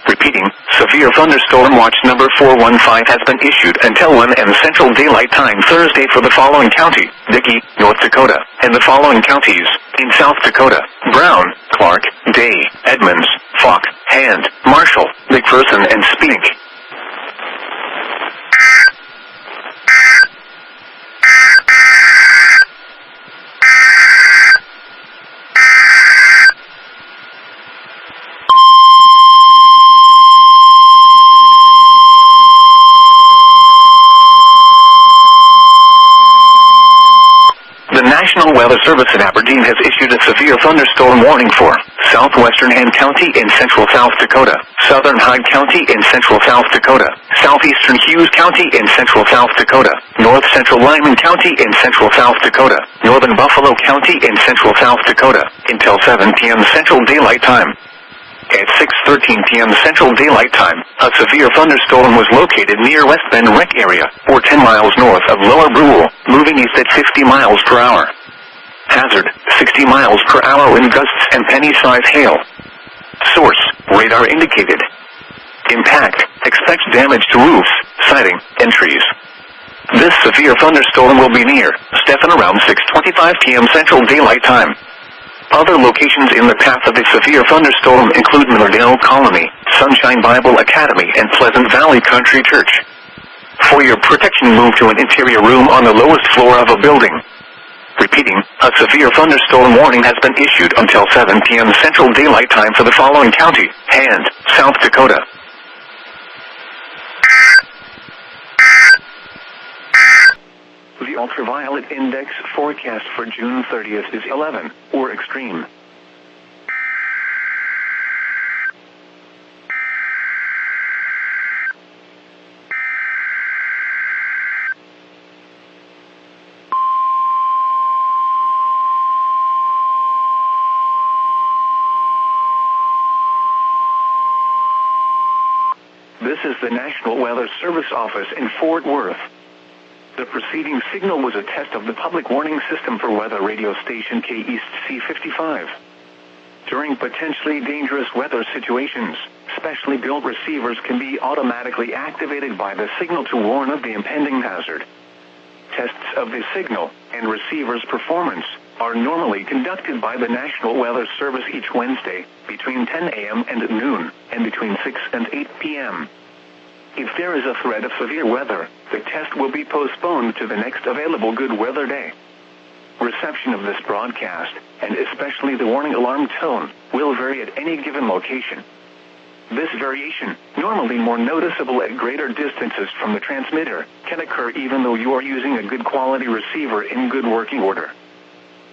[SPEAKER 4] Repeating, severe thunderstorm watch number 415 has been issued until 1 and Central Daylight Time Thursday for the following county, Dickey, North Dakota, and the following counties, in South Dakota, Brown, Clark, Day, Edmonds, Falk, Hand, Marshall, McPherson, and Spink. The National Weather Service in Aberdeen has issued a severe thunderstorm warning for southwestern Hand County in central South Dakota, southern Hyde County in central South Dakota, southeastern Hughes County in central South Dakota, north central Lyman County in central South Dakota, northern Buffalo County in central South Dakota, until 7 p.m. Central Daylight Time. At 6:13 p.m. Central Daylight Time, a severe thunderstorm was located near West Bend Rec area, or 10 miles north of Lower Brule, moving east at 50 miles per hour. Hazard, 60 miles per hour wind gusts and penny-size hail. Source, radar indicated. Impact, expect damage to roofs, siding, and trees. This severe thunderstorm will be near Stephen around 6:25 p.m. Central Daylight Time. Other locations in the path of the severe thunderstorm include Millerdale Colony, Sunshine Bible Academy, and Pleasant Valley Country Church. For your protection, move to an interior room on the lowest floor of a building. Repeating, a severe thunderstorm warning has been issued until 7 p.m. Central Daylight Time for the following county, Hand, South Dakota. The ultraviolet index forecast for June 30th is 11, or extreme. This is the National Weather Service office in Fort Worth. The preceding signal was a test of the public warning system for weather radio station KEAS C55. During potentially dangerous weather situations, specially built receivers can be automatically activated by the signal to warn of the impending hazard. Tests of the signal and receiver's performance are normally conducted by the National Weather Service each Wednesday between 10 a.m. and noon, and between 6 and 8 p.m. If there is a threat of severe weather, the test will be postponed to the next available good weather day. Reception of this broadcast, and especially the warning alarm tone, will vary at any given location. This variation, normally more noticeable at greater distances from the transmitter, can occur even though you are using a good quality receiver in good working order.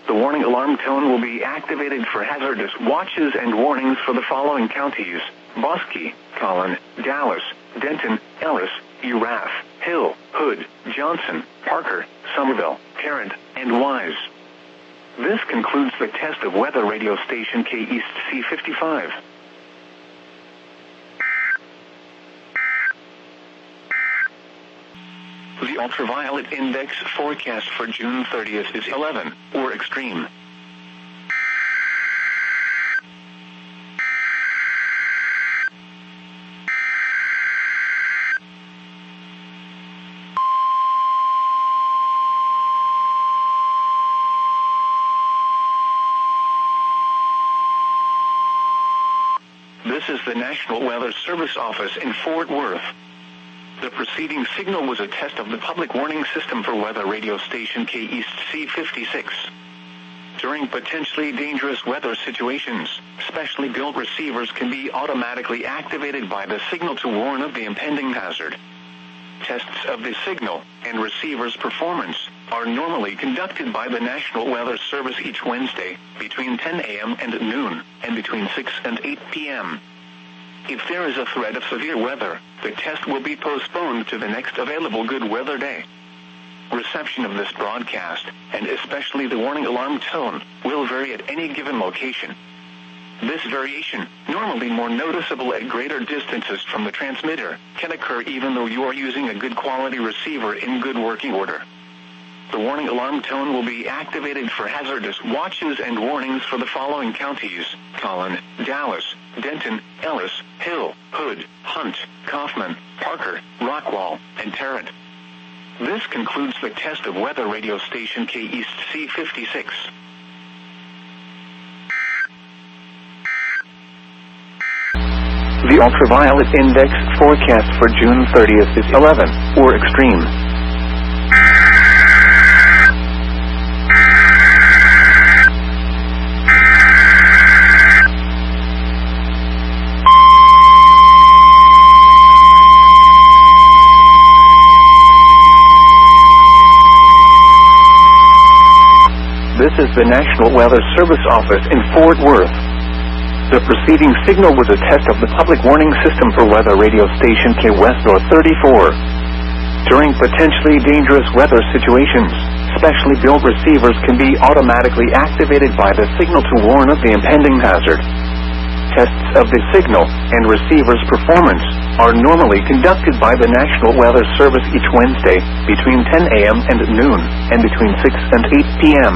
[SPEAKER 4] The warning alarm tone will be activated for hazardous watches and warnings for the following counties: Bosque, Collin, Dallas, Denton, Ellis, Erath, Hill, Hood, Johnson, Parker, Somerville, Tarrant, and Wise. This concludes the test of weather radio station KEAS C55. The ultraviolet index forecast for June 30th is 11, or extreme. This is the National Weather Service office in Fort Worth. The preceding signal was a test of the public warning system for weather radio station KEAS C56. During potentially dangerous weather situations, specially built receivers can be automatically activated by the signal to warn of the impending hazard. Tests of the signal and receiver's performance are normally conducted by the National Weather Service each Wednesday between 10 a.m. and noon, and between 6 and 8 p.m. If there is a threat of severe weather, the test will be postponed to the next available good weather day. Reception of this broadcast, and especially the warning alarm tone, will vary at any given location. This variation, normally more noticeable at greater distances from the transmitter, can occur even though you are using a good quality receiver in good working order. The warning alarm tone will be activated for hazardous watches and warnings for the following counties: Collin, Dallas, Denton, Ellis, Hill, Hood, Hunt, Kaufman, Parker, Rockwall, and Tarrant. This concludes the test of weather radio station K East C56. The ultraviolet index forecast for June 30th is 11, or extreme. This is the National Weather Service office in Fort Worth. The preceding signal was a test of the public warning system for weather radio station K West North 34. During potentially dangerous weather situations, specially built receivers can be automatically activated by the signal to warn of the impending hazard. Tests of the signal and receiver's performance are normally conducted by the National Weather Service each Wednesday between 10 a.m. and noon, and between 6 and 8 p.m.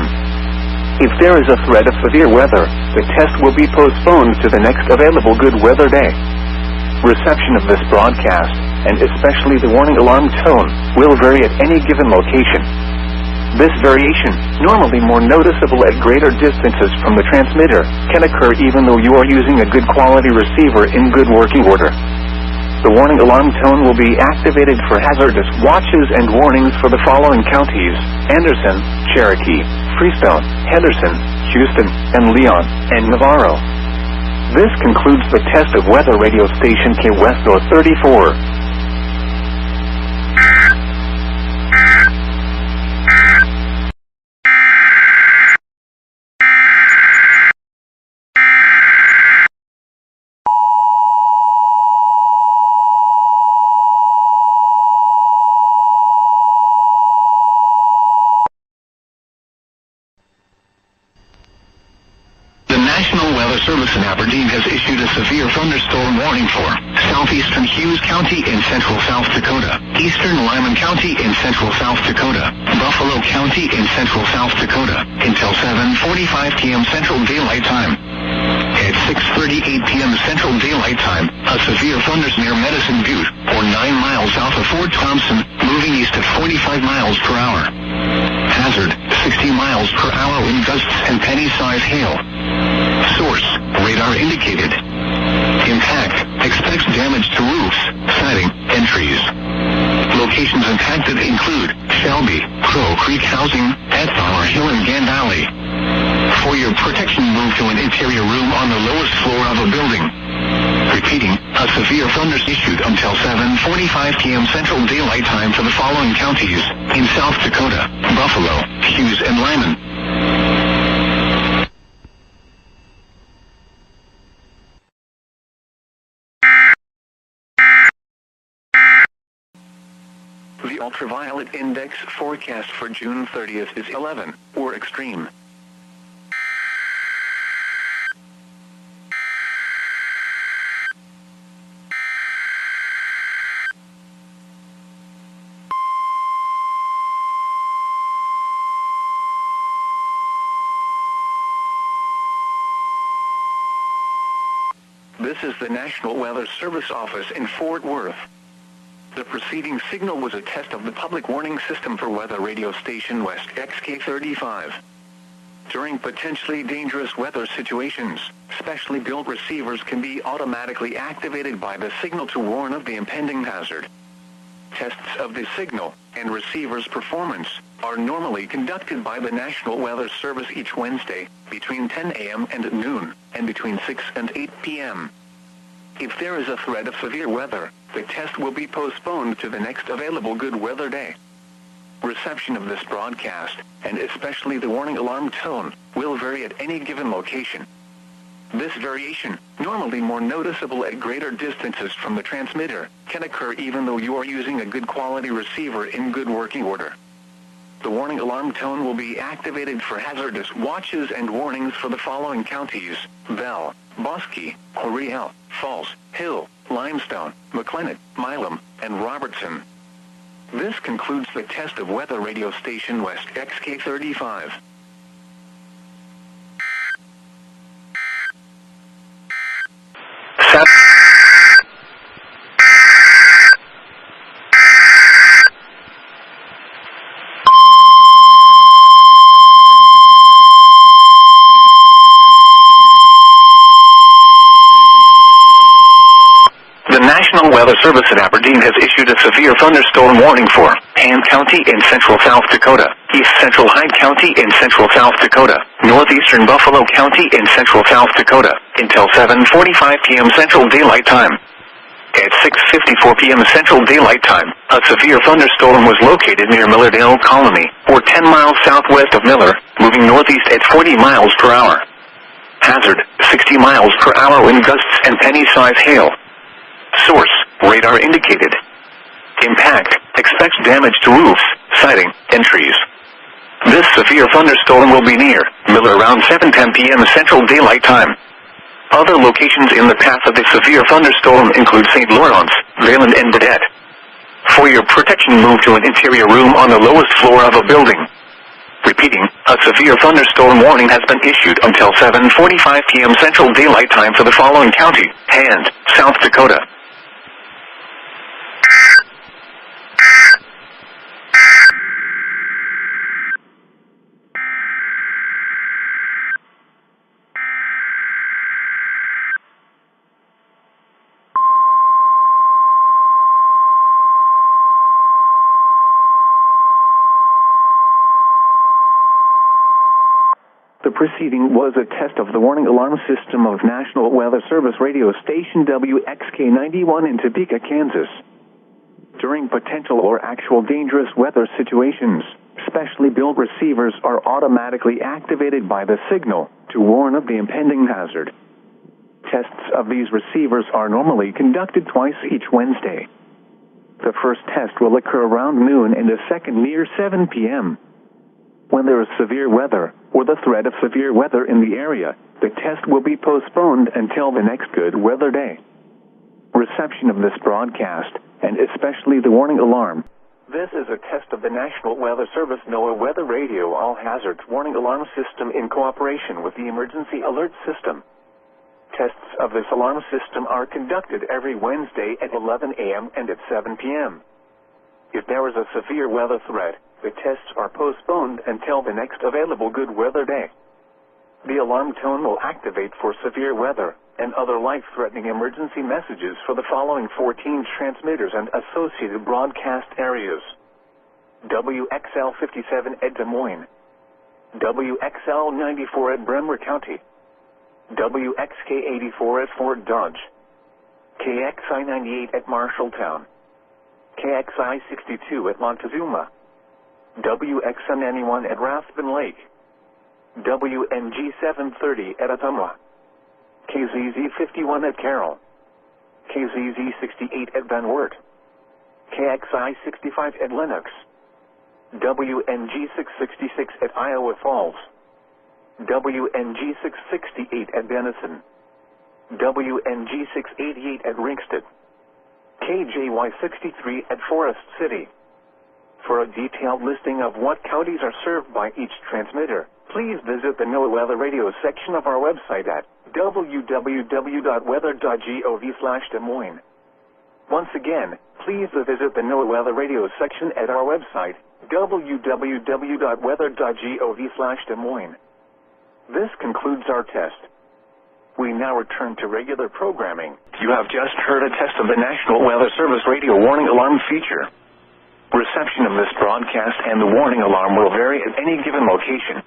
[SPEAKER 4] If there is a threat of severe weather, the test will be postponed to the next available good weather day. Reception of this broadcast, and especially the warning alarm tone, will vary at any given location. This variation, normally more noticeable at greater distances from the transmitter, can occur even though you are using a good quality receiver in good working order. The warning alarm tone will be activated for hazardous watches and warnings for the following counties: Anderson, Cherokee, Freestone, Henderson, Houston, and Leon, and Navarro. This concludes the test of weather radio station K West North 34. Service in Aberdeen has issued a severe thunderstorm warning for southeastern Hughes County in central South Dakota, eastern Lyman County in central South Dakota, Buffalo County in central South Dakota, until 7:45 p.m. Central Daylight Time. At 6:38 p.m. Central Daylight Time, a severe thunderstorm near Medicine Butte, or 9 miles south of Fort Thompson, moving east at 45 miles per hour. Hazard, 60 miles per hour wind gusts and penny-size hail. Source, radar indicated. Impact, expects damage to roofs, siding, and trees. Locations impacted include Shelby, Crow Creek Housing, Flower Hill, and Gan Valley. For your protection, move to an interior room on the lowest floor of a building. Repeating, a severe thunderstorm issued until 7:45 p.m. Central Daylight Time for the following counties in South Dakota: Buffalo, Hughes, and Lyman. The ultraviolet index forecast for June 30th is 11, or extreme. This is the National Weather Service office in Fort Worth. The preceding signal was a test of the public warning system for weather radio station West XK35. During potentially dangerous weather situations, specially built receivers can be automatically activated by the signal to warn of the impending hazard. Tests of the signal and receiver's performance are normally conducted by the National Weather Service each Wednesday between 10 a.m. and noon, and between 6 and 8 p.m. If there is a threat of severe weather, the test will be postponed to the next available good weather day. Reception of this broadcast, and especially the warning alarm tone, will vary at any given location. This variation, normally more noticeable at greater distances from the transmitter, can occur even though you are using a good quality receiver in good working order. The warning alarm tone will be activated for hazardous watches and warnings for the following counties: Bell, Bosque, Oriel, Falls, Hill, Limestone, McLennan, Milam, and Robertson. This concludes the test of Weather Radio Station West XK35. Weather Service at Aberdeen has issued a severe thunderstorm warning for Hand County in central South Dakota, East Central Hyde County in central South Dakota, northeastern Buffalo County in central South Dakota, until 7:45 p.m. Central Daylight Time. At 6:54 p.m. Central Daylight Time, a severe thunderstorm was located near Millardale Colony, or 10 miles southwest of Miller, moving northeast at 40 miles per hour. Hazard, 60 miles per hour wind gusts and penny-size hail. Source, radar indicated. Impact, expect damage to roofs, siding, and trees. This severe thunderstorm will be near Miller around 7:10 p.m. Central Daylight Time. Other locations in the path of the severe thunderstorm include St. Lawrence, Valen, and Baudette. For your protection, move to an interior room on the lowest floor of a building. Repeating, a severe thunderstorm warning has been issued until 7:45 p.m. Central Daylight Time for the following county: Hand, South Dakota. The preceding was a test of the warning alarm system of National Weather Service radio station WXK91 in Topeka, Kansas. During potential or actual dangerous weather situations, specially built receivers are automatically activated by the signal to warn of the impending hazard. Tests of these receivers are normally conducted twice each Wednesday. The first test will occur around noon and the second near 7 p.m. When there is severe weather, or the threat of severe weather in the area, the test will be postponed until the next good weather day. Reception of this broadcast, and especially the warning alarm. This is a test of the National Weather Service NOAA Weather Radio All Hazards Warning Alarm System in cooperation with the Emergency Alert System. Tests of this alarm system are conducted every Wednesday at 11 a.m. and at 7 p.m. If there is a severe weather threat, the tests are postponed until the next available good weather day. The alarm tone will activate for severe weather and other life-threatening emergency messages for the following 14 transmitters and associated broadcast areas: WXL 57 at Des Moines, WXL 94 at Bremer County, WXK 84 at Fort Dodge, KXI 98 at Marshalltown, KXI 62 at Montezuma, WXM 91 at Rathbun Lake, WNG 730 at Ottumwa, KZZ 51 at Carroll, KZZ 68 at Van Wert, KXI 65 at Lenox, WNG 666 at Iowa Falls, WNG 668 at Denison, WNG 688 at Ringsted, KJY 63 at Forest City. For a detailed listing of what counties are served by each transmitter, please visit the NOAA Weather Radio section of our website at www.weather.gov/Des Moines. Once again, please visit the NOAA Weather Radio section at our website, www.weather.gov/Des Moines. This concludes our test. We now return to regular programming. You have just heard a test of the National Weather Service Radio Warning Alarm feature. Reception of this broadcast and the warning alarm will vary at any given location.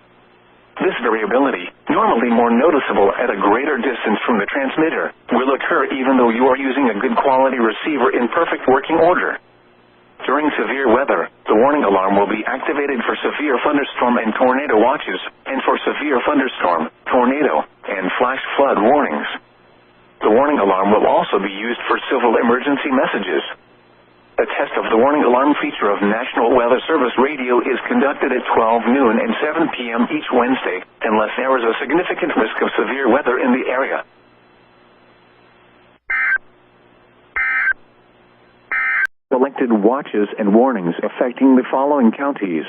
[SPEAKER 4] This variability, normally more noticeable at a greater distance from the transmitter, will occur even though you are using a good quality receiver in perfect working order. During severe weather, the warning alarm will be activated for severe thunderstorm and tornado watches, and for severe thunderstorm, tornado, and flash flood warnings. The warning alarm will also be used for civil emergency messages. A test of the warning alarm feature of National Weather Service radio is conducted at 12 noon and 7 p.m. each Wednesday, unless there is a significant risk of severe weather in the area. Selected watches and warnings affecting the following counties: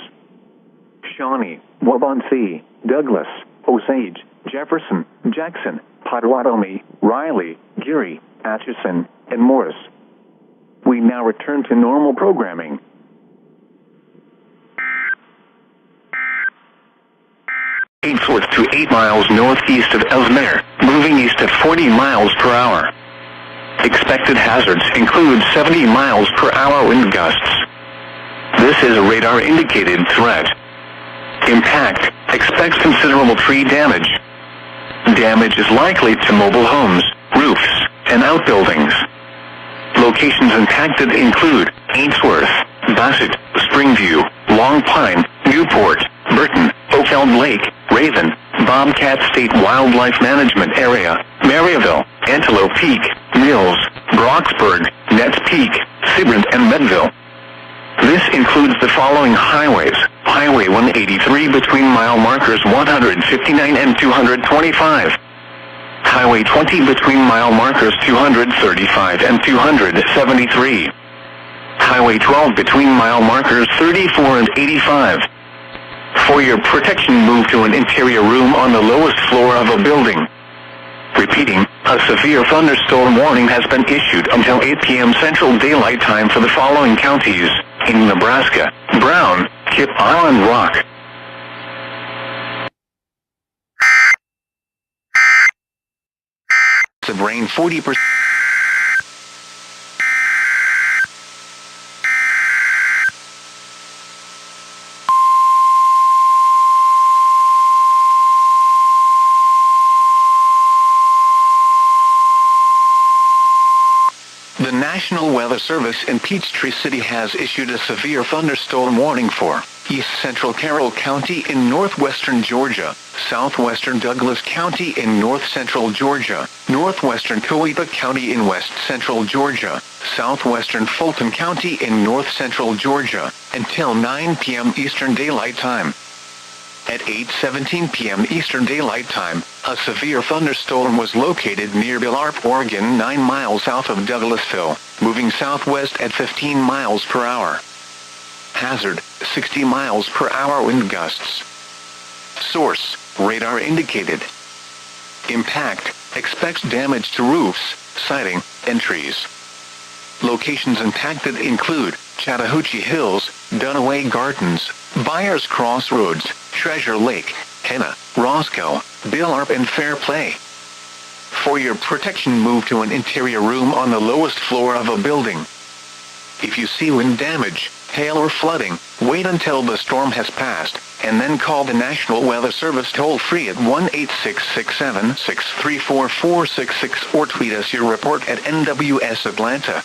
[SPEAKER 4] Shawnee, Waubonsee, Douglas, Osage, Jefferson, Jackson, Pottawatomie, Riley, Geary, Atchison, and Morris. We now return to normal programming. Ainsworth to 8 miles northeast of Ellesmere, moving east at 40 miles per hour. Expected hazards include 70 miles per hour wind gusts. This is a radar-indicated threat. Impact. Expects considerable tree damage. Damage is likely to mobile homes, roofs, and outbuildings. Locations impacted include Ainsworth, Bassett, Springview, Long Pine, Newport, Burton, Oakville Lake, Raven, Bobcat State Wildlife Management Area, Maryville, Antelope Peak, Mills, Brocksburg, Nets Peak, Sibrand, and Medville. This includes the following highways: Highway 183 between mile markers 159 and 225. Highway 20 between mile markers 235 and 273. Highway 12 between mile markers 34 and 85. For your protection, move to an interior room on the lowest floor of a building. Repeating, a severe thunderstorm warning has been issued until 8 p.m. Central Daylight Time for the following counties: in Nebraska: Brown, Kip Island Rock. Of rain 40%. The National Weather Service in Peachtree City has issued a severe thunderstorm warning for East Central Carroll County in northwestern Georgia, southwestern Douglas County in north central Georgia, northwestern Coeita County in west central Georgia, southwestern Fulton County in north central Georgia, until 9 p.m. Eastern Daylight Time. At 8:17 p.m. Eastern Daylight Time, a severe thunderstorm was located near Billarp, Oregon, 9 miles south of Douglasville, moving southwest at 15 miles per hour. Hazard, 60 miles per hour wind gusts. Source, radar indicated. Impact, expects damage to roofs, siding, and trees. Locations impacted include Chattahoochee Hills, Dunaway Gardens, Byers Crossroads, Treasure Lake, Henna, Roscoe, Billarp, and Fairplay. For your protection, move to an interior room on the lowest floor of a building. If you see wind damage, hail, or flooding, wait until the storm has passed, and then call the National Weather Service toll-free at 1-866-763-4466 or tweet us your report at NWS Atlanta.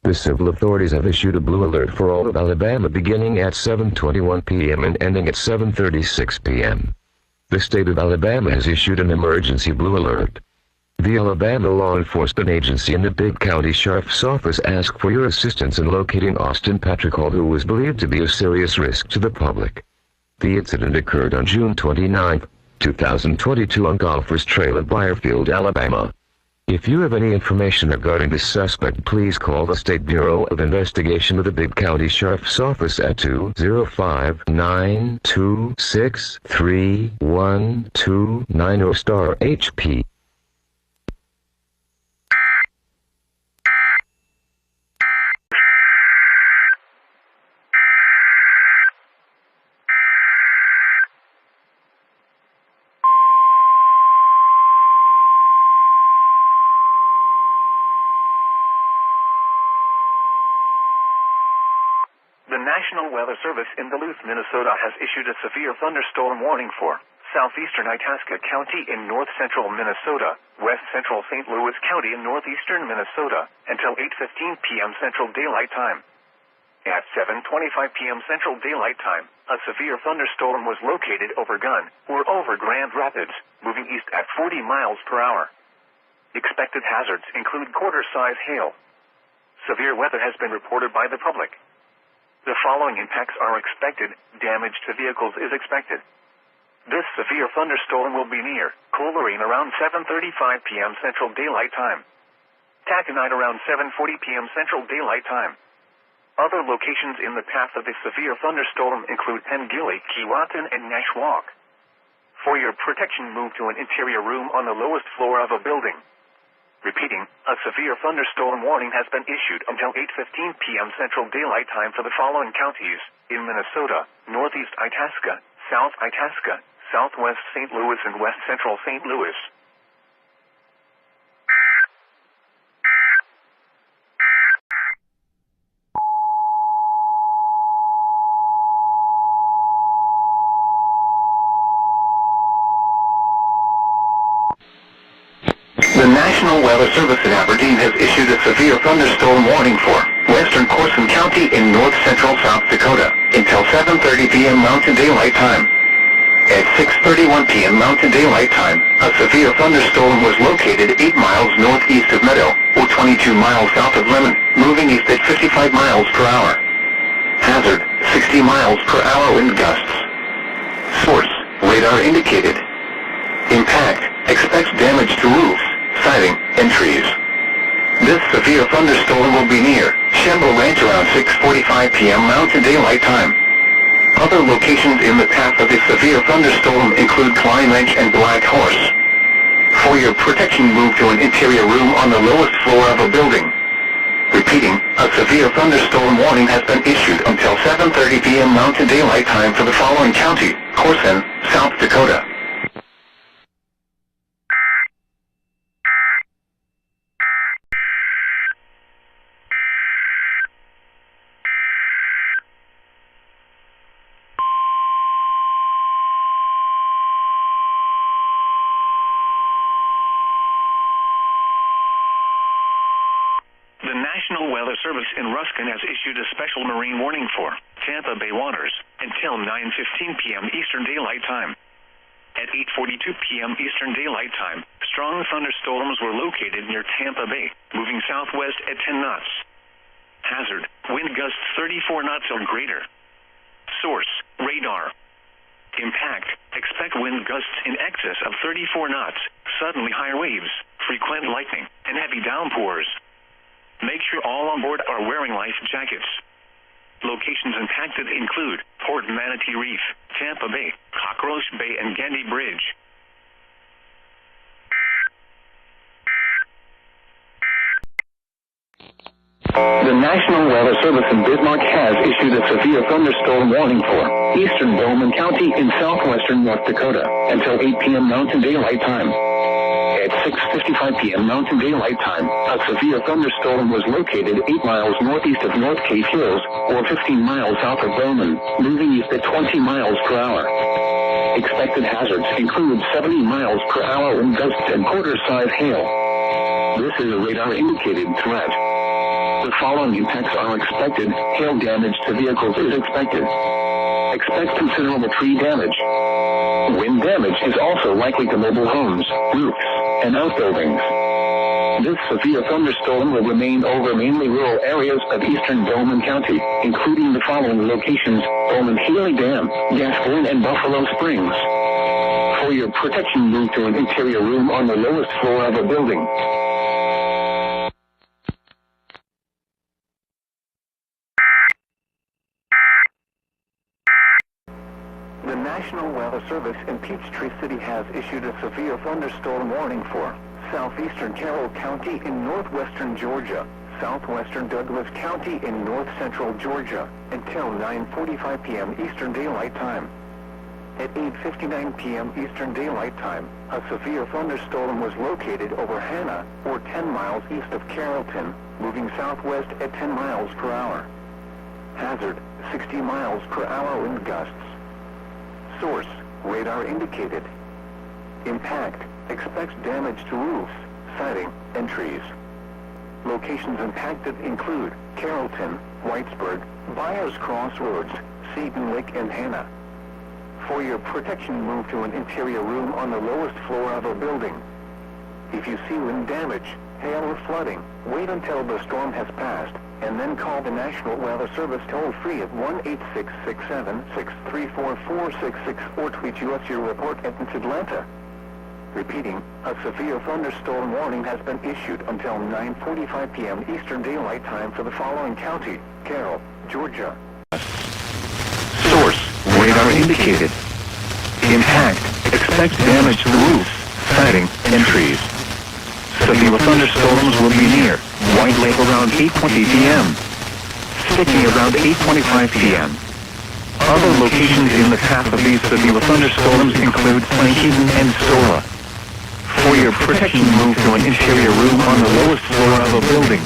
[SPEAKER 12] The civil authorities have issued a blue alert for all of Alabama beginning at 7:21 p.m. and ending at 7:36 p.m. The state of Alabama has issued an emergency blue alert. The Alabama Law Enforcement Agency and the Bibb County Sheriff's Office ask for your assistance in locating Austin Patrick Hall, who was believed to be a serious risk to the public. The incident occurred on June 29, 2022 on Golfers Trail in Byerfield, Alabama. If you have any information regarding this suspect, please call the State Bureau of Investigation of the Bibb County Sheriff's Office at 205-926-3129 or star HP.
[SPEAKER 4] The National Weather Service in Duluth, Minnesota has issued a severe thunderstorm warning for southeastern Itasca County in north central Minnesota, west central St. Louis County in northeastern Minnesota, until 8:15 p.m. Central Daylight Time. At 7:25 p.m. Central Daylight Time, a severe thunderstorm was located over Gunn, or over Grand Rapids, moving east at 40 miles per hour. Expected hazards include quarter-size hail. Severe weather has been reported by the public. The following impacts are expected. Damage to vehicles is expected. This severe thunderstorm will be near Coleraine around 7:35 p.m. Central Daylight Time. Taconite around 7:40 p.m. Central Daylight Time. Other locations in the path of the severe thunderstorm include Pengilly, Keewatin, and Nashwauk. For your protection, move to an interior room on the lowest floor of a building. Repeating, a severe thunderstorm warning has been issued until 8:15 p.m. Central Daylight Time for the following counties in Minnesota: Northeast Itasca, South Itasca, Southwest St. Louis, and West Central St. Louis. The National Weather Service in Aberdeen has issued a severe thunderstorm warning for western Corson County in north-central South Dakota until 7:30 p.m. Mountain Daylight Time. At 6:31 p.m. Mountain Daylight Time, a severe thunderstorm was located 8 miles northeast of Meadow, or 22 miles south of Lemon, moving east at 55 miles per hour. Hazard, 60 miles per hour wind gusts. Source, radar indicated. Impact, expects damage to roofs, siding, and trees. This severe thunderstorm will be near Shambo Ranch around 6:45 p.m. Mountain Daylight Time. Other locations in the path of the severe thunderstorm include Klein Ranch and Black Horse. For your protection, move to an interior room on the lowest floor of a building. Repeating, a severe thunderstorm warning has been issued until 7:30 p.m. Mountain Daylight Time for the following county: Corson, South Dakota. The National Weather Service in Ruskin has issued a special marine warning for Tampa Bay waters until 9:15 p.m. Eastern Daylight Time. At 8:42 p.m. Eastern Daylight Time, strong thunderstorms were located near Tampa Bay, moving southwest at 10 knots. Hazard, wind gusts 34 knots or greater. Source, radar. Impact, expect wind gusts in excess of 34 knots, suddenly higher waves, frequent lightning, and heavy downpours. Make sure all on board are wearing life jackets. Locations impacted include Port Manatee Reef, Tampa Bay, Cockroach Bay, and Gandy Bridge. The National Weather Service in Bismarck has issued a severe thunderstorm warning for eastern Bowman County in southwestern North Dakota until 8 p.m. Mountain Daylight Time. At 6:55 p.m. Mountain Daylight Time, a severe thunderstorm was located 8 miles northeast of North Cave Hills, or 15 miles south of Bowman, moving east at 20 miles per hour. Expected hazards include 70 miles per hour wind gusts and quarter-size hail. This is a radar-indicated threat. The following impacts are expected. Hail damage to vehicles is expected. Expect considerable tree damage. Wind damage is also likely to mobile homes, roofs, and outbuildings. This severe thunderstorm will remain over mainly rural areas of eastern Bowman County, including the following locations: Bowman-Healy Dam, Gascoigne, and Buffalo Springs. For your protection, move to an interior room on the lowest floor of a building. The National Weather Service in Peachtree City has issued a severe thunderstorm warning for southeastern Carroll County in northwestern Georgia, southwestern Douglas County in north-central Georgia, until 9:45 p.m. Eastern Daylight Time. At 8:59 p.m. Eastern Daylight Time, a severe thunderstorm was located over Hannah, or 10 miles east of Carrollton, moving southwest at 10 miles per hour. Hazard, 60 miles per hour wind gusts. Source, radar indicated. Impact, expects damage to roofs, siding, and trees. Locations impacted include Carrollton, Whitesburg, Byers Crossroads, Seton Lake, and Hannah. For your protection, move to an interior room on the lowest floor of a building. If you see wind damage, hail, or flooding, wait until the storm has passed, and then call the National Weather Service toll-free at 1-866-673-4466 or tweet us your report at Atlanta. Repeating, a severe thunderstorm warning has been issued until 9:45 p.m. Eastern Daylight Time for the following county: Carroll, Georgia. Source: radar indicated. Impact: expect damage to the roofs, siding, and trees. Severe thunderstorms will be near White Lake around 8:20 p.m. Stickney around 8:25 p.m. Other locations in the path of these severe thunderstorms include Plankeaton and Sola. For your protection, move to an interior room on the lowest floor of a building.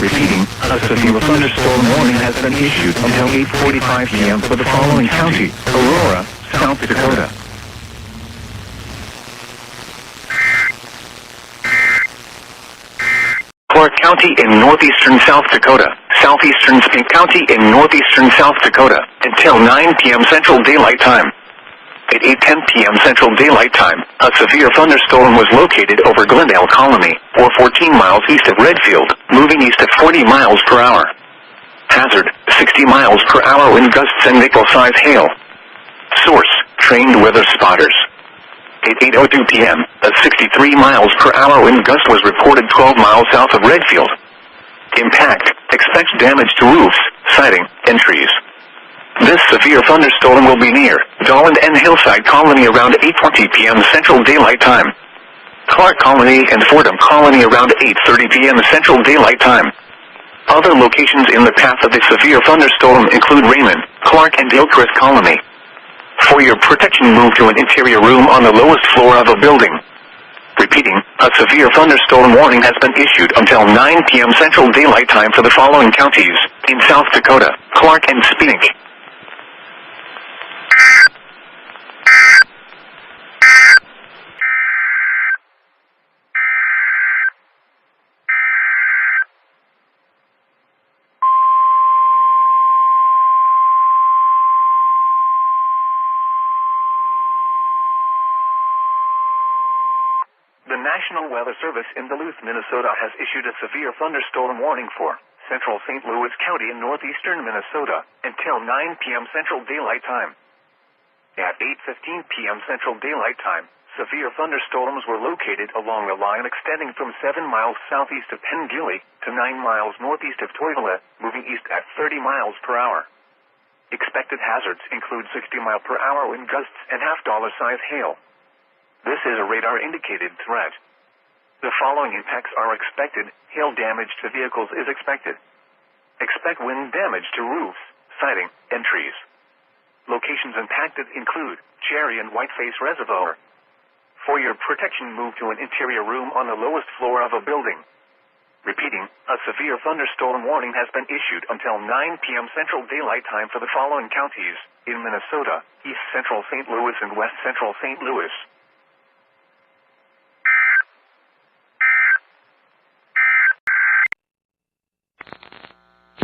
[SPEAKER 4] Repeating, a severe thunderstorm warning has been issued until 8:45 p.m. for the following county: Aurora, South Dakota. Clark County in northeastern South Dakota, southeastern Spink County in northeastern South Dakota, until 9 p.m. Central Daylight Time. At 8:10 p.m. Central Daylight Time, a severe thunderstorm was located over Glendale Colony, or 14 miles east of Redfield, moving east at 40 miles per hour. Hazard: 60 miles per hour wind gusts and nickel-size hail. Source: trained weather spotters. At 8:02 p.m., a 63 miles per hour wind gust was reported 12 miles south of Redfield. Impact: expect damage to roofs, siding, and trees. This severe thunderstorm will be near Dolland and Hillside Colony around 8:20 p.m. Central Daylight Time. Clark Colony and Fordham Colony around 8:30 p.m. Central Daylight Time. Other locations in the path of the severe thunderstorm include Raymond, Clark, and Hillcrest Colony. For your protection, move to an interior room on the lowest floor of a building. Repeating, a severe thunderstorm warning has been issued until 9 p.m. Central Daylight Time for the following counties: in South Dakota, Clark and Spink. The National Weather Service in Duluth, Minnesota has issued a severe thunderstorm warning for central St. Louis County in northeastern Minnesota until 9 p.m. Central Daylight Time. At 8:15 p.m. Central Daylight Time, severe thunderstorms were located along a line extending from 7 miles southeast of Penngilly to 9 miles northeast of Toivola, moving east at 30 miles per hour. Expected hazards include 60-mile-per-hour wind gusts and half-dollar-size hail. This is a radar-indicated threat. The following impacts are expected. Hail damage to vehicles is expected. Expect wind damage to roofs, siding, and trees. Locations impacted include Cerri and Whiteface Reservoir. For your protection, move to an interior room on the lowest floor of a building. Repeating, a severe thunderstorm warning has been issued until 9 p.m. Central Daylight Time for the following counties: in Minnesota, East Central St. Louis and West Central St. Louis.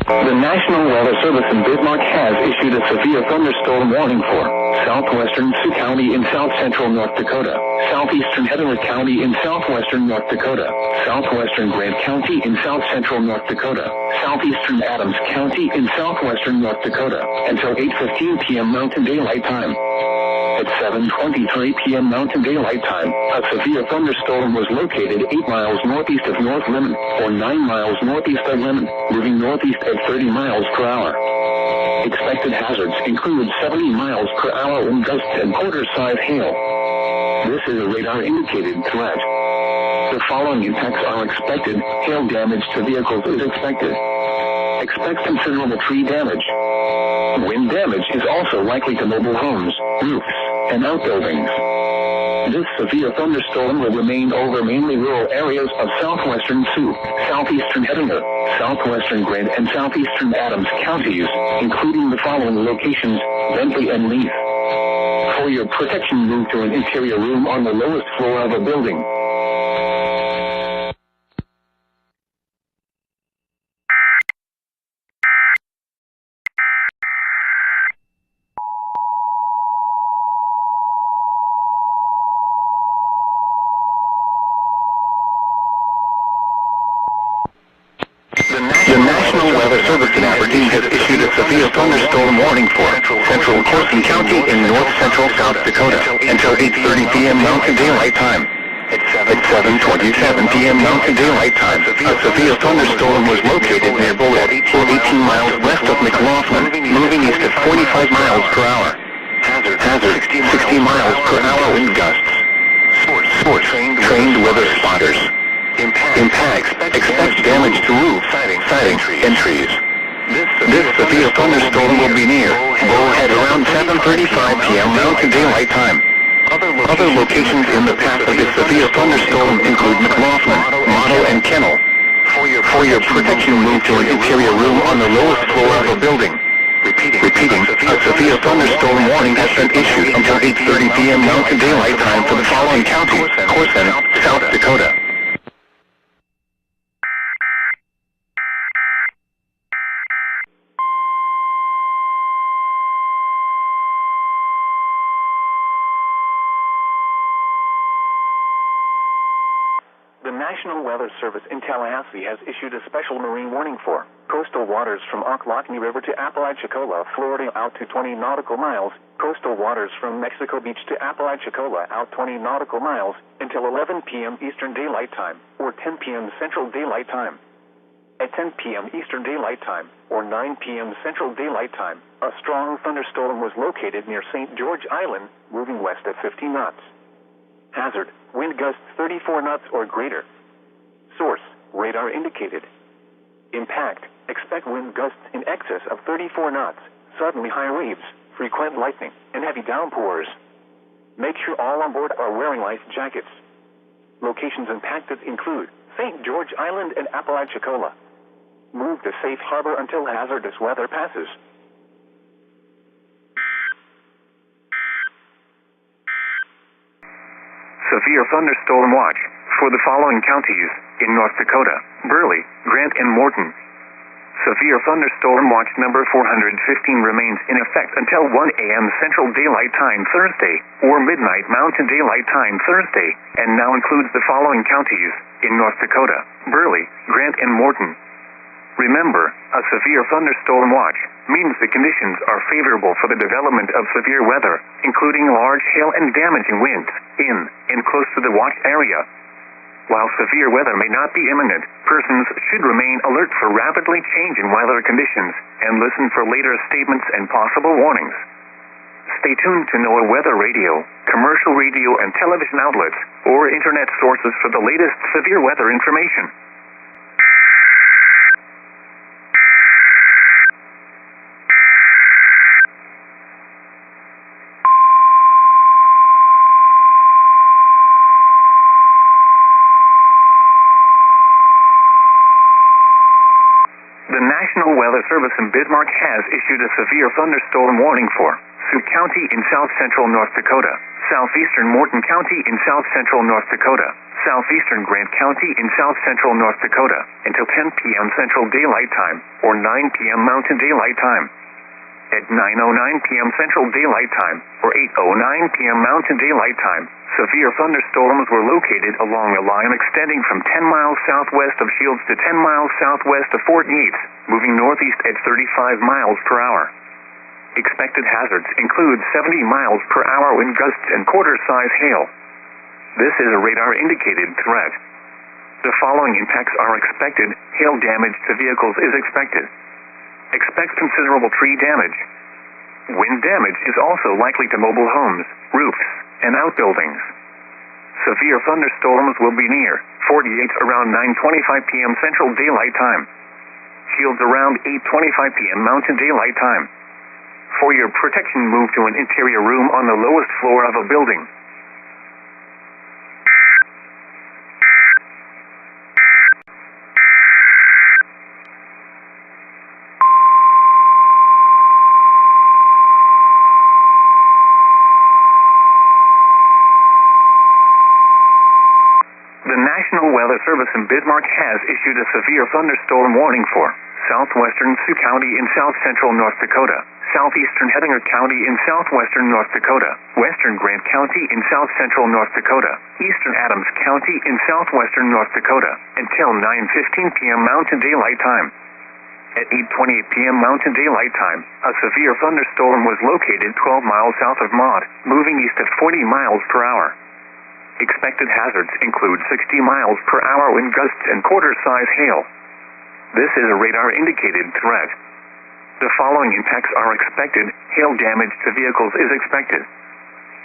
[SPEAKER 4] The National Weather Service in Bismarck has issued a severe thunderstorm warning for southwestern Sioux County in south-central North Dakota, southeastern Heatherwick County in southwestern North Dakota, southwestern Grant County in south-central North Dakota, southeastern Adams County in southwestern North Dakota, until 8:15 p.m. Mountain Daylight Time. At 7:23 p.m. Mountain Daylight Time, a severe thunderstorm was located 8 miles northeast of North Lemon, or 9 miles northeast of Lemon, moving northeast at 30 miles per hour. Expected hazards include 70 miles per hour wind gusts and quarter-size hail. This is a radar-indicated threat. The following impacts are expected. Hail damage to vehicles is expected. Expect considerable tree damage. Wind damage is also likely to mobile homes, roofs, and outbuildings. This severe thunderstorm will remain over mainly rural areas of southwestern Sioux, southeastern Edinger, southwestern Grant, and southeastern Adams counties, including the following locations: Bentley and Leith. For your protection, move to an interior room on the lowest floor of a building. Weather Service in Aberdeen has issued a severe thunderstorm warning for central Carson County in north-central South Dakota until 8:30 p.m. Mountain Daylight Time. At 7:27 p.m. Mountain Daylight Time, a severe thunderstorm was located near Bullet, 18 miles west of McLaughlin, moving east at 45 miles per hour. Hazard, 60 miles per hour wind gusts. Source, trained weather spotters. Impact, expect damage to roof, siding, and trees. This severe thunderstorm will be near Bullhead around 7:35 p.m. Mountain Daylight Time. Other locations in the path of this severe thunderstorm include McLaughlin, Model, and Kennel. For your protection, move to an interior room on the lowest floor of a building. Repeating, a severe thunderstorm warning has been issued until 8:30 p.m. Mountain Daylight Time for the following counties: Corson, South Dakota. The National Weather Service in Tallahassee has issued a special marine warning for coastal waters from Ocklawahnee River to Apalachicola, Florida out to 20 nautical miles, coastal waters from Mexico Beach to Apalachicola out 20 nautical miles until 11 p.m. Eastern Daylight Time or 10 p.m. Central Daylight Time. At 10 p.m. Eastern Daylight Time or 9 p.m. Central Daylight Time, a strong thunderstorm was located near St. George Island, moving west at 50 knots. Hazard, wind gusts 34 knots or greater. Source, radar indicated. Impact, expect wind gusts in excess of 34 knots, suddenly high waves, frequent lightning, and heavy downpours. Make sure all on board are wearing life jackets. Locations impacted include St. George Island and Apalachicola. Move to safe harbor until hazardous weather passes. Severe thunderstorm watch for the following counties in North Dakota: Burley, Grant, and Morton. Severe thunderstorm watch number 415 remains in effect until 1 a.m. Central Daylight Time Thursday or midnight Mountain Daylight Time Thursday, and now includes the following counties in North Dakota: Burley, Grant, and Morton. Remember, a severe thunderstorm watch means the conditions are favorable for the development of severe weather, including large hail and damaging winds in and close to the watch area. While severe weather may not be imminent, persons should remain alert for rapidly changing weather conditions and listen for later statements and possible warnings. Stay tuned to Noaa weather radio, commercial radio and television outlets, or internet sources for the latest severe weather information. The National Weather Service in Bismarck has issued a severe thunderstorm warning for Sioux County in south-central North Dakota, southeastern Morton County in south-central North Dakota, southeastern Grant County in south-central North Dakota until 10 p.m. Central Daylight Time or 9 p.m. Mountain Daylight Time. At 9:09 p.m. Central Daylight Time or 8:09 p.m. Mountain Daylight Time, severe thunderstorms were located along a line extending from 10 miles southwest of Shields to 10 miles southwest of Fort Yates, moving northeast at 35 miles per hour. Expected hazards include 70 miles per hour wind gusts and quarter-size hail. This is a radar-indicated threat. The following impacts are expected. Hail damage to vehicles is expected. Expect considerable tree damage. Wind damage is also likely to mobile homes, roofs, and outbuildings. Severe thunderstorms will be near Fort Yates around 9:25 p.m. Central Daylight Time. Shields around 8:25 p.m. Mountain Daylight Time. For your protection, move to an interior room on the lowest floor of a building. The National Weather Service in Bismarck has issued a severe thunderstorm warning for southwestern Sioux County in south-central North Dakota, southeastern Hettinger County in southwestern North Dakota, western Grant County in south-central North Dakota, eastern Adams County in southwestern North Dakota, until 9:15 p.m. Mountain Daylight Time. At 8:28 p.m. Mountain Daylight Time, a severe thunderstorm was located 12 miles south of Mont, moving east at 40 miles per hour. Expected hazards include 60 miles per hour wind gusts and quarter-size hail. This is a radar-indicated threat. The following impacts are expected. Hail damage to vehicles is expected.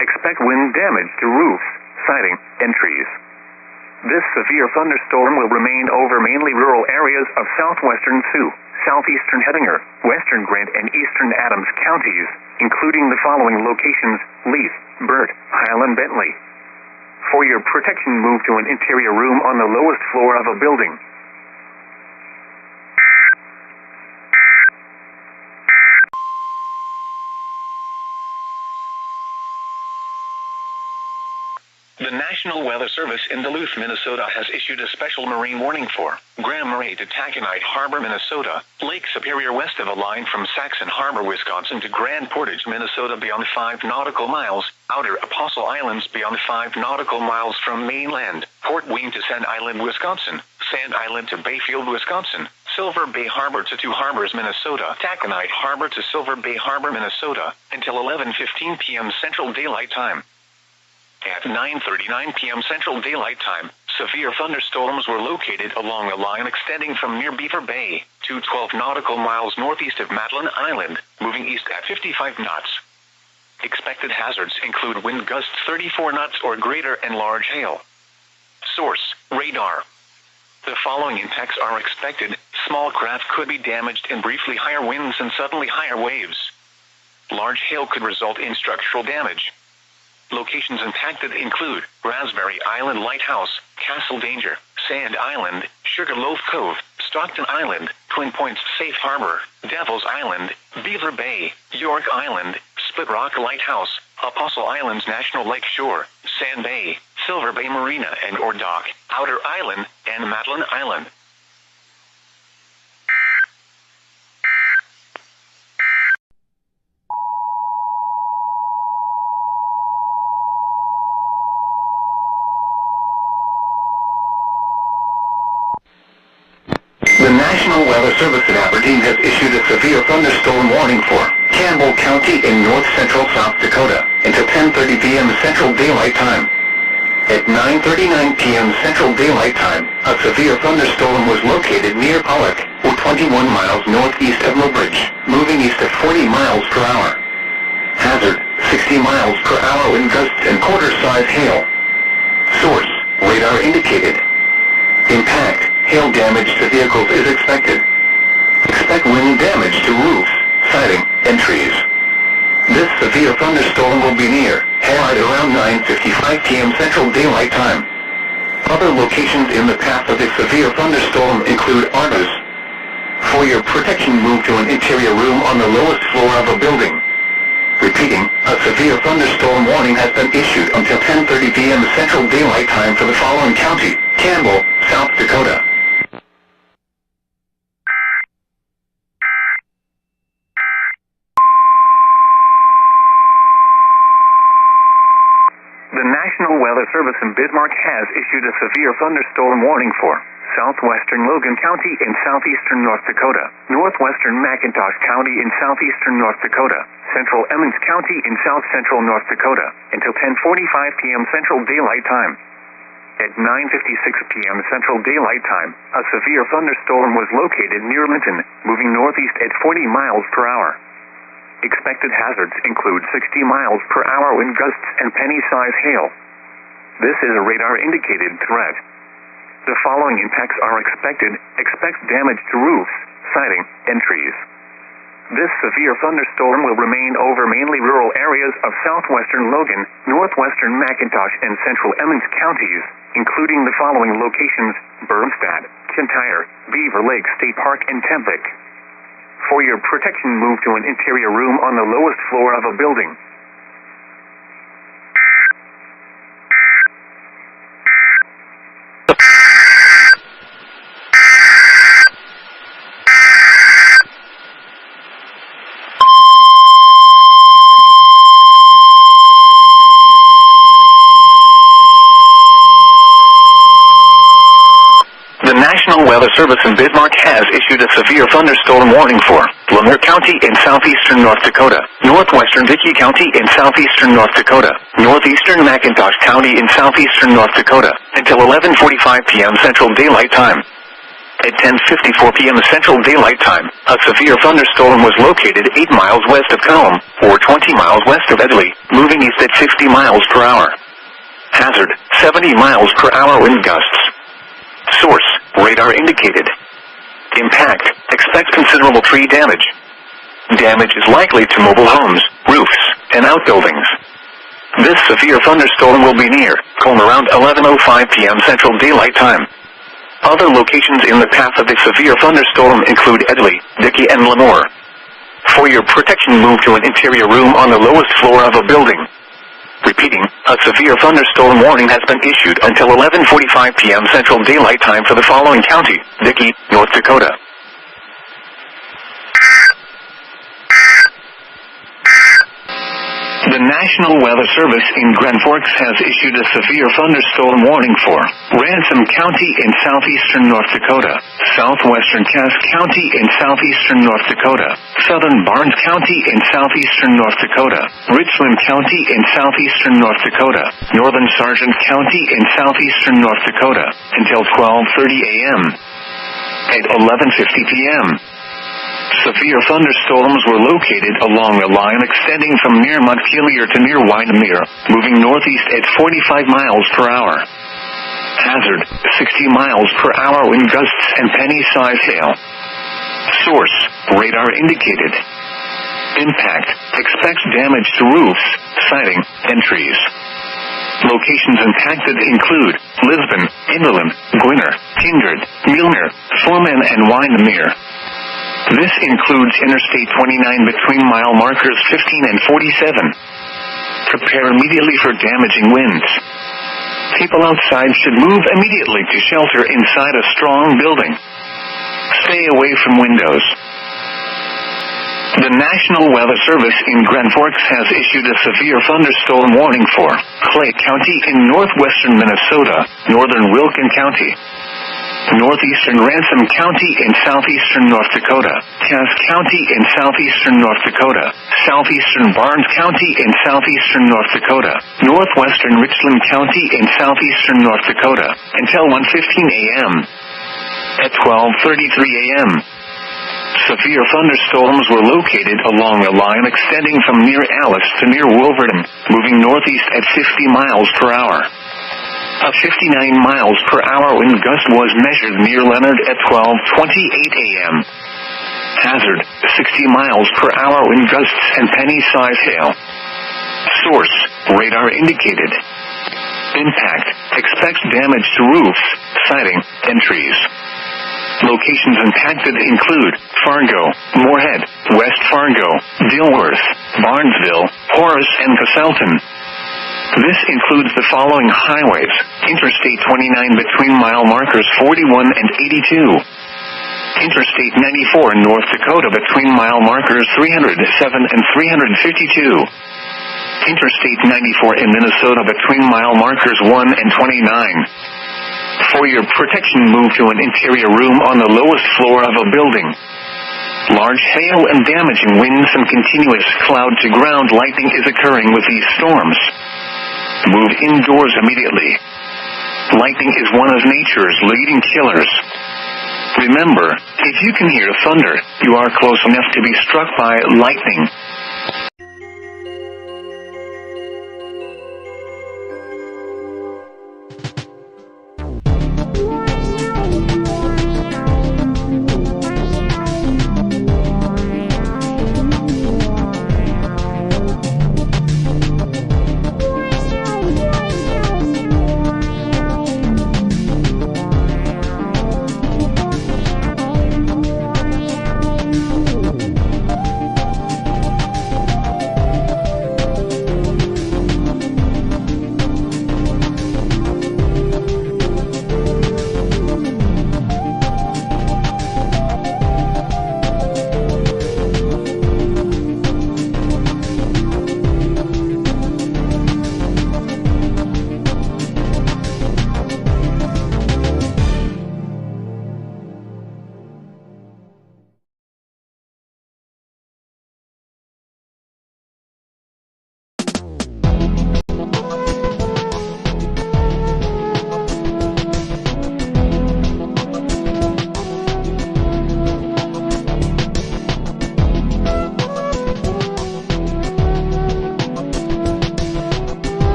[SPEAKER 4] Expect wind damage to roofs, siding, and trees. This severe thunderstorm will remain over mainly rural areas of southwestern Sioux, southeastern Hettinger, western Grant, and eastern Adams counties, including the following locations: Leith, Burt, Highland, Bentley. For your protection, move to an interior room on the lowest floor of a building. The National Weather Service in Duluth, Minnesota has issued a special marine warning for Grand Marais to Taconite Harbor, Minnesota, Lake Superior west of the line from Saxon Harbor, Wisconsin to Grand Portage, Minnesota beyond 5 nautical miles, Outer Apostle Islands beyond 5 nautical miles from mainland, Port Wayne to Sand Island, Wisconsin, Sand Island to Bayfield, Wisconsin, Silver Bay Harbor to Two Harbors, Minnesota, Taconite Harbor to Silver Bay Harbor, Minnesota, until 11:15 p.m. Central Daylight Time. At 9:39 p.m. Central Daylight Time, severe thunderstorms were located along a line extending from near Beaver Bay to 12 nautical miles northeast of Matlin Island, moving east at 55 knots. Expected hazards include wind gusts 34 knots or greater and large hail. Source: radar. The following impacts are expected. Small craft could be damaged in briefly higher winds and suddenly higher waves. Large hail could result in structural damage. Locations impacted include Raspberry Island Lighthouse, Castle Danger, Sand Island, Sugarloaf Cove, Stockton Island, Twin Points Safe Harbor, Devil's Island, Beaver Bay, York Island, Split Rock Lighthouse, Apostle Islands National Lake Shore, Sand Bay, Silver Bay Marina and or Dock, Outer Island, and Matlin Island. The National Weather Service at Aberdeen has issued a severe thunderstorm warning for Campbell County in north-central South Dakota until 10:30 p.m. Central Daylight Time. At 9:39 p.m. Central Daylight Time, a severe thunderstorm was located near Pollock, or 21 miles northeast of Millbridge, moving east at 40 miles per hour. Hazard: 60 miles per hour wind gusts and quarter-size hail. Source: radar indicated. Impact: hail damage to vehicles is expected. Expect wind damage to roofs, siding, and trees. This severe thunderstorm will be near hail at around 9:55 p.m. Central Daylight Time. Other locations in the path of this severe thunderstorm include Argus. For your protection, move to an interior room on the lowest floor of a building. Repeating, a severe thunderstorm warning has been issued until 10:30 p.m. Central Daylight Time for the following county: Campbell, South Dakota. The National Weather Service in Bismarck has issued a severe thunderstorm warning for southwestern Logan County in southeastern North Dakota, northwestern McIntosh County in southeastern North Dakota, central Emmons County in south-central North Dakota, until 10:45 p.m. Central Daylight Time. At 9:56 p.m. Central Daylight Time, a severe thunderstorm was located near Linton, moving northeast at 40 miles per hour. Expected hazards include 60 miles per hour wind gusts and penny-size hail. This is a radar-indicated threat. The following impacts are expected. Expect damage to roofs, siding, and trees. This severe thunderstorm will remain over mainly rural areas of southwestern Logan, northwestern McIntosh, and central Emmons counties, including the following locations: Bermstad, Kintyre, Beaver Lake State Park, and Tempic. For your protection, move to an interior room on the lowest floor of a building. The National Weather Service in Bismarck has issued a severe thunderstorm warning for Lemire County in southeastern North Dakota, northwestern Dickey County in southeastern North Dakota, northeastern McIntosh County in southeastern North Dakota, until 11:45 p.m. Central Daylight Time. At 10:54 p.m. Central Daylight Time, a severe thunderstorm was located 8 miles west of Calhoun, or 20 miles west of Edley, moving east at 50 miles per hour. Hazard, 70 miles per hour wind gusts. Source, radar indicated. Impact, expect considerable tree damage. Damage is likely to mobile homes, roofs, and outbuildings. This severe thunderstorm will be near Calhoun around 11:05 p.m. Central Daylight Time. Other locations in the path of the severe thunderstorm include Edley, Dickey, and Lemoore. For your protection, move to an interior room on the lowest floor of a building. Repeating, a severe thunderstorm warning has been issued until 11:45 p.m. Central Daylight Time for the following county: Dickey, North Dakota. The National Weather Service in Grand Forks has issued a severe thunderstorm warning for Ransom County in southeastern North Dakota, southwestern Cass County in southeastern North Dakota, southern Barnes County in southeastern North Dakota, Richland County in southeastern North Dakota, northern Sargent County in southeastern North Dakota, until 12:30 a.m. At 11:50 p.m. Severe thunderstorms were located along a line extending from near Montpelier to near Windermere, moving northeast at 45 miles per hour. Hazard, 60 miles per hour wind gusts and penny-sized hail. Source, radar indicated. Impact, expect damage to roofs, siding, and trees. Locations impacted include Lisbon, Inderland, Gwinnett, Kindred, Milner, Foreman, and Windermere. This includes Interstate 29 between mile markers 15 and 47. Prepare immediately for damaging winds. People outside should move immediately to shelter inside a strong building. Stay away from windows. The National Weather Service in Grand Forks has issued a severe thunderstorm warning for Clay County in northwestern Minnesota, northern Wilkin County, northeastern Ransom County in southeastern North Dakota, Cass County in southeastern North Dakota, southeastern Barnes County in southeastern North Dakota, northwestern Richland County in southeastern North Dakota, until 1:15 a.m. At 12:33 a.m. Severe thunderstorms were located along a line extending from near Alice to near Wolverton, moving northeast at 50 miles per hour. A 59 miles per hour wind gust was measured near Leonard at 12:28 a.m. Hazard, 60 miles per hour wind gusts and penny-sized hail. Source, radar indicated. Impact, expect damage to roofs, siding, and trees. Locations impacted include Fargo, Moorhead, West Fargo, Dilworth, Barnesville, Horace, and Castleton. This includes the following highways: Interstate 29 between mile markers 41 and 82. Interstate 94 in North Dakota between mile markers 307 and 352. Interstate 94 in Minnesota between mile markers 1 and 29. For your protection, move to an interior room on the lowest floor of a building. Large hail and damaging winds and continuous cloud-to-ground lightning is occurring with these storms. Move indoors immediately. Lightning is one of nature's leading killers. Remember, if you can hear thunder, you are close enough to be struck by lightning.